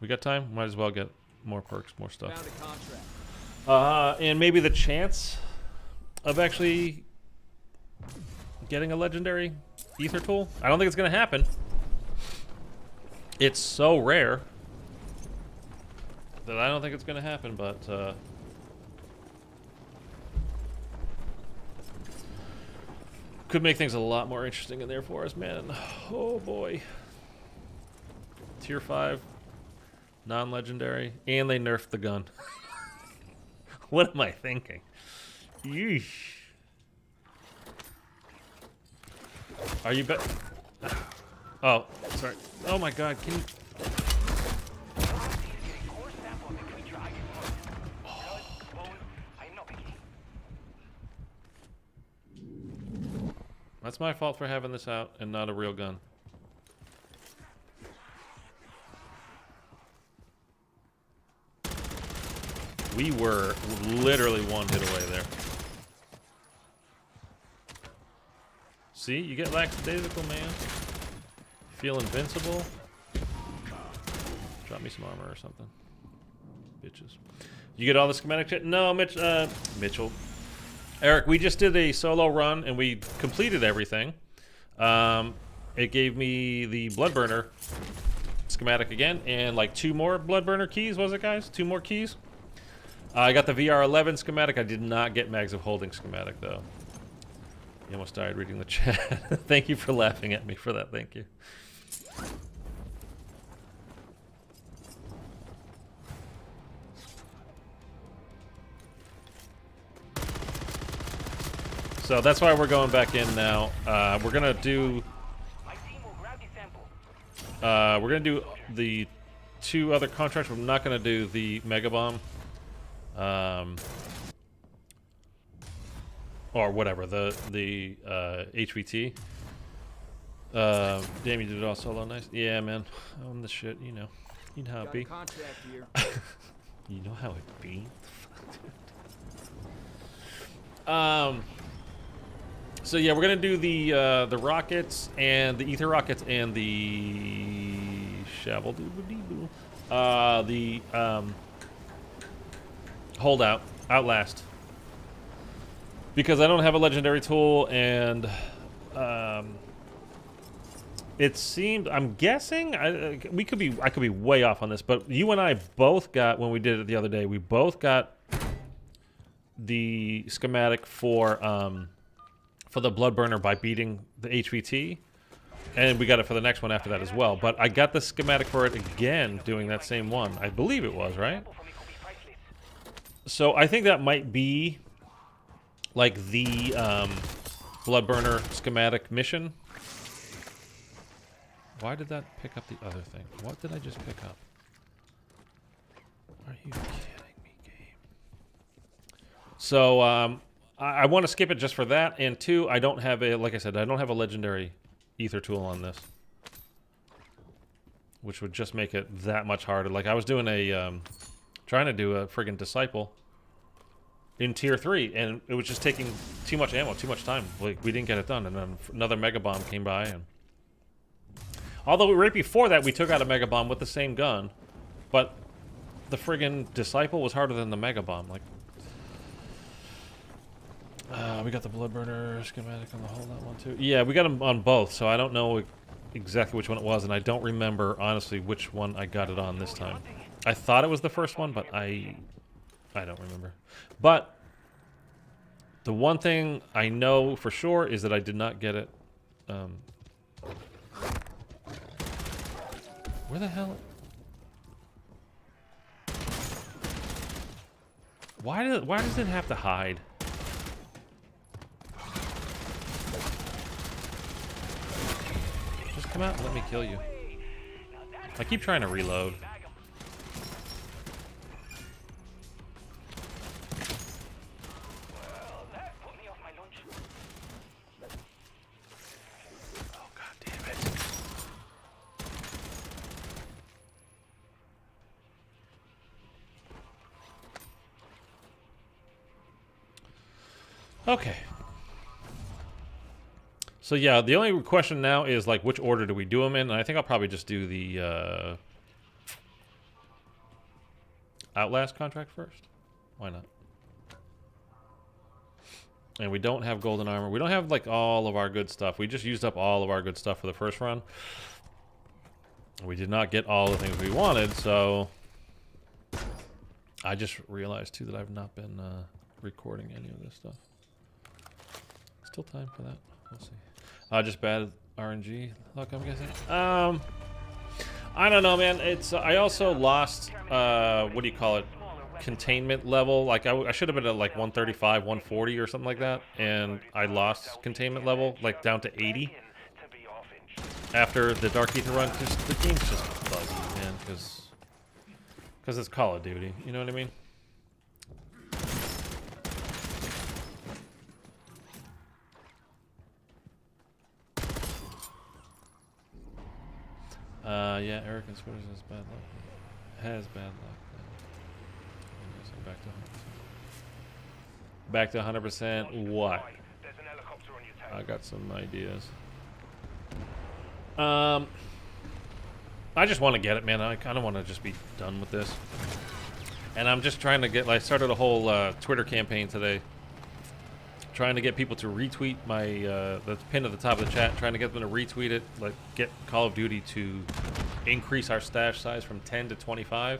We got time. Might as well get more perks, more stuff. Found a contract. And maybe the chance of actually getting a legendary ether tool. I don't think it's gonna happen. It's so rare that I don't think it's gonna happen, but could make things a lot more interesting in there for us, man. Oh boy. Tier 5, non-legendary, and they nerfed the gun. What am I thinking? Yeesh. Are you bet? Oh, sorry. Oh my God, can you? That's my fault for having this out and not a real gun. We were literally one hit away there. See, you get lackadaisical, man. Feel invincible. Drop me some armor or something. Bitches. You get all the schematic shit? No, Mitchell. Eric, we just did a solo run and we completed everything. It gave me the Bloodburner schematic again and like 2 more Bloodburner keys, was it, guys? 2 more keys. I got the VR-11 schematic. I did not get Mags of Holding schematic, though. You almost died reading the chat. Thank you for laughing at me for that. Thank you. So that's why we're going back in now. We're gonna do. We're gonna do the 2 other contracts. We're not gonna do the Mega Bomb. Or whatever, the HVT. Damn, you did it all solo, nice. Yeah, man, I'm the shit, you know. You know how it be. Contract here. You know how it be. So yeah, we're gonna do the rockets and the ether rockets and the shovel the holdout, outlast, because I don't have a legendary tool, and it seemed, I'm guessing, I could be way off on this, but you and I both got, when we did it the other day, we both got the schematic for the Bloodburner by beating the HVT, and we got it for the next one after that as well. But I got the schematic for it again doing that same one. I believe it was, right? So I think that might be like the Bloodburner schematic mission. Why did that pick up the other thing? What did I just pick up? Are you kidding me, game? So I want to skip it just for that, and two, I don't have a, like I said, I don't have a legendary ether tool on this, which would just make it that much harder. Like I was doing a, trying to do a friggin' disciple in tier 3, and it was just taking too much ammo, too much time. Like we didn't get it done, and then another mega bomb came by, and although right before that we took out a mega bomb with the same gun, but the friggin' disciple was harder than the mega bomb. Like, we got the Bloodburner schematic on the holdout one too. Yeah, we got them on both, so I don't know exactly which one it was, and I don't remember honestly which one I got it on this time. I thought it was the first one, but I don't remember. But the one thing I know for sure is that I did not get it. Where the hell? Why does it have to hide? Just come out and let me kill you. I keep trying to reload. Oh god damn it. Okay. So yeah, the only question now is like which order do we do them in, and I think I'll probably just do the Outlast contract first. Why not? And we don't have golden armor. We don't have like all of our good stuff. We just used up all of our good stuff for the first run. We did not get all the things we wanted, so I just realized too that I've not been recording any of this stuff. Still time for that. We'll see. Just bad RNG luck, I'm guessing. I don't know, man. It's I also lost what do you call it? Containment level. Like I should have been at like 135, 140 or something like that, and I lost containment level like down to 80 after the Dark Aether run. Just the game's just buggy, man, because it's Call of Duty. You know what I mean? Yeah, Eric and Switters has bad luck. Has bad luck. So back to 100%. What? I got some ideas. I just want to get it, man. I kind of want to just be done with this. And I'm just trying to get, like, I started a whole Twitter campaign today. Trying to get people to retweet my, the pin at the top of the chat. Trying to get them to retweet it. Like, get Call of Duty to increase our stash size from 10 to 25.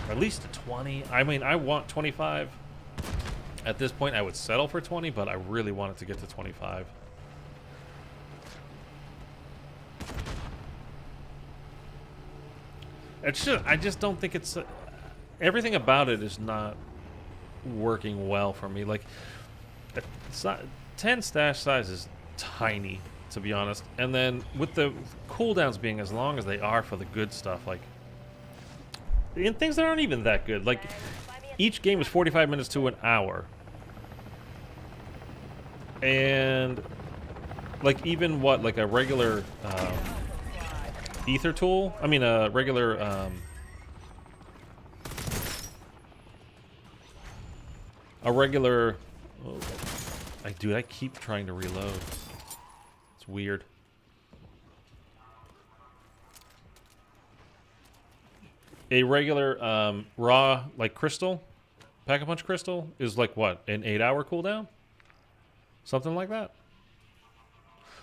Or at least to 20. I mean, I want 25. At this point, I would settle for 20, but I really want it to get to 25. It's just, I just don't think it's... everything about it is not working well for me. Like, it's not... 10 stash size is tiny, to be honest. And then with the cooldowns being as long as they are for the good stuff, like... in things that aren't even that good. Like, each game is 45 minutes to an hour. And... like, even what, like a regular... ether tool? I mean, a regular, oh, dude, I keep trying to reload. It's weird. A regular, raw, like, crystal, Pack-a-Punch crystal, is like, what, an 8-hour cooldown? Something like that.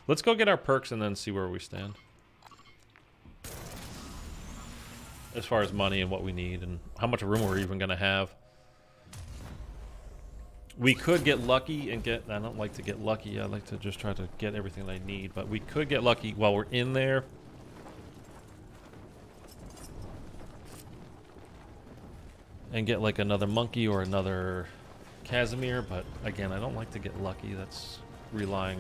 Let's go get our perks and then see where we stand. As far as money and what we need and how much room we're even going to have. We could get lucky and get... I don't like to get lucky. I like to just try to get everything I need. But we could get lucky while we're in there. and get like another monkey or another Casimir, but again, I don't like to get lucky. That's relying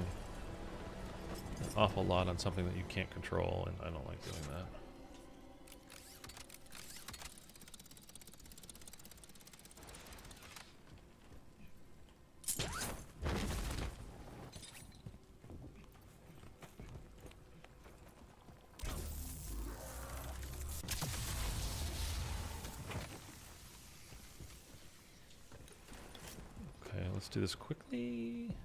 an awful lot on something that you can't control, and I don't like doing that. Okay, let's do this quickly.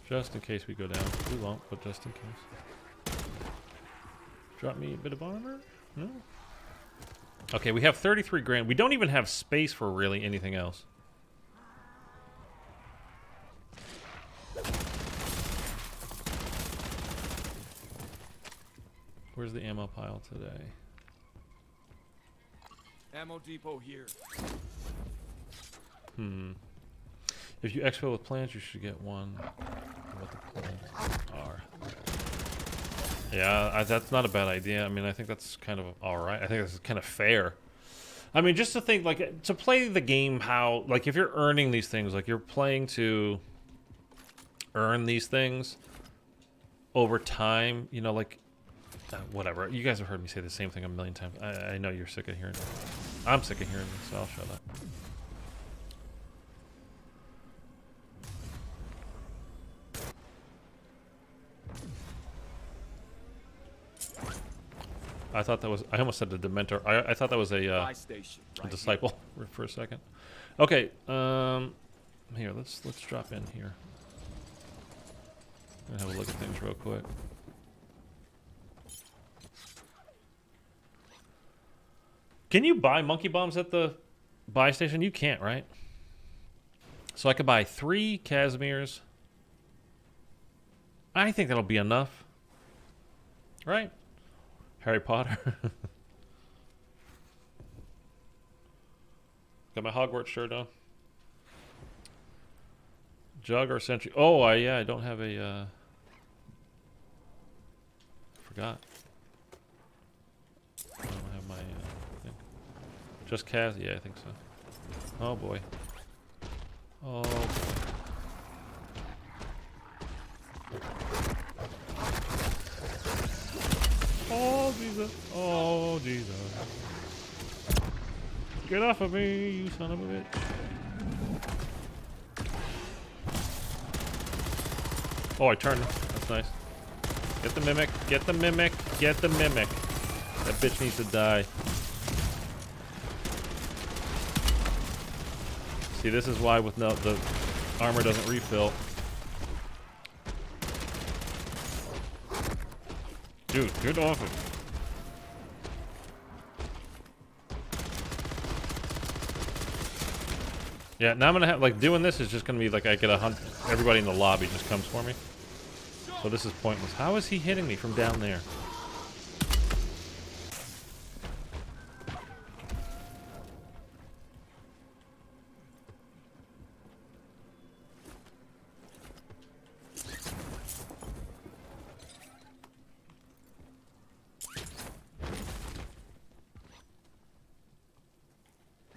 Just in case we go down. We won't, but just in case. Drop me a bit of armor? No? Okay, we have 33 grand. We don't even have space for really anything else. Where's the ammo pile today? Ammo depot here. If you exfil with plants, you should get one. What the plants are. Yeah, that's not a bad idea. I mean, I think that's kind of alright. I think that's kind of fair. I mean, just to think, like, to play the game how, like, if you're earning these things, like, you're playing to earn these things over time, you know, like, whatever. You guys have heard me say the same thing a million times. I know you're sick of hearing it. I'm sick of hearing it, so I'll shut up. I thought that was... I almost said the Dementor. I thought that was a Station, a right disciple for a second. Okay, here, let's drop in here. And have a look at things real quick. Can you buy monkey bombs at the buy station? You can't, right? So I could buy 3 Casimirs. I think that'll be enough. Right? Harry Potter. Got my Hogwarts shirt on. Jug or sentry. Oh, yeah, I don't have a... Forgot. I don't have my... thing. Just Cas? Yeah, I think so. Oh, boy. Oh, boy. Oh, Jesus. Oh, Jesus. Get off of me, you son of a bitch. Oh, I turned. That's nice. Get the mimic. Get the mimic. Get the mimic. That bitch needs to die. See, this is why with no the armor doesn't refill. Dude, get off it. Yeah, now I'm gonna have, like, doing this is just gonna be like I get a hunt. Everybody in the lobby just comes for me. So this is pointless. How is he hitting me from down there?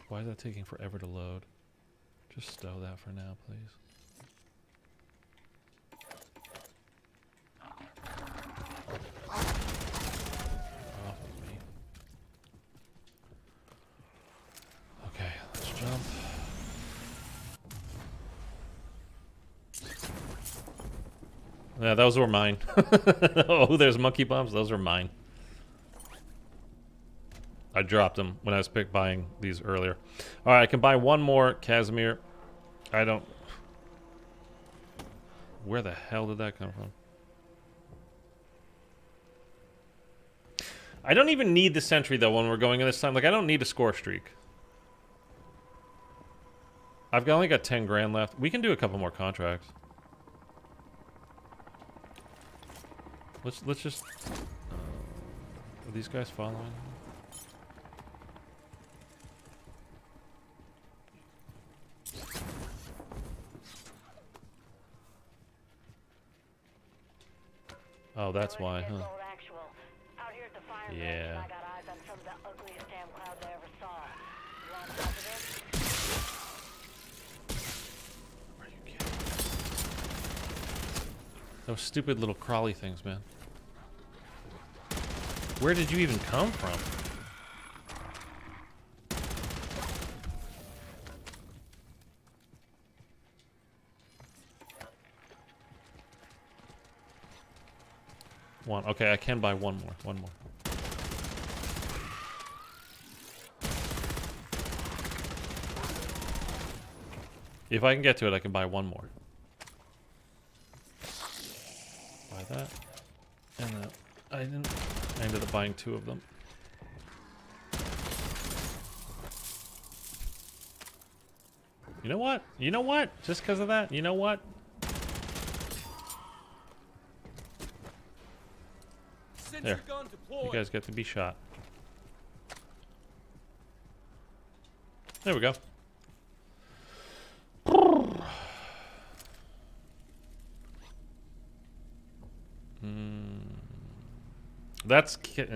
Why is that taking forever to load? Just stow that for now, please. Off of me. Okay, let's jump. Yeah, those were mine. Oh, there's monkey bombs. Those are mine. I dropped them when I was buying these earlier. All right, I can buy one more Casimir. I don't... Where the hell did that come from? I don't even need the sentry, though, when we're going in this time. Like, I don't need a score streak. I've only got 10 grand left. We can do a couple more contracts. Let's just... are these guys following? Oh, that's We're why, ready to huh? get gold actual. Out here at the fire range, Yeah. I got eyes on some of the ugliest damn clouds I ever saw. You want to hop it in? Are you kidding? Those stupid little crawly things, man. Where did you even come from? One. Okay, I can buy one more. One more. If I can get to it, I can buy one more. Buy that. And that. I didn't. I ended up buying 2 of them. You know what? You know what? Just because of that, you know what? There. You guys get to be shot. There we go. That's it's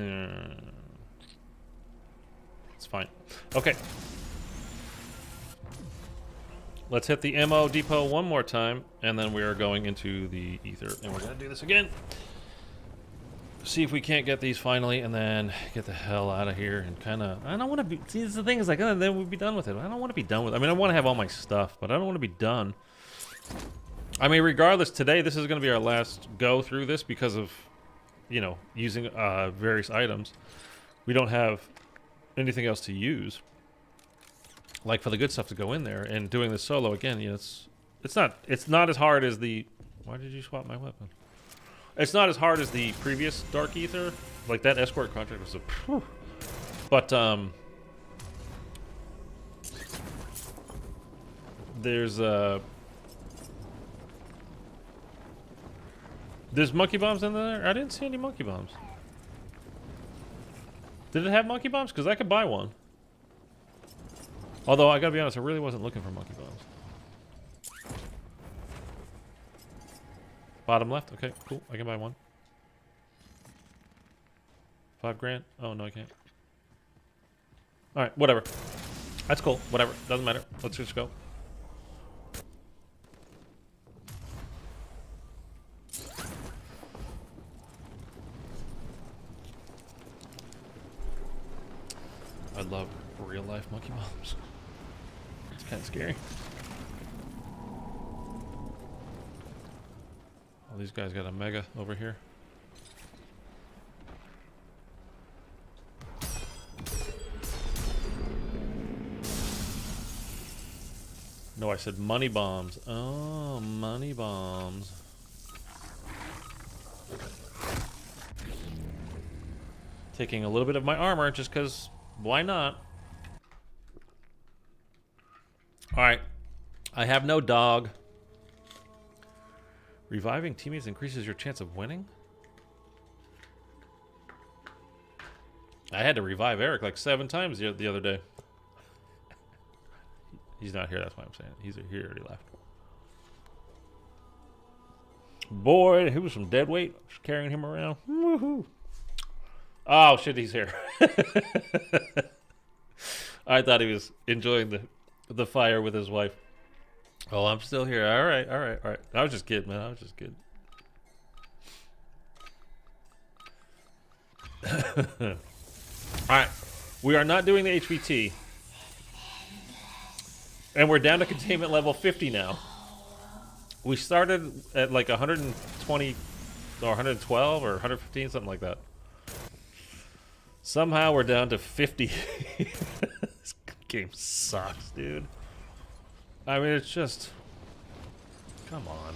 fine. Okay. Let's hit the ammo depot one more time, and then we are going into the ether, and we're gonna do this again. See if we can't get these finally, and then get the hell out of here. And kind of, I don't want to be. See, the thing is, like, then we'll be done with it. I don't want to be done with it. I mean, I want to have all my stuff, but I don't want to be done. I mean, regardless, today this is going to be our last go through this because of, you know, using various items. We don't have anything else to use, like for the good stuff to go in there. And doing this solo again, you know, it's not as hard as the. Why did you swap my weapon? It's not as hard as the previous Dark Aether. Like, that escort contract was a... Whew. But, there's monkey bombs in there? I didn't see any monkey bombs. Did it have monkey bombs? Because I could buy one. Although, I gotta be honest, I really wasn't looking for monkey bombs. Bottom left? Okay, cool. I can buy one. 5 grand? Oh, no, I can't. Alright, whatever. That's cool. Whatever. Doesn't matter. Let's just go. I love real life monkey bombs. It's kind of scary. Oh, these guys got a mega over here. No, I said money bombs. Oh, money bombs. Taking a little bit of my armor just because, why not? Alright. I have no dog. Reviving teammates increases your chance of winning? I had to revive Eric like 7 times the other day. He's not here, that's why I'm saying it. He's here, he already left. Boy, he was some dead weight. Just carrying him around. Woohoo! Oh shit, he's here. I thought he was enjoying the fire with his wife. Oh, I'm still here. All right, all right, all right. I was just kidding, man. I was just kidding. All right, we are not doing the HVT, and we're down to containment level 50 now. We started at like 120 or 112 or 115, something like that. Somehow we're down to 50. This game sucks, dude. I mean, it's just... Come on.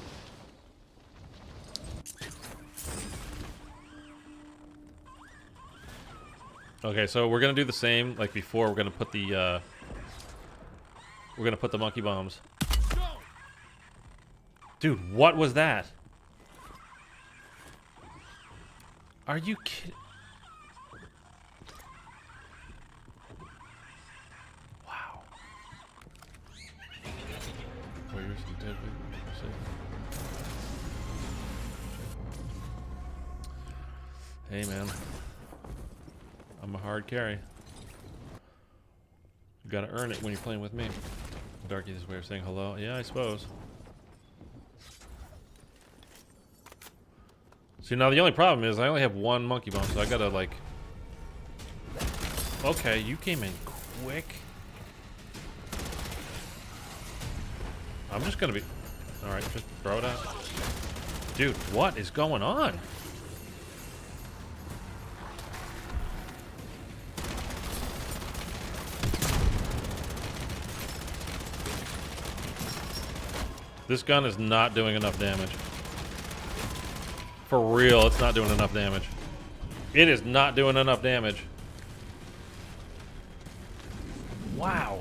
Okay, so we're gonna do the same like before. We're gonna put the monkey bombs. Dude, what was that? Are you kidding? Wow. Wait, you're some dead people. Hey, man. I'm a hard carry. You gotta earn it when you're playing with me. Dark Aether's way of saying hello. Yeah, I suppose. See, now the only problem is I only have one monkey bone, so I gotta, like... Okay, you came in quick. I'm just gonna be... Alright, just throw it out. Dude, what is going on? This gun is not doing enough damage. For real, it's not doing enough damage. It is not doing enough damage. Wow.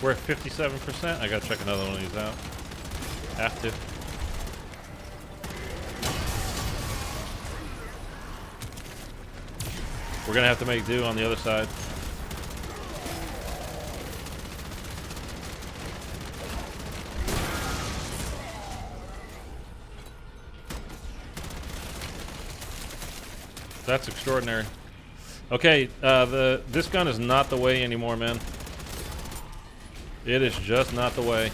We're at 57%. I gotta check another one of these out. Have to. We're gonna have to make do on the other side. That's extraordinary. Okay, this gun is not the way anymore, man. It is just not the way.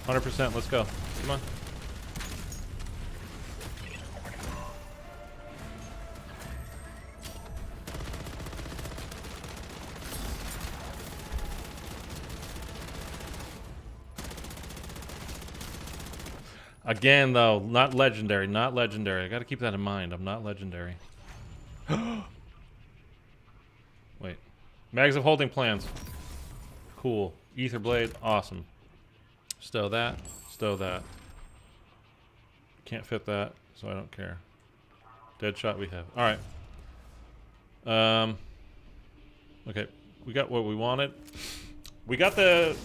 %. Let's go. Come on. Again, though, not legendary. Not legendary. I gotta keep that in mind. I'm not legendary. Wait. Mags of holding plans. Cool. Ether blade. Awesome. Stow that. Stow that. Can't fit that, so I don't care. Dead shot we have. Alright. Okay. We got what we wanted. We got the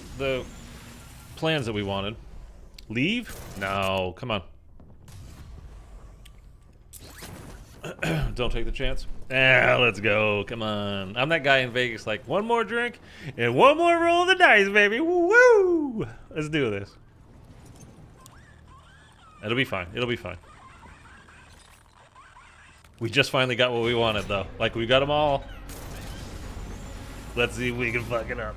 plans that we wanted. Leave? No. Come on. Don't take the chance. Ah, let's go. Come on. I'm that guy in Vegas, like, one more drink and one more roll of the dice, baby. Woo! Let's do this. It'll be fine. It'll be fine. We just finally got what we wanted, though. Like, we got them all. Let's see if we can fuck it up.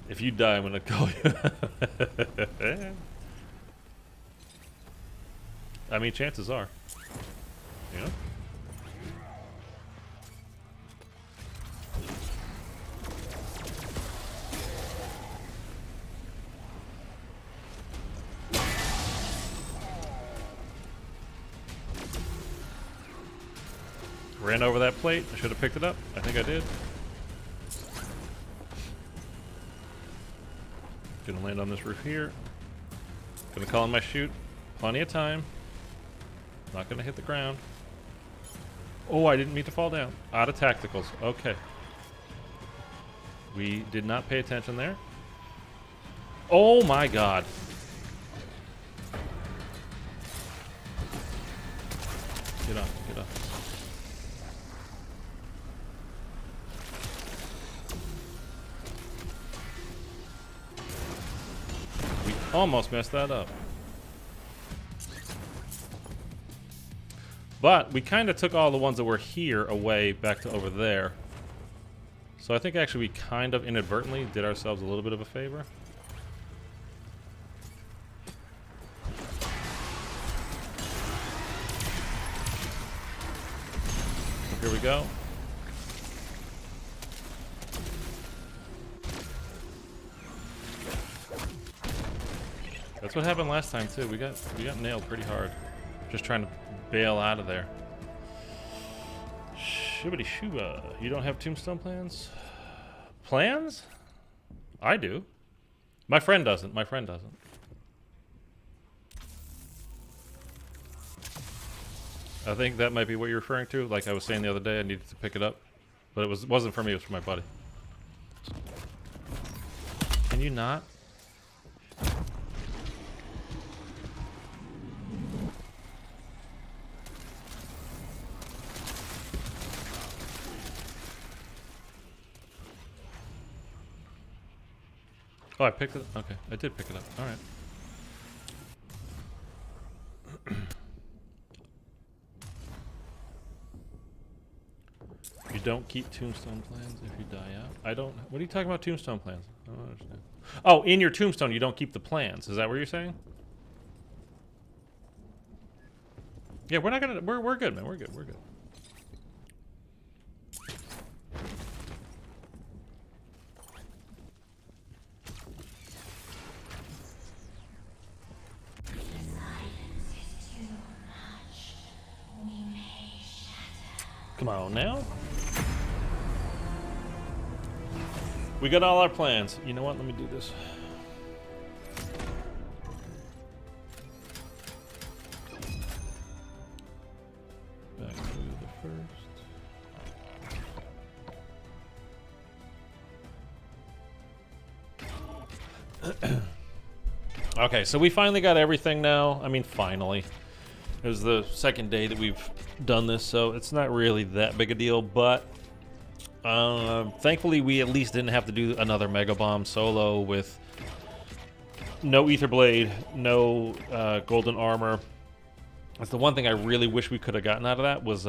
If you die, I'm gonna call you. I mean, chances are. You know? Ran over that plate. I should have picked it up. I think I did. Gonna land on this roof here. Gonna call in my chute. Plenty of time. Not gonna hit the ground. Oh, I didn't mean to fall down. Out of tacticals. Okay. We did not pay attention there. Oh my god. Get up, get up. We almost messed that up. But we kind of took all the ones that were here away back to over there. So I think actually we kind of inadvertently did ourselves a little bit of a favor. So here we go. That's what happened last time too. We got nailed pretty hard. Just trying to bail out of there. Shibbity shooba. You don't have tombstone plans? Plans? I do. My friend doesn't. My friend doesn't. I think that might be what you're referring to. Like I was saying the other day, I needed to pick it up. But it wasn't for me, it was for my buddy. Can you not? Oh, I picked it. Okay, I did pick it up. All right. You don't keep tombstone plans if you die out. I don't. What are you talking about? Tombstone plans? I don't understand. Oh, in your tombstone, you don't keep the plans. Is that what you're saying? Yeah, we're not gonna. We're good, man. We're good. We're good. Come on now. We got all our plans. You know what? Let me do this. Back to the first. Okay, so we finally got everything now. I mean, finally. It was the second day that we've done this, so it's not really that big a deal, but thankfully we at least didn't have to do another Mega Bomb solo with no Ether Blade, no golden armor. That's the one thing I really wish we could have gotten out of that was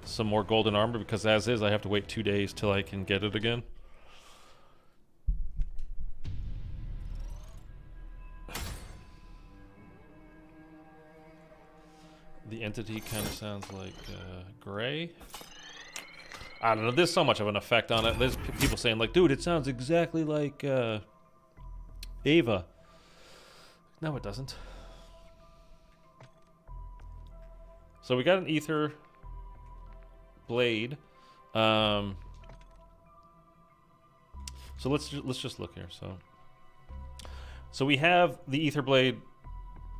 some more golden armor, because as is, I have to wait 2 days till I can get it again. The entity kind of sounds like gray. I don't know. There's so much of an effect on it. There's people saying like, dude, it sounds exactly like Ava. No, it doesn't. So we got an Ether Blade. So let's just look here. So we have the Ether Blade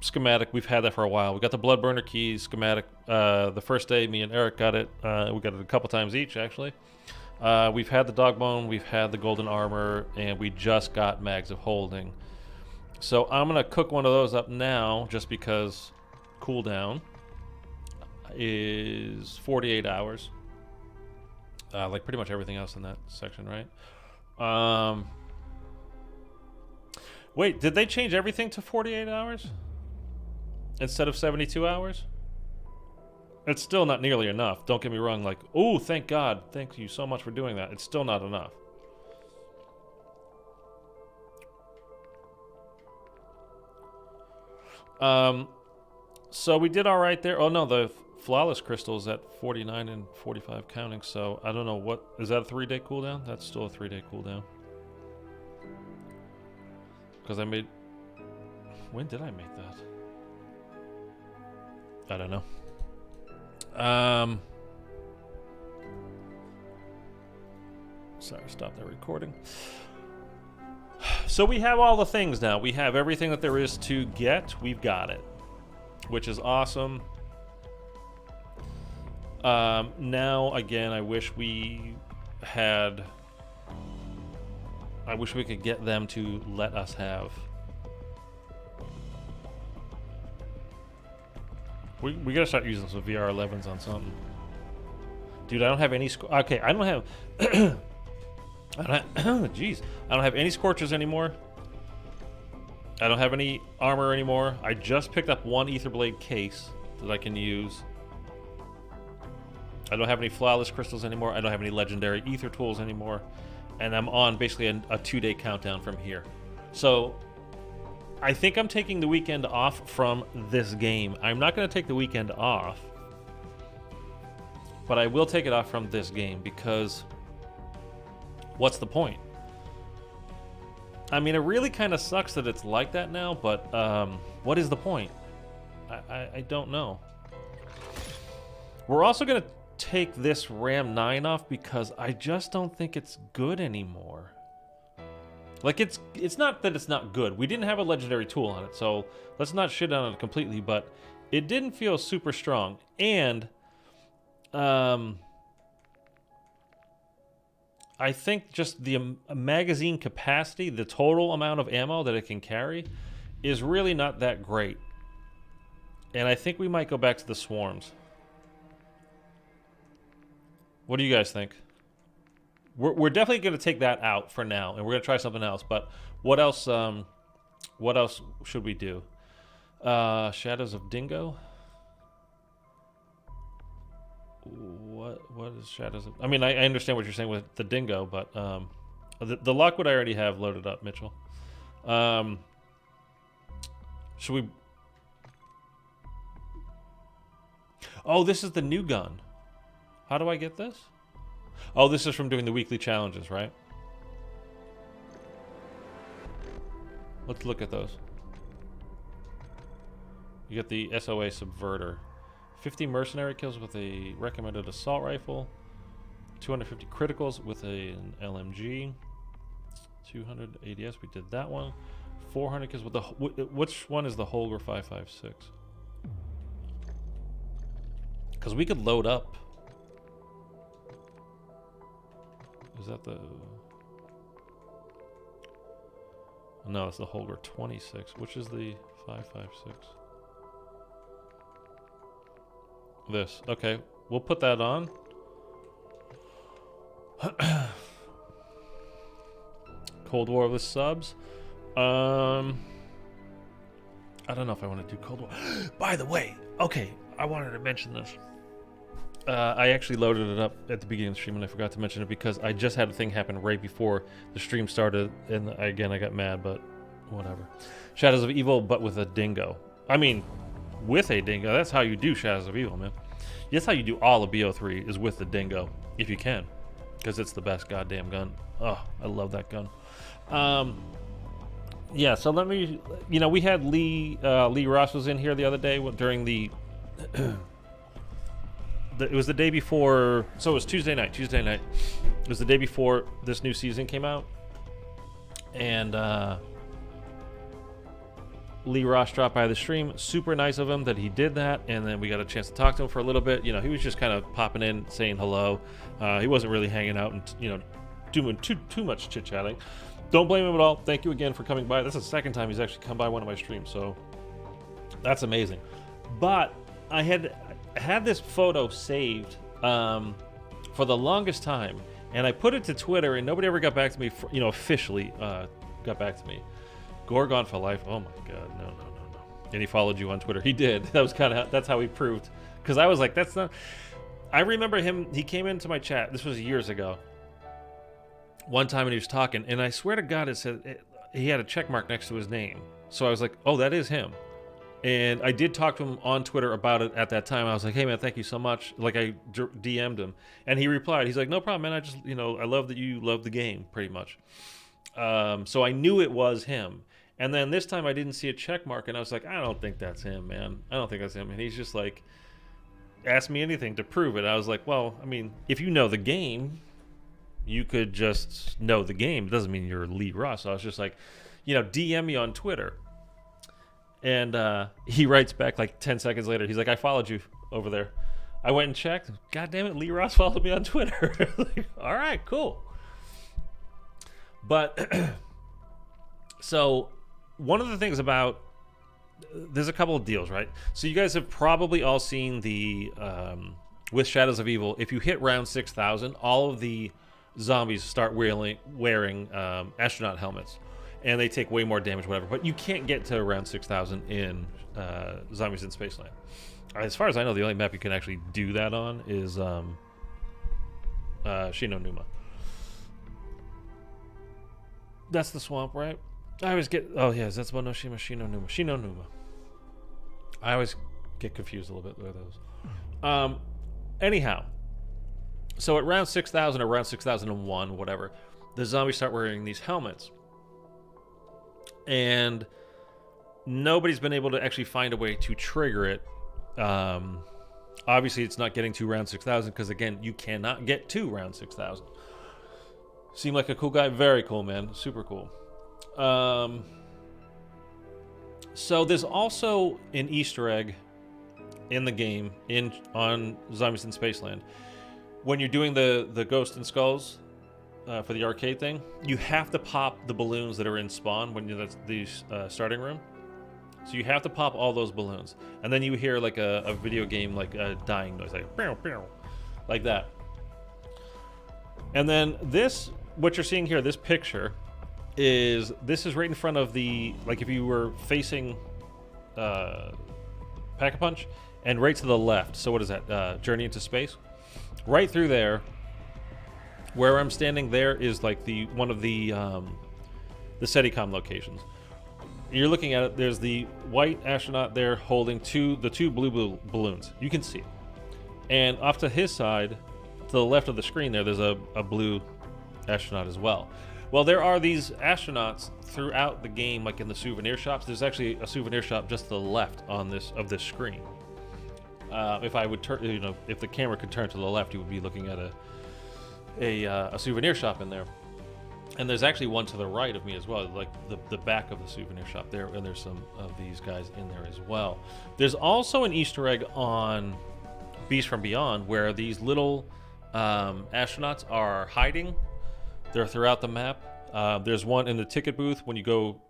schematic. We've had that for a while. We got the Bloodburner keys schematic. The first day, me and Eric got it. We got it a couple times each, actually. We've had the Dogbone, we've had the Golden Armor, and we just got Mags of Holding. So I'm going to cook one of those up now, just because cooldown is 48 hours. Like pretty much everything else in that section, right? Wait, did they change everything to 48 hours? Instead of 72 hours? It's still not nearly enough. Don't get me wrong. Like, oh, thank God. Thank you so much for doing that. It's still not enough. So we did all right there. Oh, no, the Flawless Crystal is at 49 and 45 counting. So I don't know what... Is that a 3-day cooldown? That's still a 3-day cooldown. Because I made... When did I make that? I don't know. Sorry, stop that recording. So we have all the things now. We have everything that there is to get. We've got it, which is awesome. Now, again, I wish we had... I wish we could get them to let us have... We gotta start using some VR-11s on something. Dude, I don't have any... Okay, I don't have... Jeez. I don't have any Scorchers anymore. I don't have any armor anymore. I just picked up one Etherblade case that I can use. I don't have any Flawless Crystals anymore. I don't have any Legendary Ether Tools anymore. And I'm on basically a 2-day countdown from here. So... I think I'm taking the weekend off from this game. I'm not going to take the weekend off, but I will take it off from this game because what's the point? I mean, it really kind of sucks that it's like that now, but what is the point? I don't know. We're also going to take this Ram 9 off because I just don't think it's good anymore. Like, it's not that it's not good. We didn't have a legendary tool on it, so let's not shit on it completely, but it didn't feel super strong. And I think just the magazine capacity, the total amount of ammo that it can carry, is really not that great. And I think we might go back to the swarms. What do you guys think? We're definitely going to take that out for now, and we're going to try something else. But what else? What else should we do? Shadows of Dingo. What is Shadows of? I mean, I understand what you're saying with the Dingo, but the Lockwood I already have loaded up, Mitchell. Should we? Oh, this is the new gun. How do I get this? Oh, this is from doing the weekly challenges, right? Let's look at those. You get the SOA Subverter. 50 mercenary kills with a recommended assault rifle. 250 criticals with an LMG. 200 ADS, we did that one. 400 kills with the... Which one is the Holger 556? Because we could load up. Is that the... No, it's the Holger 26. Which is the 556? This. Okay, we'll put that on. Cold War with subs. I don't know if I want to do Cold War. By the way, okay, I wanted to mention this. I actually loaded it up at the beginning of the stream and I forgot to mention it because I just had a thing happen right before the stream started, and again I got mad, but whatever. Shadows of Evil, but with a dingo. I mean, with a dingo. That's how you do Shadows of Evil, man. That's how you do all of BO3 is with the dingo, if you can, because it's the best goddamn gun. Oh, I love that gun. Yeah, so let me, you know, we had Lee Ross was in here the other day during the it was the day before, so it was Tuesday night. It was the day before this new season came out, and Lee Ross dropped by the stream. Super nice of him that he did that, and then we got a chance to talk to him for a little bit. You know, he was just kind of popping in, saying hello. He wasn't really hanging out and, you know, doing too much chit-chatting. Don't blame him at all. Thank you again for coming by. This is the second time he's actually come by one of my streams, so that's amazing. But I had this photo saved for the longest time, and I put it to Twitter, and nobody ever got back to me, you know, officially got back to me. Gorgon for life. Oh my God, no. And he followed you on Twitter. He did. That was that's how he proved. Because I was like, that's not. I remember him. He came into my chat. This was years ago. One time, and he was talking, and I swear to God, it said he had a check mark next to his name. So I was like, oh, that is him. And I did talk to him on Twitter about it at that time. I was like, hey man, thank you so much. Like, I DM'd him, and he replied. He's like, no problem, man. I just, you know, I love that you love the game, pretty much. So I knew it was him. And then this time I didn't see a check mark, and I was like, I don't think that's him, man. I don't think that's him. And he's just like, ask me anything to prove it. I was like, well, I mean, if you know the game, you could just know the game. It doesn't mean you're Lee Ross. So I was just like, you know, DM me on Twitter. And he writes back like 10 seconds later. He's like, I followed you over there. I went and checked. God damn it, Lee Ross followed me on Twitter. Like, all right, cool. But so one of the things about, there's a couple of deals, right? So you guys have probably all seen the with Shadows of Evil. If you hit round 6,000, all of the zombies start wearing astronaut helmets, and they take way more damage, whatever. But you can't get to around 6,000 in Zombies in Spaceland. As far as I know, the only map you can actually do that on is Shinonuma. That's the swamp, right? I always get... Oh, yeah, Zetsubo-no-shima, Shinonuma. I always get confused a little bit with those. Anyhow, so at round 6,000 or round 6,001, whatever, the zombies start wearing these helmets. And nobody's been able to actually find a way to trigger it. Obviously, it's not getting to round 6,000 because, again, you cannot get to round 6,000. Seemed like a cool guy. Very cool, man. Super cool. So there's also an Easter egg in the game on Zombies in Spaceland, when you're doing the Ghost and Skulls for the arcade thing, you have to pop the balloons that are in spawn when you're the starting room. So you have to pop all those balloons, and then you hear like a video game like a dying noise, like pew, pew, like that. And then this, what you're seeing here, this picture, is right in front of the, like if you were facing Pack-a-Punch, and right to the left. So what is that? Journey into Space. Right through there, where I'm standing, there is like one of the SETICOM locations. You're looking at it. There's the white astronaut there holding the two blue balloons. You can see it. And off to his side, to the left of the screen there's a blue astronaut as well. Well, there are these astronauts throughout the game, like in the souvenir shops. There's actually a souvenir shop just to the left of this screen. If I would turn, if the camera could turn to the left, you would be looking at a souvenir shop in there. And there's actually one to the right of me as well, like the back of the souvenir shop there, and there's some of these guys in there as well. There's also an Easter egg on Beast from Beyond where these little astronauts are hiding. They're throughout the map. There's one in the ticket booth when you go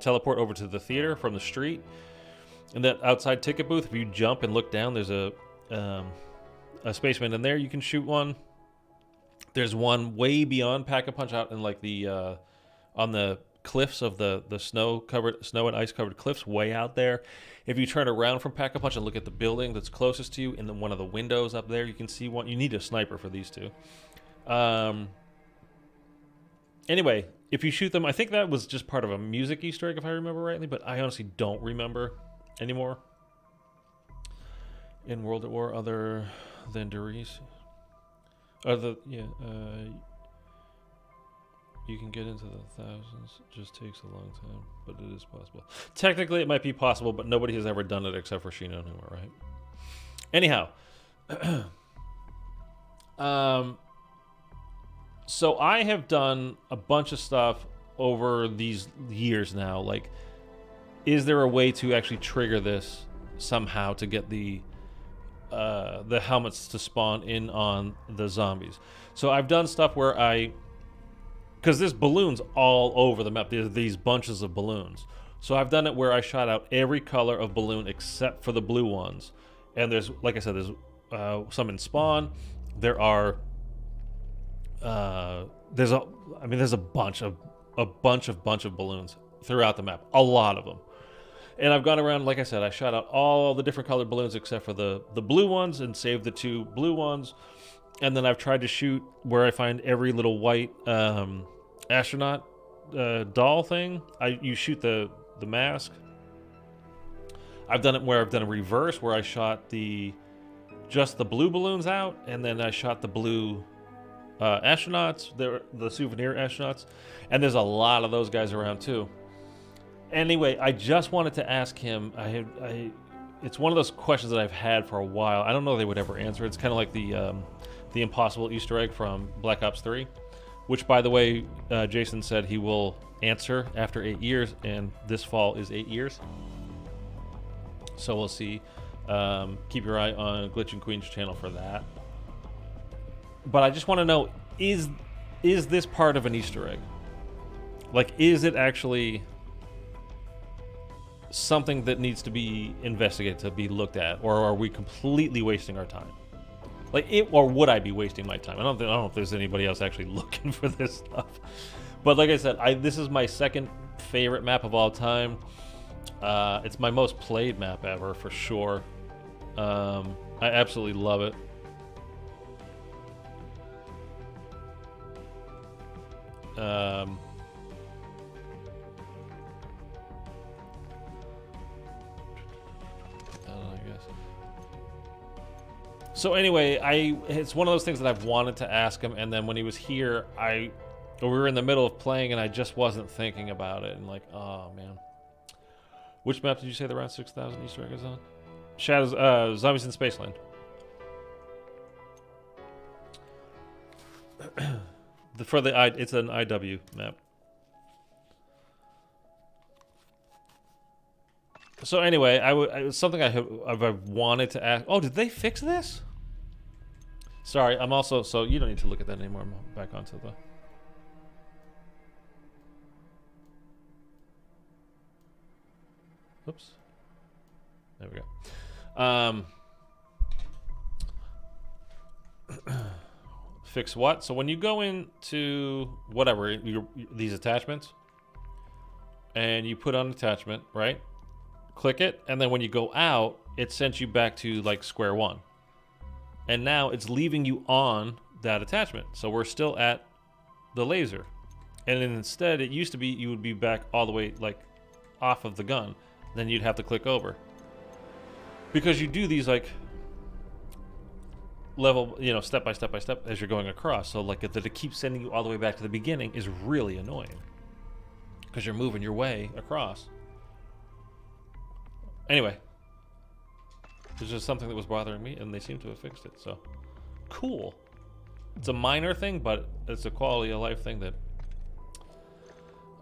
teleport over to the theater from the street. In that outside ticket booth, if you jump and look down, there's a spaceman in there. You can shoot one. There's one way beyond Pack-a-Punch out in like the on the cliffs of the snow and ice covered cliffs way out there. If you turn around from Pack-a-Punch and look at the building that's closest to you, in one of the windows up there, you can see one. You need a sniper for these two. Anyway, if you shoot them, I think that was just part of a music Easter egg, if I remember rightly, but I honestly don't remember anymore. In World at War, other than Doris. You can get into the thousands. It just takes a long time, but it is possible. Technically, it might be possible, but nobody has ever done it except for Sheena and Huma, right? Anyhow. So I have done a bunch of stuff over these years now. Like, is there a way to actually trigger this somehow to get the helmets to spawn in on the zombies? So I've done stuff where because there's balloons all over the map. There's these bunches of balloons. So I've done it where I shot out every color of balloon except for the blue ones. And there's, like I said, there's some in spawn. There are there's a bunch of balloons throughout the map, a lot of them. And I've gone around, like I said, I shot out all the different colored balloons except for the blue ones and saved the two blue ones. And then I've tried to shoot where I find every little white astronaut doll thing. You shoot the mask. I've done it where I've done a reverse where I shot just the blue balloons out, and then I shot the blue astronauts, the souvenir astronauts, and there's a lot of those guys around too. Anyway, I just wanted to ask him. It's one of those questions that I've had for a while. I don't know if they would ever answer it. It's kind of like the impossible Easter egg from Black Ops 3, which, by the way, Jason said he will answer after 8 years, and this fall is 8 years. So we'll see. Keep your eye on Glitch and Queen's channel for that. But I just want to know, is this part of an Easter egg? Like, is it actually something that needs to be investigated, to be looked at, or are we completely wasting our time? Or would I be wasting my time? I don't know if there's anybody else actually looking for this stuff. But like I said, this is my second favorite map of all time. It's my most played map ever, for sure. I absolutely love it. I guess. So anyway, it's one of those things that I've wanted to ask him, and then when he was here, we were in the middle of playing, and I just wasn't thinking about it, and like, oh man. Which map did you say the round 6,000 Easter egg is on? Shadows, Zombies in Spaceland. It's an IW map. So anyway, it was something I've wanted to ask. Oh, did they fix this? Sorry, I'm also, so you don't need to look at that anymore. I'm back onto the... Oops. There we go. Fix what? So when you go into whatever, these attachments, and you put on an attachment, right? Click it, and then when you go out, it sends you back to like square one. And now it's leaving you on that attachment. So we're still at the laser. And then instead, it used to be you would be back all the way like off of the gun. Then you'd have to click over. Because you do these like level, you know, step by step by step as you're going across. So like that it keeps sending you all the way back to the beginning is really annoying. Because you're moving your way across. Anyway. It's just something that was bothering me, and they seem to have fixed it, so. Cool. It's a minor thing, but it's a quality of life thing that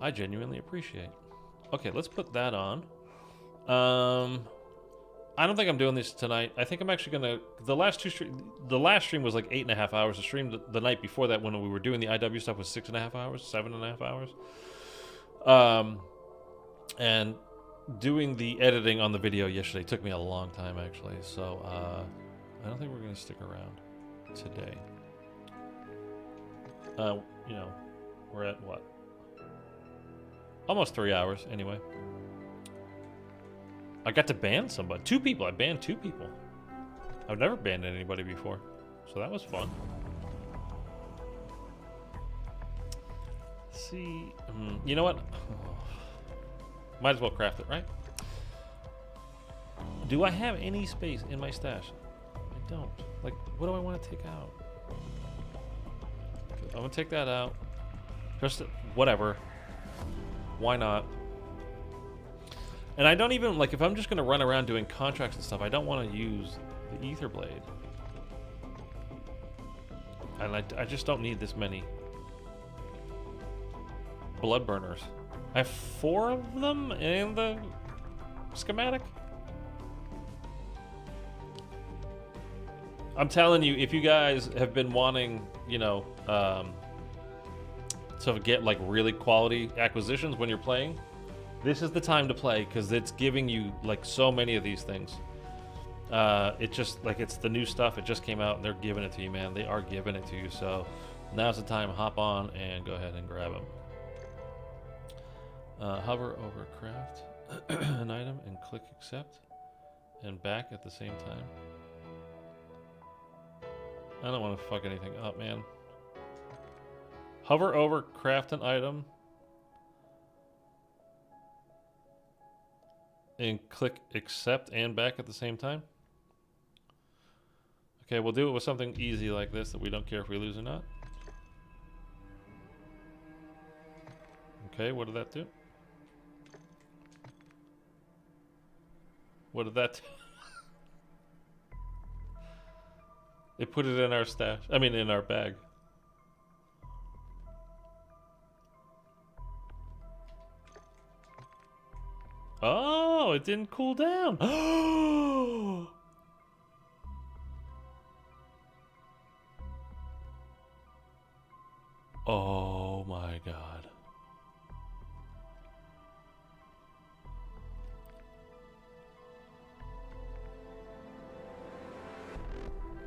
I genuinely appreciate. Okay, let's put that on. I don't think I'm doing this tonight. I think I'm actually gonna, the last stream was like 8.5 hours. The stream the night before that when we were doing the IW stuff was 6.5 hours, 7.5 hours. And doing the editing on the video yesterday took me a long time, actually. So I don't think we're gonna stick around today. You know, we're at what? Almost 3 hours, anyway. I got to ban somebody. 2 people. I banned 2 people. I've never banned anybody before, so that was fun. Let's see, you know what? Might as well craft it, right? Do I have any space in my stash? I don't. Like, what do I want to take out? I'm gonna take that out. Just whatever. Why not? And I don't even, like, if I'm just gonna run around doing contracts and stuff, I don't want to use the ether blade. And I just don't need this many blood burners. I have 4 of them in the schematic. I'm telling you, if you guys have been wanting, you know, to get like really quality acquisitions when you're playing, this is the time to play, because it's giving you like so many of these things. It just like, it's the new stuff. It just came out and they're giving it to you, man. They are giving it to you. So now's the time. Hop on and go ahead and grab them. Hover over craft an item and click accept and back at the same time. I don't want to fuck anything up, man. Hover over craft an item and click accept and back at the same time. Okay, we'll do it with something easy like this that we don't care if we lose or not. Okay, what did that do? What did that do? It put it in our stash. I mean, in our bag. Oh, it didn't cool down. Oh my God.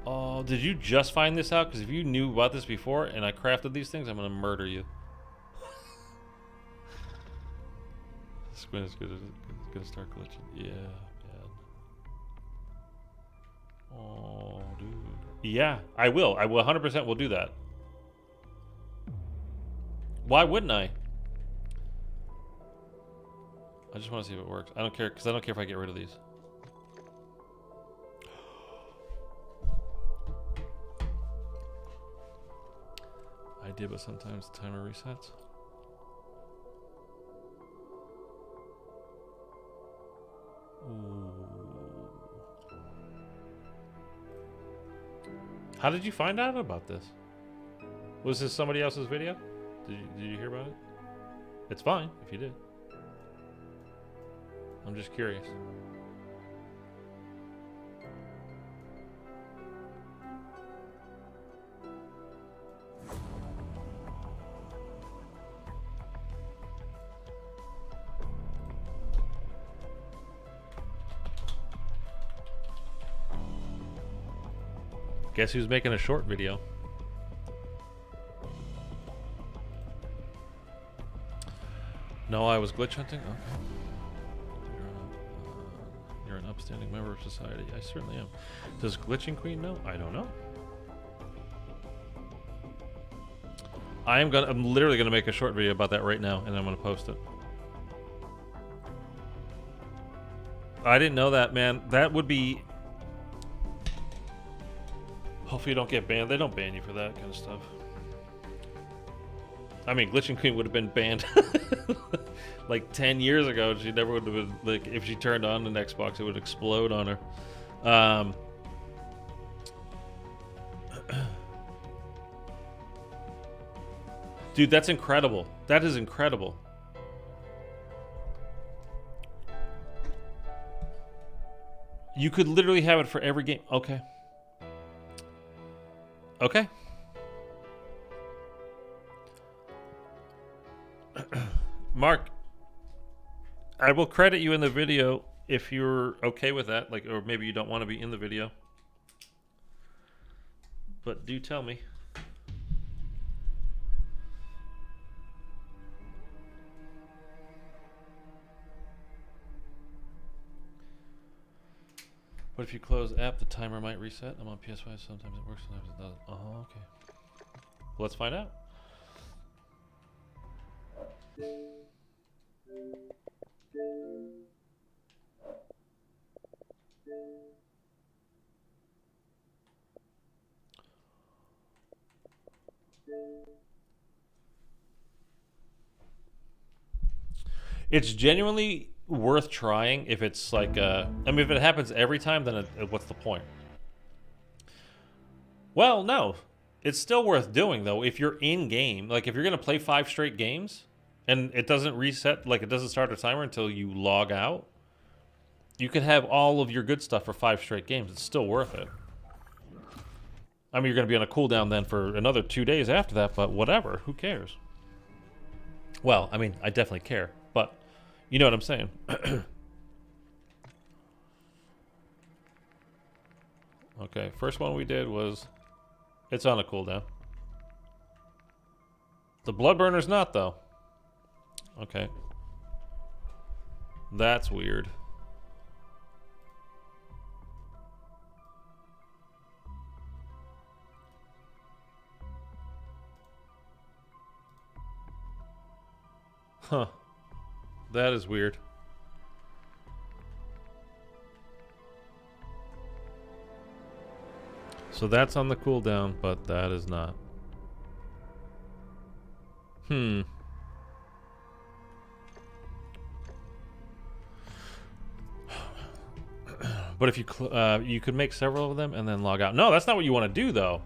Oh, did you just find this out? Because if you knew about this before and I crafted these things, I'm going to murder you. Squint is gonna start glitching. Yeah, man. Oh, dude. Yeah, I will. I will 100% will do that. Why wouldn't I? I just want to see if it works. I don't care, because I don't care if I get rid of these. I did, but sometimes the timer resets. Ooh. How did you find out about this? Was this somebody else's video? Did you hear about it? It's fine if you did. I'm just curious. Guess who's making a short video? No, I was glitch hunting? Okay. You're an upstanding member of society. I certainly am. Does Glitching Queen know? I don't know. I'm literally gonna make a short video about that right now, and I'm gonna post it. I didn't know that, man. That would be... Hopefully you don't get banned. They don't ban you for that kind of stuff. I mean, Glitching Queen would have been banned like 10 years ago. She never would have been, like, if she turned on an Xbox, it would explode on her. Dude, that's incredible. That is incredible. You could literally have it for every game. Okay. Okay. Mark, I will credit you in the video if you're okay with that, like, or maybe you don't want to be in the video. But do tell me. But if you close app, the timer might reset. I'm on PS5. Sometimes it works, sometimes it doesn't. Oh, okay. Well, let's find out. It's genuinely worth trying if it's like I mean, if it happens every time, then what's the point? Well, no. It's still worth doing, though, if you're in game. Like, if you're going to play 5 straight games and it doesn't reset, like, it doesn't start a timer until you log out, you could have all of your good stuff for 5 straight games. It's still worth it. I mean, you're going to be on a cooldown then for another 2 days after that, but whatever. Who cares? Well, I mean, I definitely care, but you know what I'm saying. Okay, first one we did was... It's on a cooldown. The Bloodburner's not, though. Okay. That's weird. Huh. That is weird. So that's on the cooldown, but that is not. But if you you could make several of them and then log out. No, that's not what you want to do, though.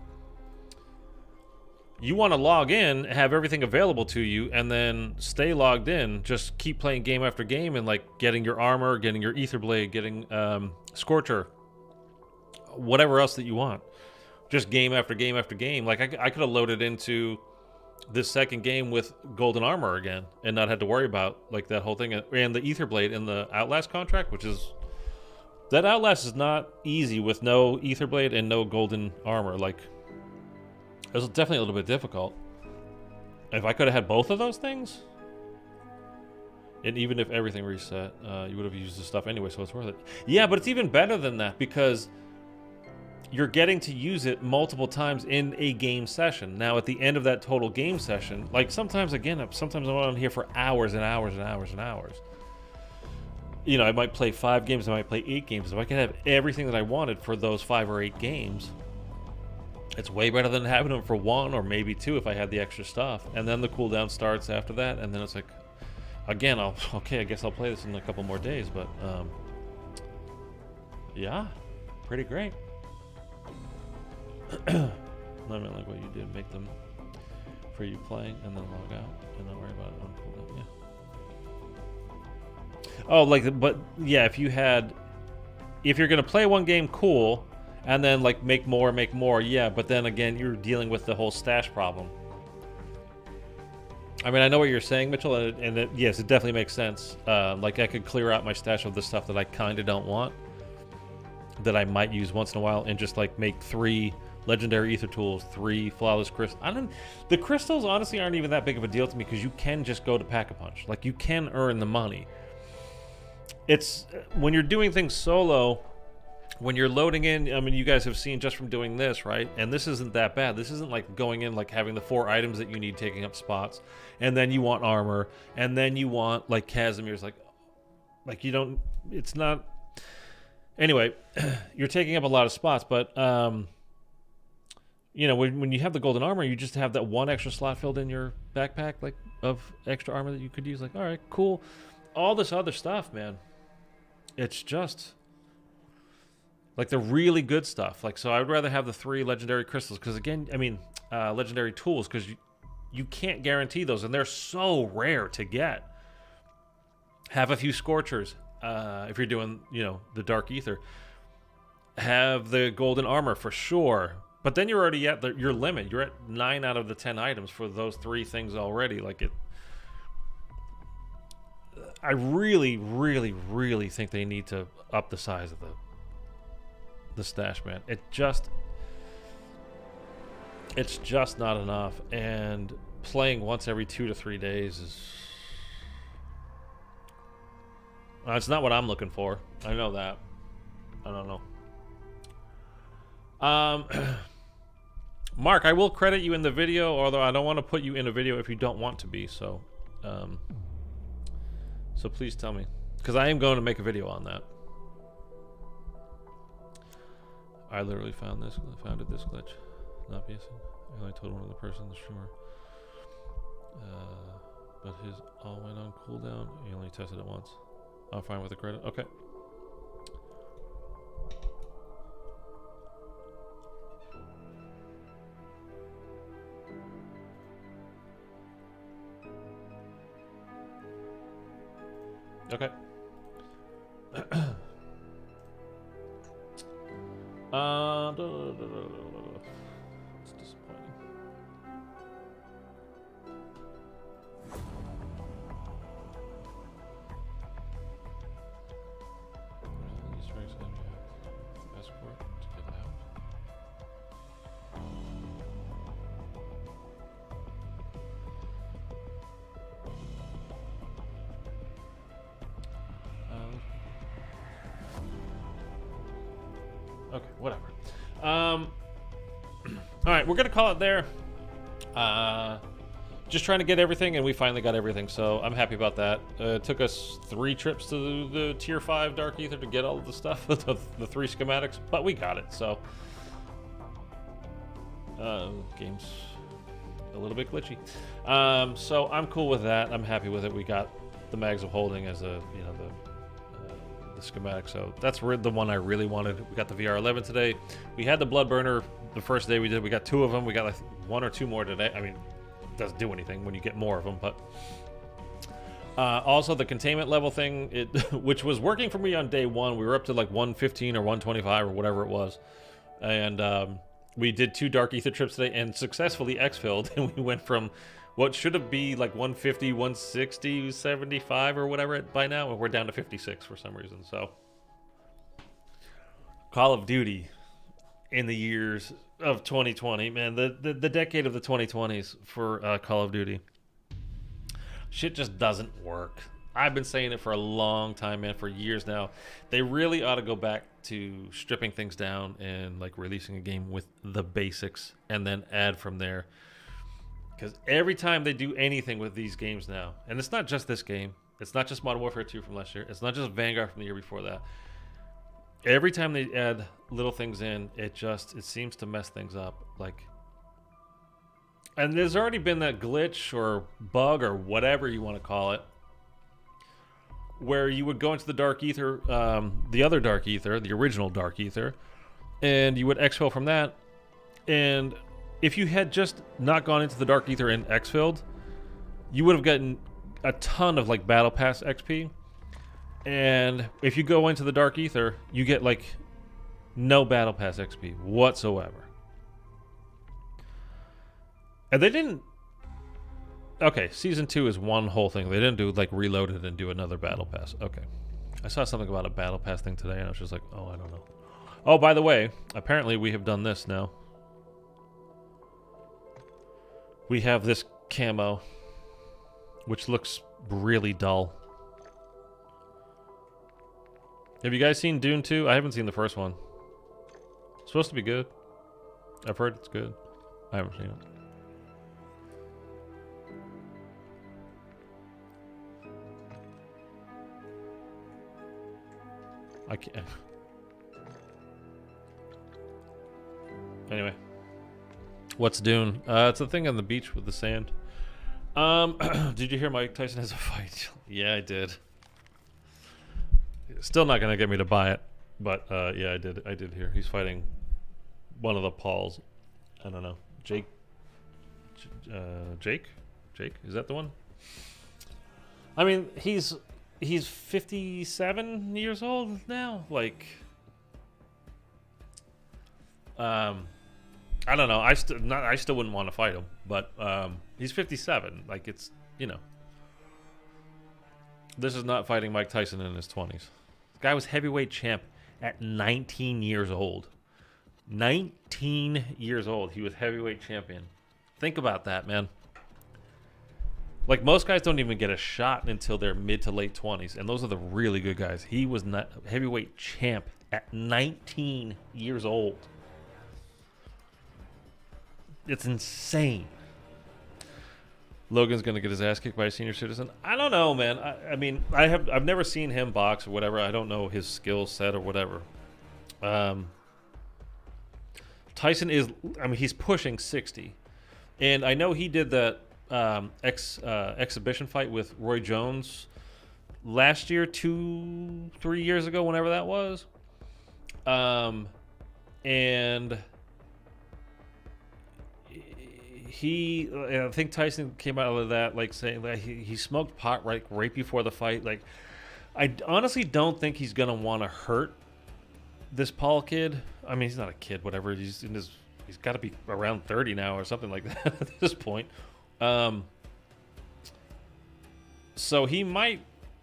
You want to log in, have everything available to you, and then stay logged in. Just keep playing game after game and, like, getting your armor, getting your Aether Blade, getting Scorcher, whatever else that you want. Just game after game after game. Like, I could have loaded into this second game with golden armor again and not had to worry about, like, that whole thing. And the Aether Blade in the Outlast contract, which is... That Outlast is not easy with no Aether Blade and no golden armor. Like, it was definitely a little bit difficult. If I could have had both of those things... And even if everything reset, you would have used the stuff anyway, so it's worth it. Yeah, but it's even better than that because... You're getting to use it multiple times in a game session. Now, at the end of that total game session, like sometimes I'm on here for hours and hours and hours and hours. You know, I might play 5 games, I might play 8 games. If I could have everything that I wanted for those 5 or 8 games, it's way better than having them for 1 or maybe 2 if I had the extra stuff. And then the cooldown starts after that, and then it's like, again, okay, I guess I'll play this in a couple more days, but yeah, pretty great. I mean, like what you did, make them for you playing and then log out and not worry about it on cooldown. Yeah. Oh, like, but yeah, if you're gonna play one game, cool, and then like make more, yeah. But then again, you're dealing with the whole stash problem. I mean, I know what you're saying, Mitchell, and yes, it definitely makes sense. Like, I could clear out my stash of the stuff that I kind of don't want, that I might use once in a while, and just like make 3 legendary ether tools, 3 flawless crystals. The crystals honestly aren't even that big of a deal to me because you can just go to Pack-a-Punch. Like, you can earn the money. It's when you're doing things solo, when you're loading in. I mean, you guys have seen just from doing this, right? And this isn't that bad. This isn't like going in, like having the 4 items that you need taking up spots, and then you want armor, and then you want like Casimir's, like you don't. It's not. Anyway, you're taking up a lot of spots, but you know, when you have the golden armor, you just have that 1 extra slot filled in your backpack, like of extra armor that you could use. Like, all right, cool. All this other stuff, man. It's just like the really good stuff. Like, so I would rather have the 3 legendary crystals because, again, I mean, legendary tools, because you can't guarantee those, and they're so rare to get. Have a few scorchers if you're doing, you know, the Dark Aether. Have the golden armor for sure, but then you're already at your limit. You're at 9 out of the 10 items for those 3 things already. Like, it. I really, really, really think they need to up the size of the stash, man. It's just not enough, and playing once every 2 to 3 days is it's not what I'm looking for. I know that. I don't know. Mark, I will credit you in the video, although I don't want to put you in a video if you don't want to be, so so please tell me, because I am going to make a video on that. I literally founded this glitch. Not BSing. I only told one other person, the streamer. But his all went on cooldown. He only tested it once. I'm fine with the credit. Okay. Okay. It's disappointing. These rigs have escort to get out. Okay, whatever. All right, we're gonna call it there. Just trying to get everything, and we finally got everything, so I'm happy about that. It took us 3 trips to the tier 5 Dark Aether to get all of the stuff, the 3 schematics, but we got it. So game's a little bit glitchy, so I'm cool with that. I'm happy with it. We got the Mags of Holding as a, you know, the schematic, so that's the one I really wanted. We got the VR-11 today. We had the Blood Burner the first day we did. We got 2 of them. We got like 1 or 2 more today. I mean, it doesn't do anything when you get more of them, but also the containment level thing, which was working for me on day 1. We were up to like 115 or 125 or whatever it was, and we did 2 Dark Aether trips today and successfully exfilled, and we went from what should have been like 150, 160, 75 or whatever by now, and we're down to 56 for some reason. So Call of Duty in the years of 2020, man, the decade of the 2020s for Call of Duty. Shit just doesn't work. I've been saying it for a long time, man, for years now. They really ought to go back to stripping things down and like releasing a game with the basics and then add from there. Because every time they do anything with these games now, and it's not just this game, it's not just Modern Warfare 2 from last year, it's not just Vanguard from the year before that. Every time they add little things in, it seems to mess things up. Like, and there's already been that glitch or bug or whatever you want to call it, where you would go into the Dark Aether, the other Dark Aether, the original Dark Aether, and you would exfil from that, and if you had just not gone into the Dark Aether and exfilled, you would have gotten a ton of like Battle Pass XP. And if you go into the Dark Aether, you get like no Battle Pass XP whatsoever. And they didn't... Okay, Season 2 is one whole thing. They didn't do like reload it and do another Battle Pass. Okay. I saw something about a Battle Pass thing today and I was just like, oh, I don't know. Oh, by the way, apparently we have done this now. We have this camo, which looks really dull. Have you guys seen Dune 2? I haven't seen the first one. It's supposed to be good. I've heard it's good. I haven't seen it. I can't. Anyway. What's Dune? It's a thing on the beach with the sand. Did you hear Mike Tyson has a fight? Yeah, I did. Still not gonna get me to buy it, but yeah, I did hear he's fighting one of the Pauls. I don't know, Jake. Jake, is that the one? I mean, he's 57 years old now. Like, I don't know. I still wouldn't want to fight him, but he's 57. Like, it's, you know, this is not fighting Mike Tyson in his 20s. The guy was heavyweight champ at 19 years old. 19 years old. He was heavyweight champion. Think about that, man. Like, most guys don't even get a shot until they're mid to late 20s, and those are the really good guys. He was not heavyweight champ at 19 years old. It's insane. Logan's gonna get his ass kicked by a senior citizen. I don't know, man. I mean, I've never seen him box or whatever. I don't know his skill set or whatever. Tyson is, I mean, he's pushing 60, and I know he did that exhibition fight with Roy Jones last year, 2-3 years ago, whenever that was. And I think Tyson came out of that like saying that he smoked pot right before the fight. Like, I honestly don't think he's gonna want to hurt this Paul kid. I mean, he's not a kid, whatever. He's got to be around 30 now or something like that at this point. So he might,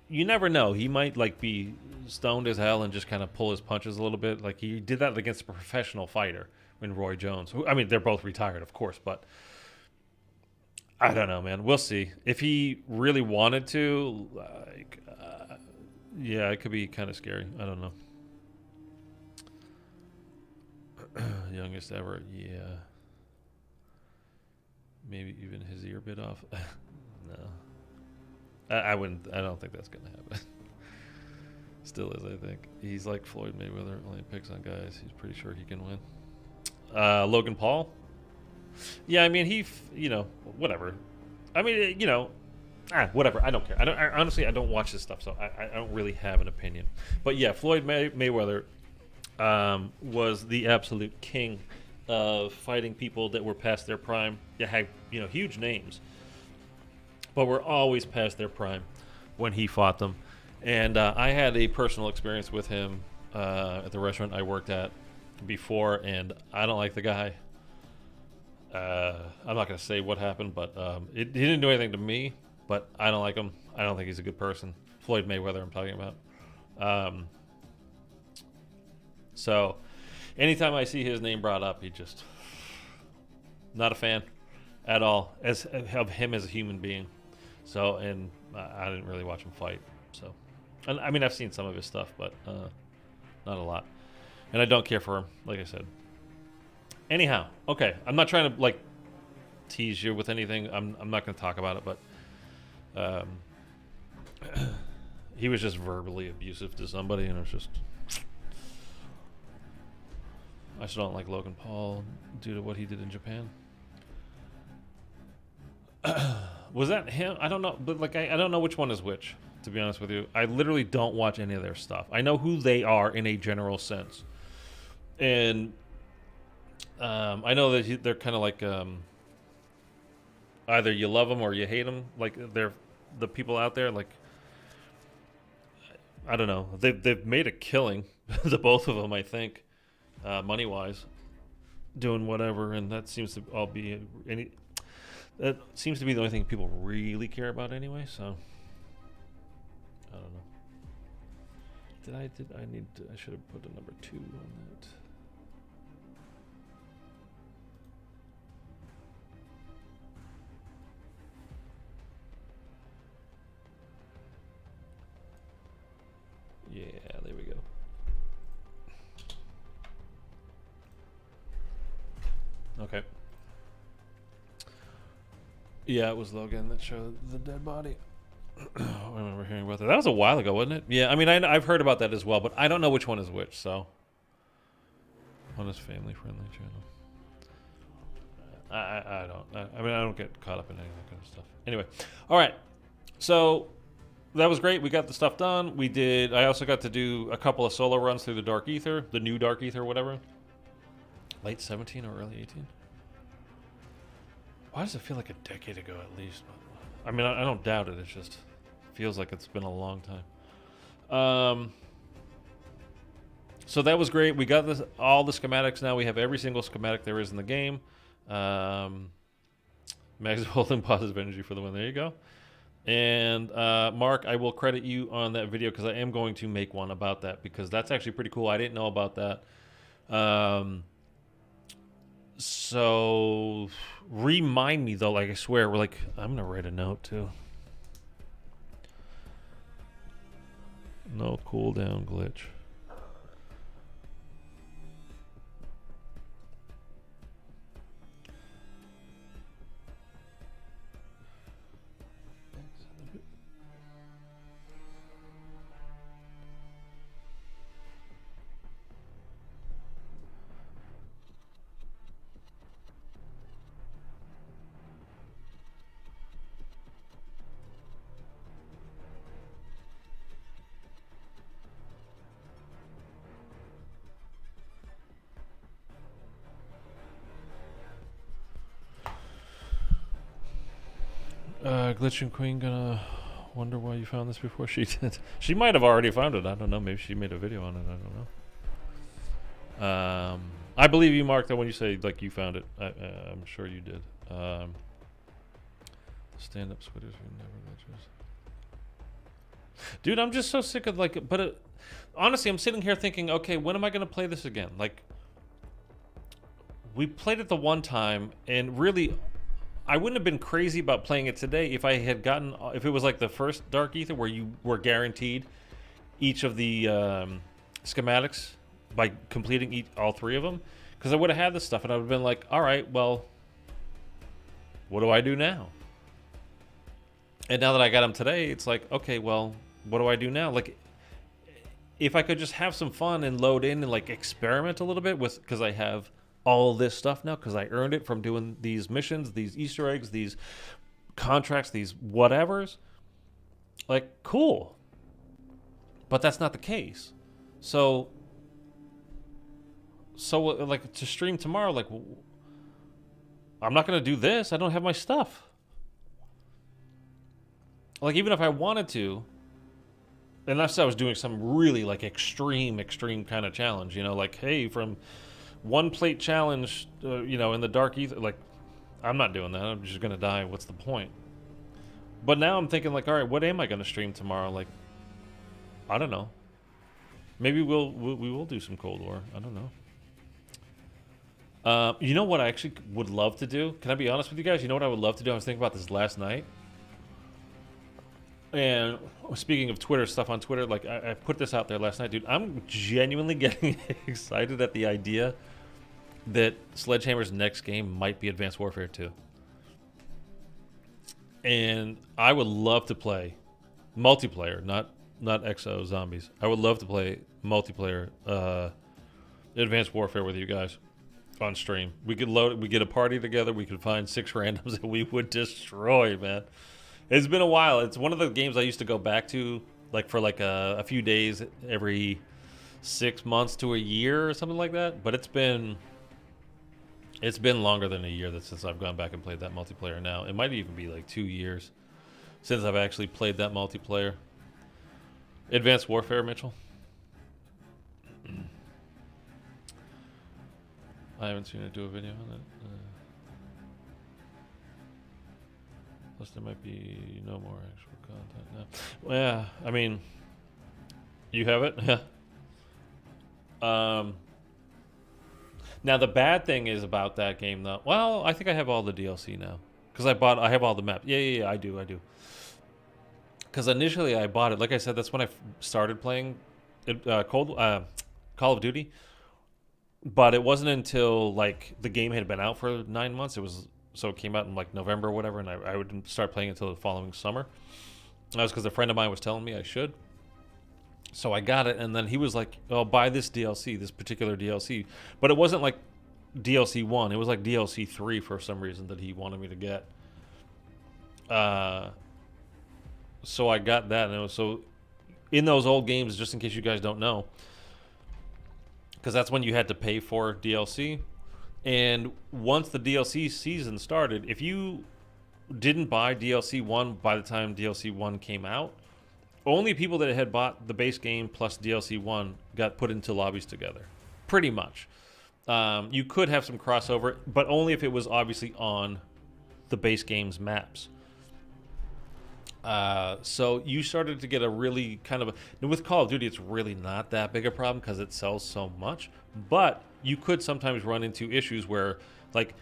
you never know. He might like be stoned as hell and just kind of pull his punches a little bit. Like he did that against a professional fighter in Roy Jones. Who, I mean, they're both retired, of course, but I don't know, man. We'll see. If he really wanted to, like, yeah, it could be kind of scary. I don't know. Youngest ever, yeah. Maybe even his ear bit off. No, I wouldn't. I don't think that's gonna happen. Still is, I think. He's like Floyd Mayweather, only picks on guys he's pretty sure he can win. Logan Paul. Yeah, I mean you know, whatever. I mean, you know, whatever. I don't care. Honestly, I don't watch this stuff, so I don't really have an opinion. But yeah, Floyd Mayweather was the absolute king of fighting people that were past their prime. They had, you know, huge names, but were always past their prime when he fought them. And I had a personal experience with him at the restaurant I worked at before, and I don't like the guy. I'm not going to say what happened, but he didn't do anything to me, but I don't like him. I don't think he's a good person. Floyd Mayweather I'm talking about. So anytime I see his name brought up, he just, not a fan at all of him as a human being. So, and I didn't really watch him fight. So, and I mean, I've seen some of his stuff, but not a lot. And I don't care for him, like I said. Anyhow, okay, I'm not trying to like tease you with anything. I'm not going to talk about it, but he was just verbally abusive to somebody, and it was just. I still don't like Logan Paul due to what he did in Japan. Was that him? I don't know, but like I don't know which one is which, to be honest with you. I literally don't watch any of their stuff. I know who they are in a general sense, and I know that they're kind of like either you love them or you hate them. Like they're the people out there. Like I don't know. They've made a killing, the both of them, I think, money wise, doing whatever, and that seems to all be that seems to be the only thing people really care about anyway. So I don't know. I should have put a number 2 on that. Yeah, there we go. Okay. Yeah, it was Logan that showed the dead body. I remember hearing about that. That was a while ago, wasn't it? Yeah, I mean, I've heard about that as well, but I don't know which one is which, so. On his family-friendly channel. I don't get caught up in any of that kind of stuff. Anyway, all right. So that was great. We got the stuff done. I also got to do a couple of solo runs through the Dark Aether, the new Dark Aether, whatever. Late 17 or early 18? Why does it feel like a decade ago at least? I mean, I don't doubt it. It just feels like it's been a long time. So that was great. We got all the schematics now. We have every single schematic there is in the game. Max holding positive energy for the win. There you go. And Mark, I will credit you on that video because I am going to make one about that because that's actually pretty cool. I didn't know about that. So remind me though, like I swear, I'm gonna write a note too. No cooldown glitch. Glitching Queen gonna wonder why you found this before she did. She might have already found it. I don't know. Maybe she made a video on it. I don't know. I believe you, Mark, that when you say like you found it, I'm sure you did. Stand-up squitters who never glitches. Dude, I'm just so sick of honestly, I'm sitting here thinking, okay, when am I gonna play this again? Like, we played it the one time, and really, I wouldn't have been crazy about playing it today if if it was like the first Dark Aether where you were guaranteed each of the schematics by completing all 3 of them. Because I would have had this stuff and I would have been like, all right, well, what do I do now? And now that I got them today, it's like, okay, well, what do I do now? Like, if I could just have some fun and load in and like experiment a little bit because I have all this stuff now because I earned it from doing these missions, these Easter eggs, these contracts, these whatevers. Like, cool. But that's not the case. So like to stream tomorrow, like I'm not going to do this. I don't have my stuff. Like, even if I wanted to, unless I was doing some really like extreme kind of challenge, you know, like, hey, from 1 plate challenge, you know, in the Dark Aether, like, I'm not doing that. I'm just gonna die. What's the point? But now I'm thinking, like, all right, what am I gonna stream tomorrow? Like, I don't know. Maybe we will do some Cold War. I don't know. You know what I actually would love to do? Can I be honest with you guys? You know what I would love to do? I was thinking about this last night. And speaking of Twitter, stuff on Twitter, like, I put this out there last night, dude. I'm genuinely getting excited at the idea that Sledgehammer's next game might be Advanced Warfare 2. And I would love to play multiplayer, not XO Zombies. I would love to play multiplayer Advanced Warfare with you guys on stream. We could get a party together, we could find 6 randoms that we would destroy, man. It's been a while. It's one of the games I used to go back to, like, for like a few days every 6 months to a year or something like that. But it's been longer than a year since I've gone back and played that multiplayer now. It might even be like 2 years since I've actually played that multiplayer. Advanced Warfare, Mitchell. I haven't seen her do a video on it. Plus, there might be no more actual content now. Well, yeah, I mean, you have it. Now the bad thing is about that game, though. Well, I think I have all the DLC now because I have all the maps. Yeah, I do. Because initially I bought it. Like I said, that's when I started playing Call of Duty. But it wasn't until like the game had been out for 9 months. It came out in like November or whatever, and I wouldn't start playing until the following summer. That was because a friend of mine was telling me I should. So I got it, and then he was like, "Oh, buy this DLC, this particular DLC." But it wasn't like DLC 1. It was like DLC 3 for some reason that he wanted me to get. So I got that, and it was so in those old games, just in case you guys don't know, because that's when you had to pay for DLC. And once the DLC season started, if you didn't buy DLC 1 by the time DLC 1 came out, only people that had bought the base game plus DLC 1 got put into lobbies together. Pretty much. You could have some crossover, but only if it was obviously on the base game's maps. So you started to get a really kind of with Call of Duty, it's really not that big a problem because it sells so much, but you could sometimes run into issues where like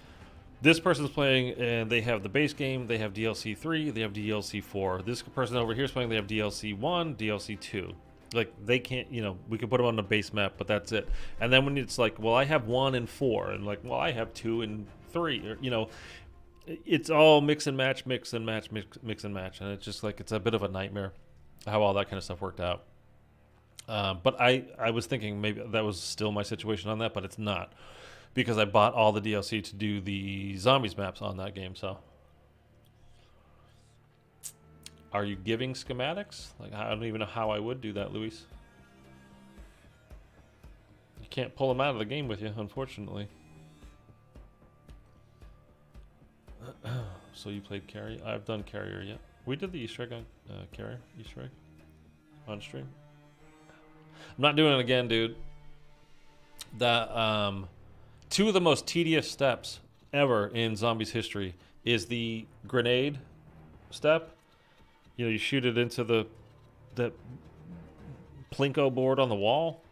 this person's playing and they have the base game, they have DLC 3, they have DLC 4. This person over here is playing, they have DLC 1, DLC 2. Like they can't, we could put them on the base map, but that's it. And then when it's like, well, I have 1 and 4, and like, well, I have 2 and 3, or, it's all mix and match, and it's just like it's a bit of a nightmare how all that kind of stuff worked out. But I was thinking maybe that was still my situation on that, but it's not because I bought all the DLC to do the zombies maps on that game. So, are you giving schematics? Like I don't even know how I would do that, Luis. You can't pull them out of the game with you, unfortunately. So you played Carrier? I've done Carrier, yeah. We did the Easter egg on Carrier, Easter egg on stream. I'm not doing it again, dude. The 2 of the most tedious steps ever in Zombies history is the grenade step. You shoot it into the plinko board on the wall.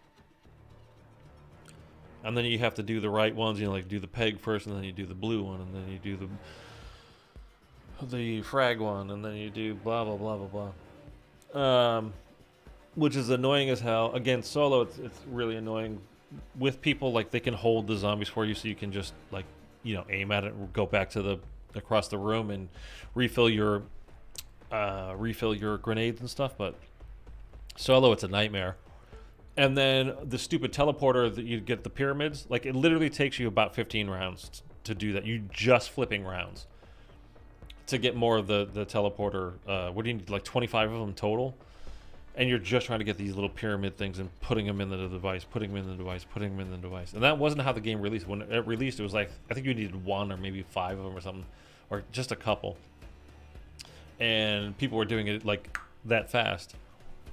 And then you have to do the right ones, like do the peg first, and then you do the blue one, and then you do the frag one, and then you do blah, blah, blah, blah, blah. Which is annoying as hell. Again, solo, it's really annoying. With people, like, they can hold the zombies for you, so you can just, like, aim at it and go back to across the room and refill your grenades and stuff. But solo, it's a nightmare. And then the stupid teleporter that you get the pyramids, like it literally takes you about 15 rounds to do that. You just flipping rounds to get more of the teleporter. What do you need? Like 25 of them total. And you're just trying to get these little pyramid things and putting them in the device, putting them in the device. And that wasn't how the game released. When it released, it was like, I think you needed 1 or maybe 5 of them or something, or just a couple. And people were doing it like that fast.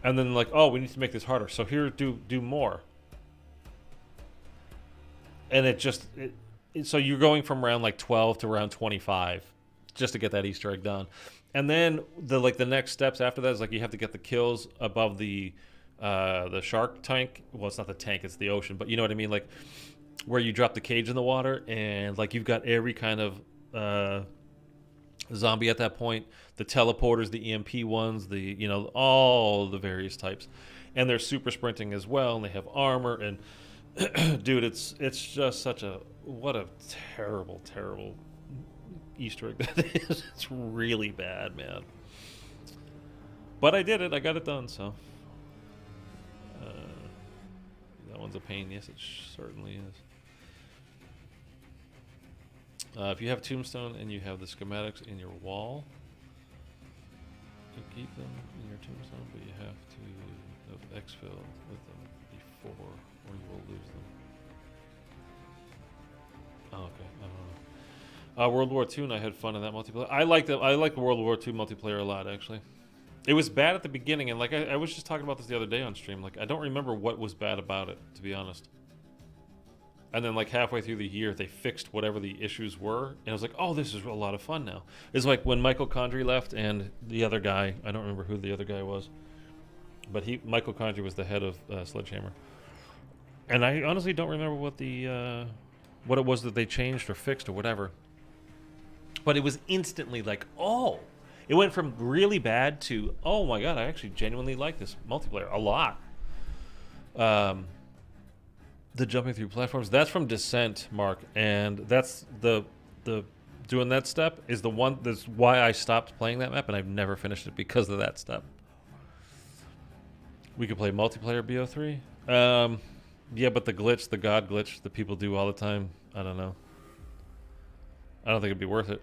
And then like, oh, we need to make this harder. So here, do more. And so you're going from round like 12 to round 25 just to get that Easter egg done. And then the next steps after that is like you have to get the kills above the shark tank. Well, it's not the tank, it's the ocean. But you know what I mean? Like where you drop the cage in the water and like you've got every kind of zombie at that point. The teleporters, the EMP ones, all the various types. And they're super sprinting as well, and they have armor. And dude, it's just what a terrible, terrible Easter egg that is. It's really bad, man. But I did it. I got it done, so. That one's a pain. Yes, it certainly is. If you have Tombstone and you have the schematics in your wall, you keep them in your Tombstone, but you have to have exfil with them before, or you will lose them. Oh, okay. I don't know. World War II, and I had fun in that multiplayer. I like World War II multiplayer a lot, actually. It was bad at the beginning, and like I was just talking about this the other day on stream. Like I don't remember what was bad about it, to be honest. And then like halfway through the year, they fixed whatever the issues were, and I was like, oh, this is a lot of fun now. It's like when Michael Condrey left, and the other guy, I don't remember who the other guy was, but Michael Condrey was the head of Sledgehammer. And I honestly don't remember what what it was that they changed or fixed or whatever. But it was instantly like, oh. It went from really bad to, oh my god, I actually genuinely like this multiplayer a lot. The jumping through platforms, that's from Descent, Mark, and that's the doing that step is the one that's why I stopped playing that map, and I've never finished it because of that step. We could play multiplayer BO3. Yeah, but the glitch, the god glitch that people do all the time, I don't know. I don't think it'd be worth it.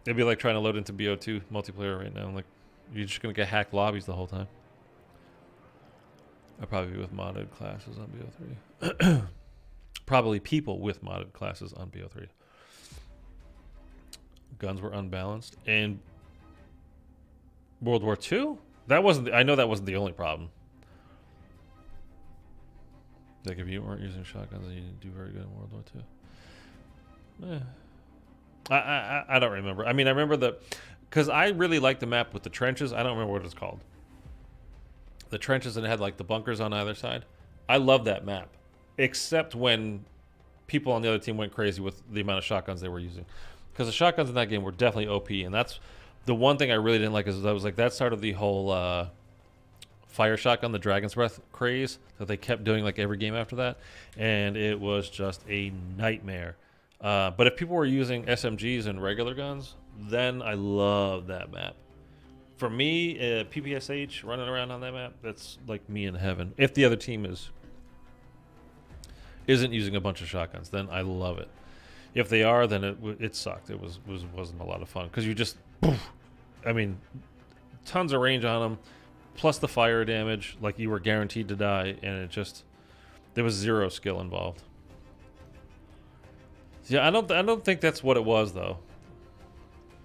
It'd be like trying to load into BO2 multiplayer right now. Like, you're just gonna get hacked lobbies the whole time. I'd probably be with modded classes on BO3. Probably people with modded classes on BO3. Guns were unbalanced. And World War II? That wasn't. I know that wasn't the only problem. Like if you weren't using shotguns, then you didn't do very good in World War II. I don't remember. I mean, I remember because I really liked the map with the trenches. I don't remember what it's called. The trenches, and it had like the bunkers on either side. I love that map, except when people on the other team went crazy with the amount of shotguns they were using. Because the shotguns in that game were definitely OP, and that's the one thing I really didn't like. Is that was like that started the whole fire shotgun, the Dragon's Breath craze that they kept doing like every game after that, and it was just a nightmare. But if people were using SMGs and regular guns, then I love that map. For me, PPSH running around on that map, that's like me in heaven. If the other team isn't using a bunch of shotguns, then I love it. If they are, then it sucked. It wasn't a lot of fun because you just, I mean, tons of range on them, plus the fire damage. Like you were guaranteed to die, and there was zero skill involved. Yeah, I don't think that's what it was though.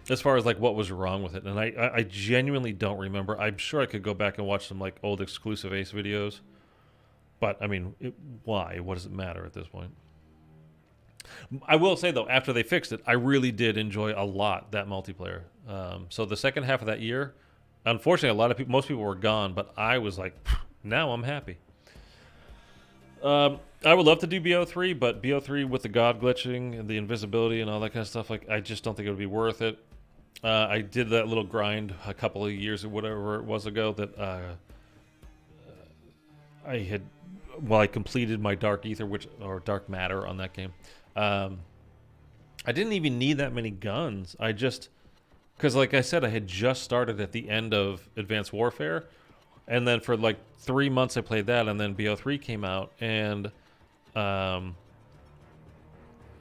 As far as like what was wrong with it, and I genuinely don't remember. I'm sure I could go back and watch some like old exclusive Ace videos, but I mean, why? What does it matter at this point? I will say though, after they fixed it, I really did enjoy a lot that multiplayer. So the second half of that year, unfortunately, most people were gone, but I was like, now I'm happy. I would love to do BO3, but BO3 with the god glitching and the invisibility and all that kind of stuff, like I just don't think it would be worth it. I did that little grind a couple of years or whatever it was ago that I completed my Dark Aether or Dark Matter on that game. I didn't even need that many guns. Because like I said, I had just started at the end of Advanced Warfare, and then for like 3 months I played that, and then BO3 came out, and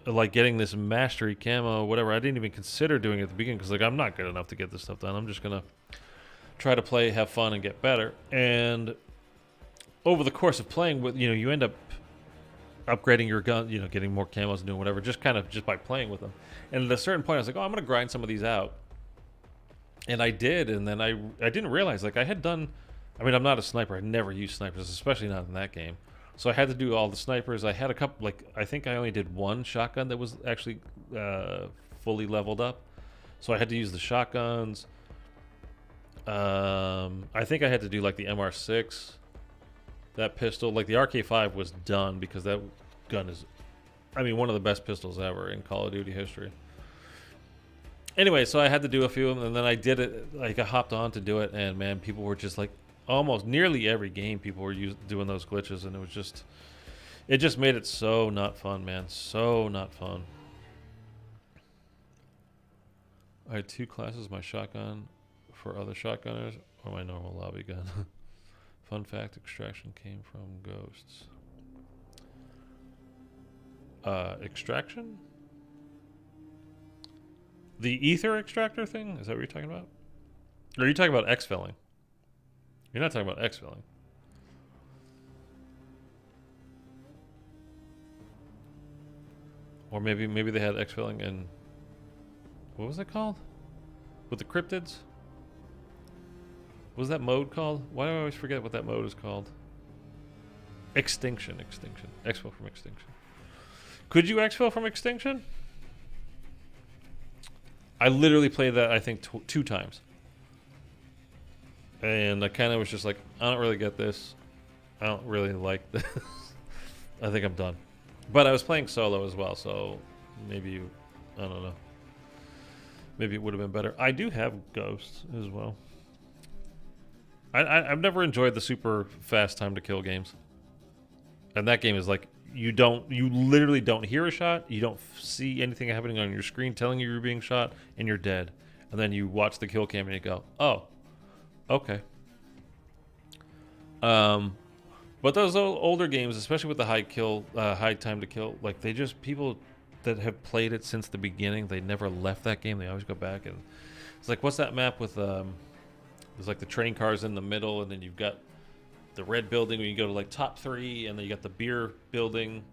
like getting this mastery camo, whatever, I didn't even consider doing it at the beginning because like I'm not good enough to get this stuff done. I'm just gonna try to play, have fun, and get better. And over the course of playing with, you end up upgrading your gun, getting more camos and doing whatever, just by playing with them. And at a certain point, I was like, oh, I'm gonna grind some of these out, and I did. And then I didn't realize like I had done. I mean, I'm not a sniper. I never used snipers, especially not in that game. So I had to do all the snipers. I had a couple, like, I think I only did one shotgun that was actually fully leveled up. So I had to use the shotguns. I think I had to do, like, the MR6. That pistol. Like, the RK5 was done because that gun is, I mean, one of the best pistols ever in Call of Duty history. Anyway, so I had to do a few of them, and then I did it. Like, I hopped on to do it, and, man, people were just, like, almost nearly every game people were doing those glitches, and it just made it so not fun, man. So not fun. I had 2 classes, my shotgun for other shotgunners or my normal lobby gun. Fun fact, extraction came from ghosts. Extraction? The ether extractor thing? Is that what you're talking about? Or are you talking about exfilling? You're not talking about exfilling. Or maybe they had exfilling and what was it called? With the cryptids? What was that mode called? Why do I always forget what that mode is called? Extinction. Exfil from Extinction. Could you exfil from Extinction? I literally played that, I think, 2 times. And I kind of was just like, I don't really get this. I don't really like this. I think I'm done. But I was playing solo as well, so maybe, I don't know. Maybe it would have been better. I do have Ghosts as well. I've never enjoyed the super fast time to kill games. And that game is like, you literally don't hear a shot, you don't see anything happening on your screen telling you you're being shot, and you're dead. And then you watch the kill cam and you go, oh, okay. But those older games, especially with the high time to kill, like people that have played it since the beginning, they never left that game. They always go back, and it's like, what's that map with there's like the train cars in the middle, and then you've got the red building where you go to like top 3, and then you got the beer building,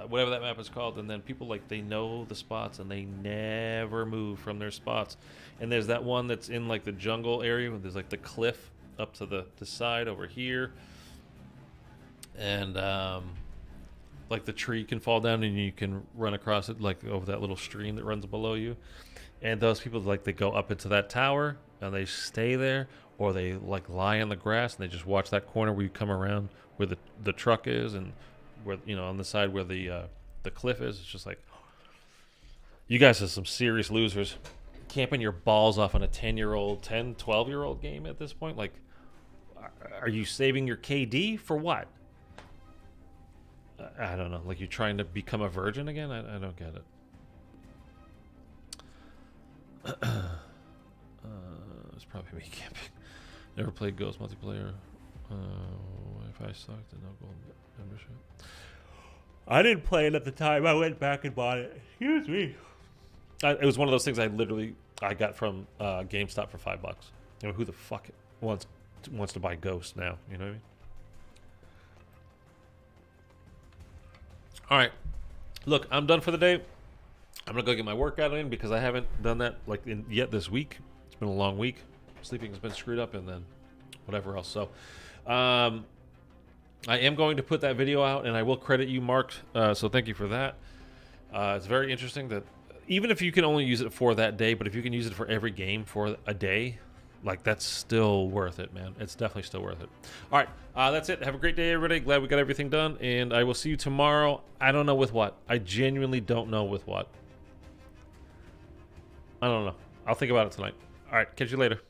whatever that map is called, and then people like, they know the spots and they never move from their spots. And there's that one that's in like the jungle area where there's like the cliff up to the side over here, and like the tree can fall down and you can run across it like over that little stream that runs below you. And those people, like, they go up into that tower and they stay there, or they like lie on the grass and they just watch that corner where you come around where the truck is, and where, you know, on the side where the cliff is. It's just like, you guys are some serious losers, camping your balls off on a 12-year-old game at this point. Like, are you saving your KD for what? I don't know. Like, you're trying to become a virgin again? I don't get it. It's probably me camping. Never played Ghost multiplayer. If I sucked, no gold membership. I didn't play it at the time. I went back and bought it. Excuse me. It was one of those things I got from GameStop for $5. You know, who the fuck wants to buy Ghost now? You know what I mean? All right. Look, I'm done for the day. I'm gonna go get my workout in because I haven't done that yet this week. It's been a long week. Sleeping has been screwed up, and then whatever else. So, I am going to put that video out, and I will credit you, Mark. So thank you for that. It's very interesting that even if you can only use it for that day, but if you can use it for every game for a day, like, that's still worth it, man. It's definitely still worth it. All right, that's it. Have a great day, everybody. Glad we got everything done, and I will see you tomorrow. I don't know with what. I genuinely don't know with what. I don't know. I'll think about it tonight. All right, catch you later.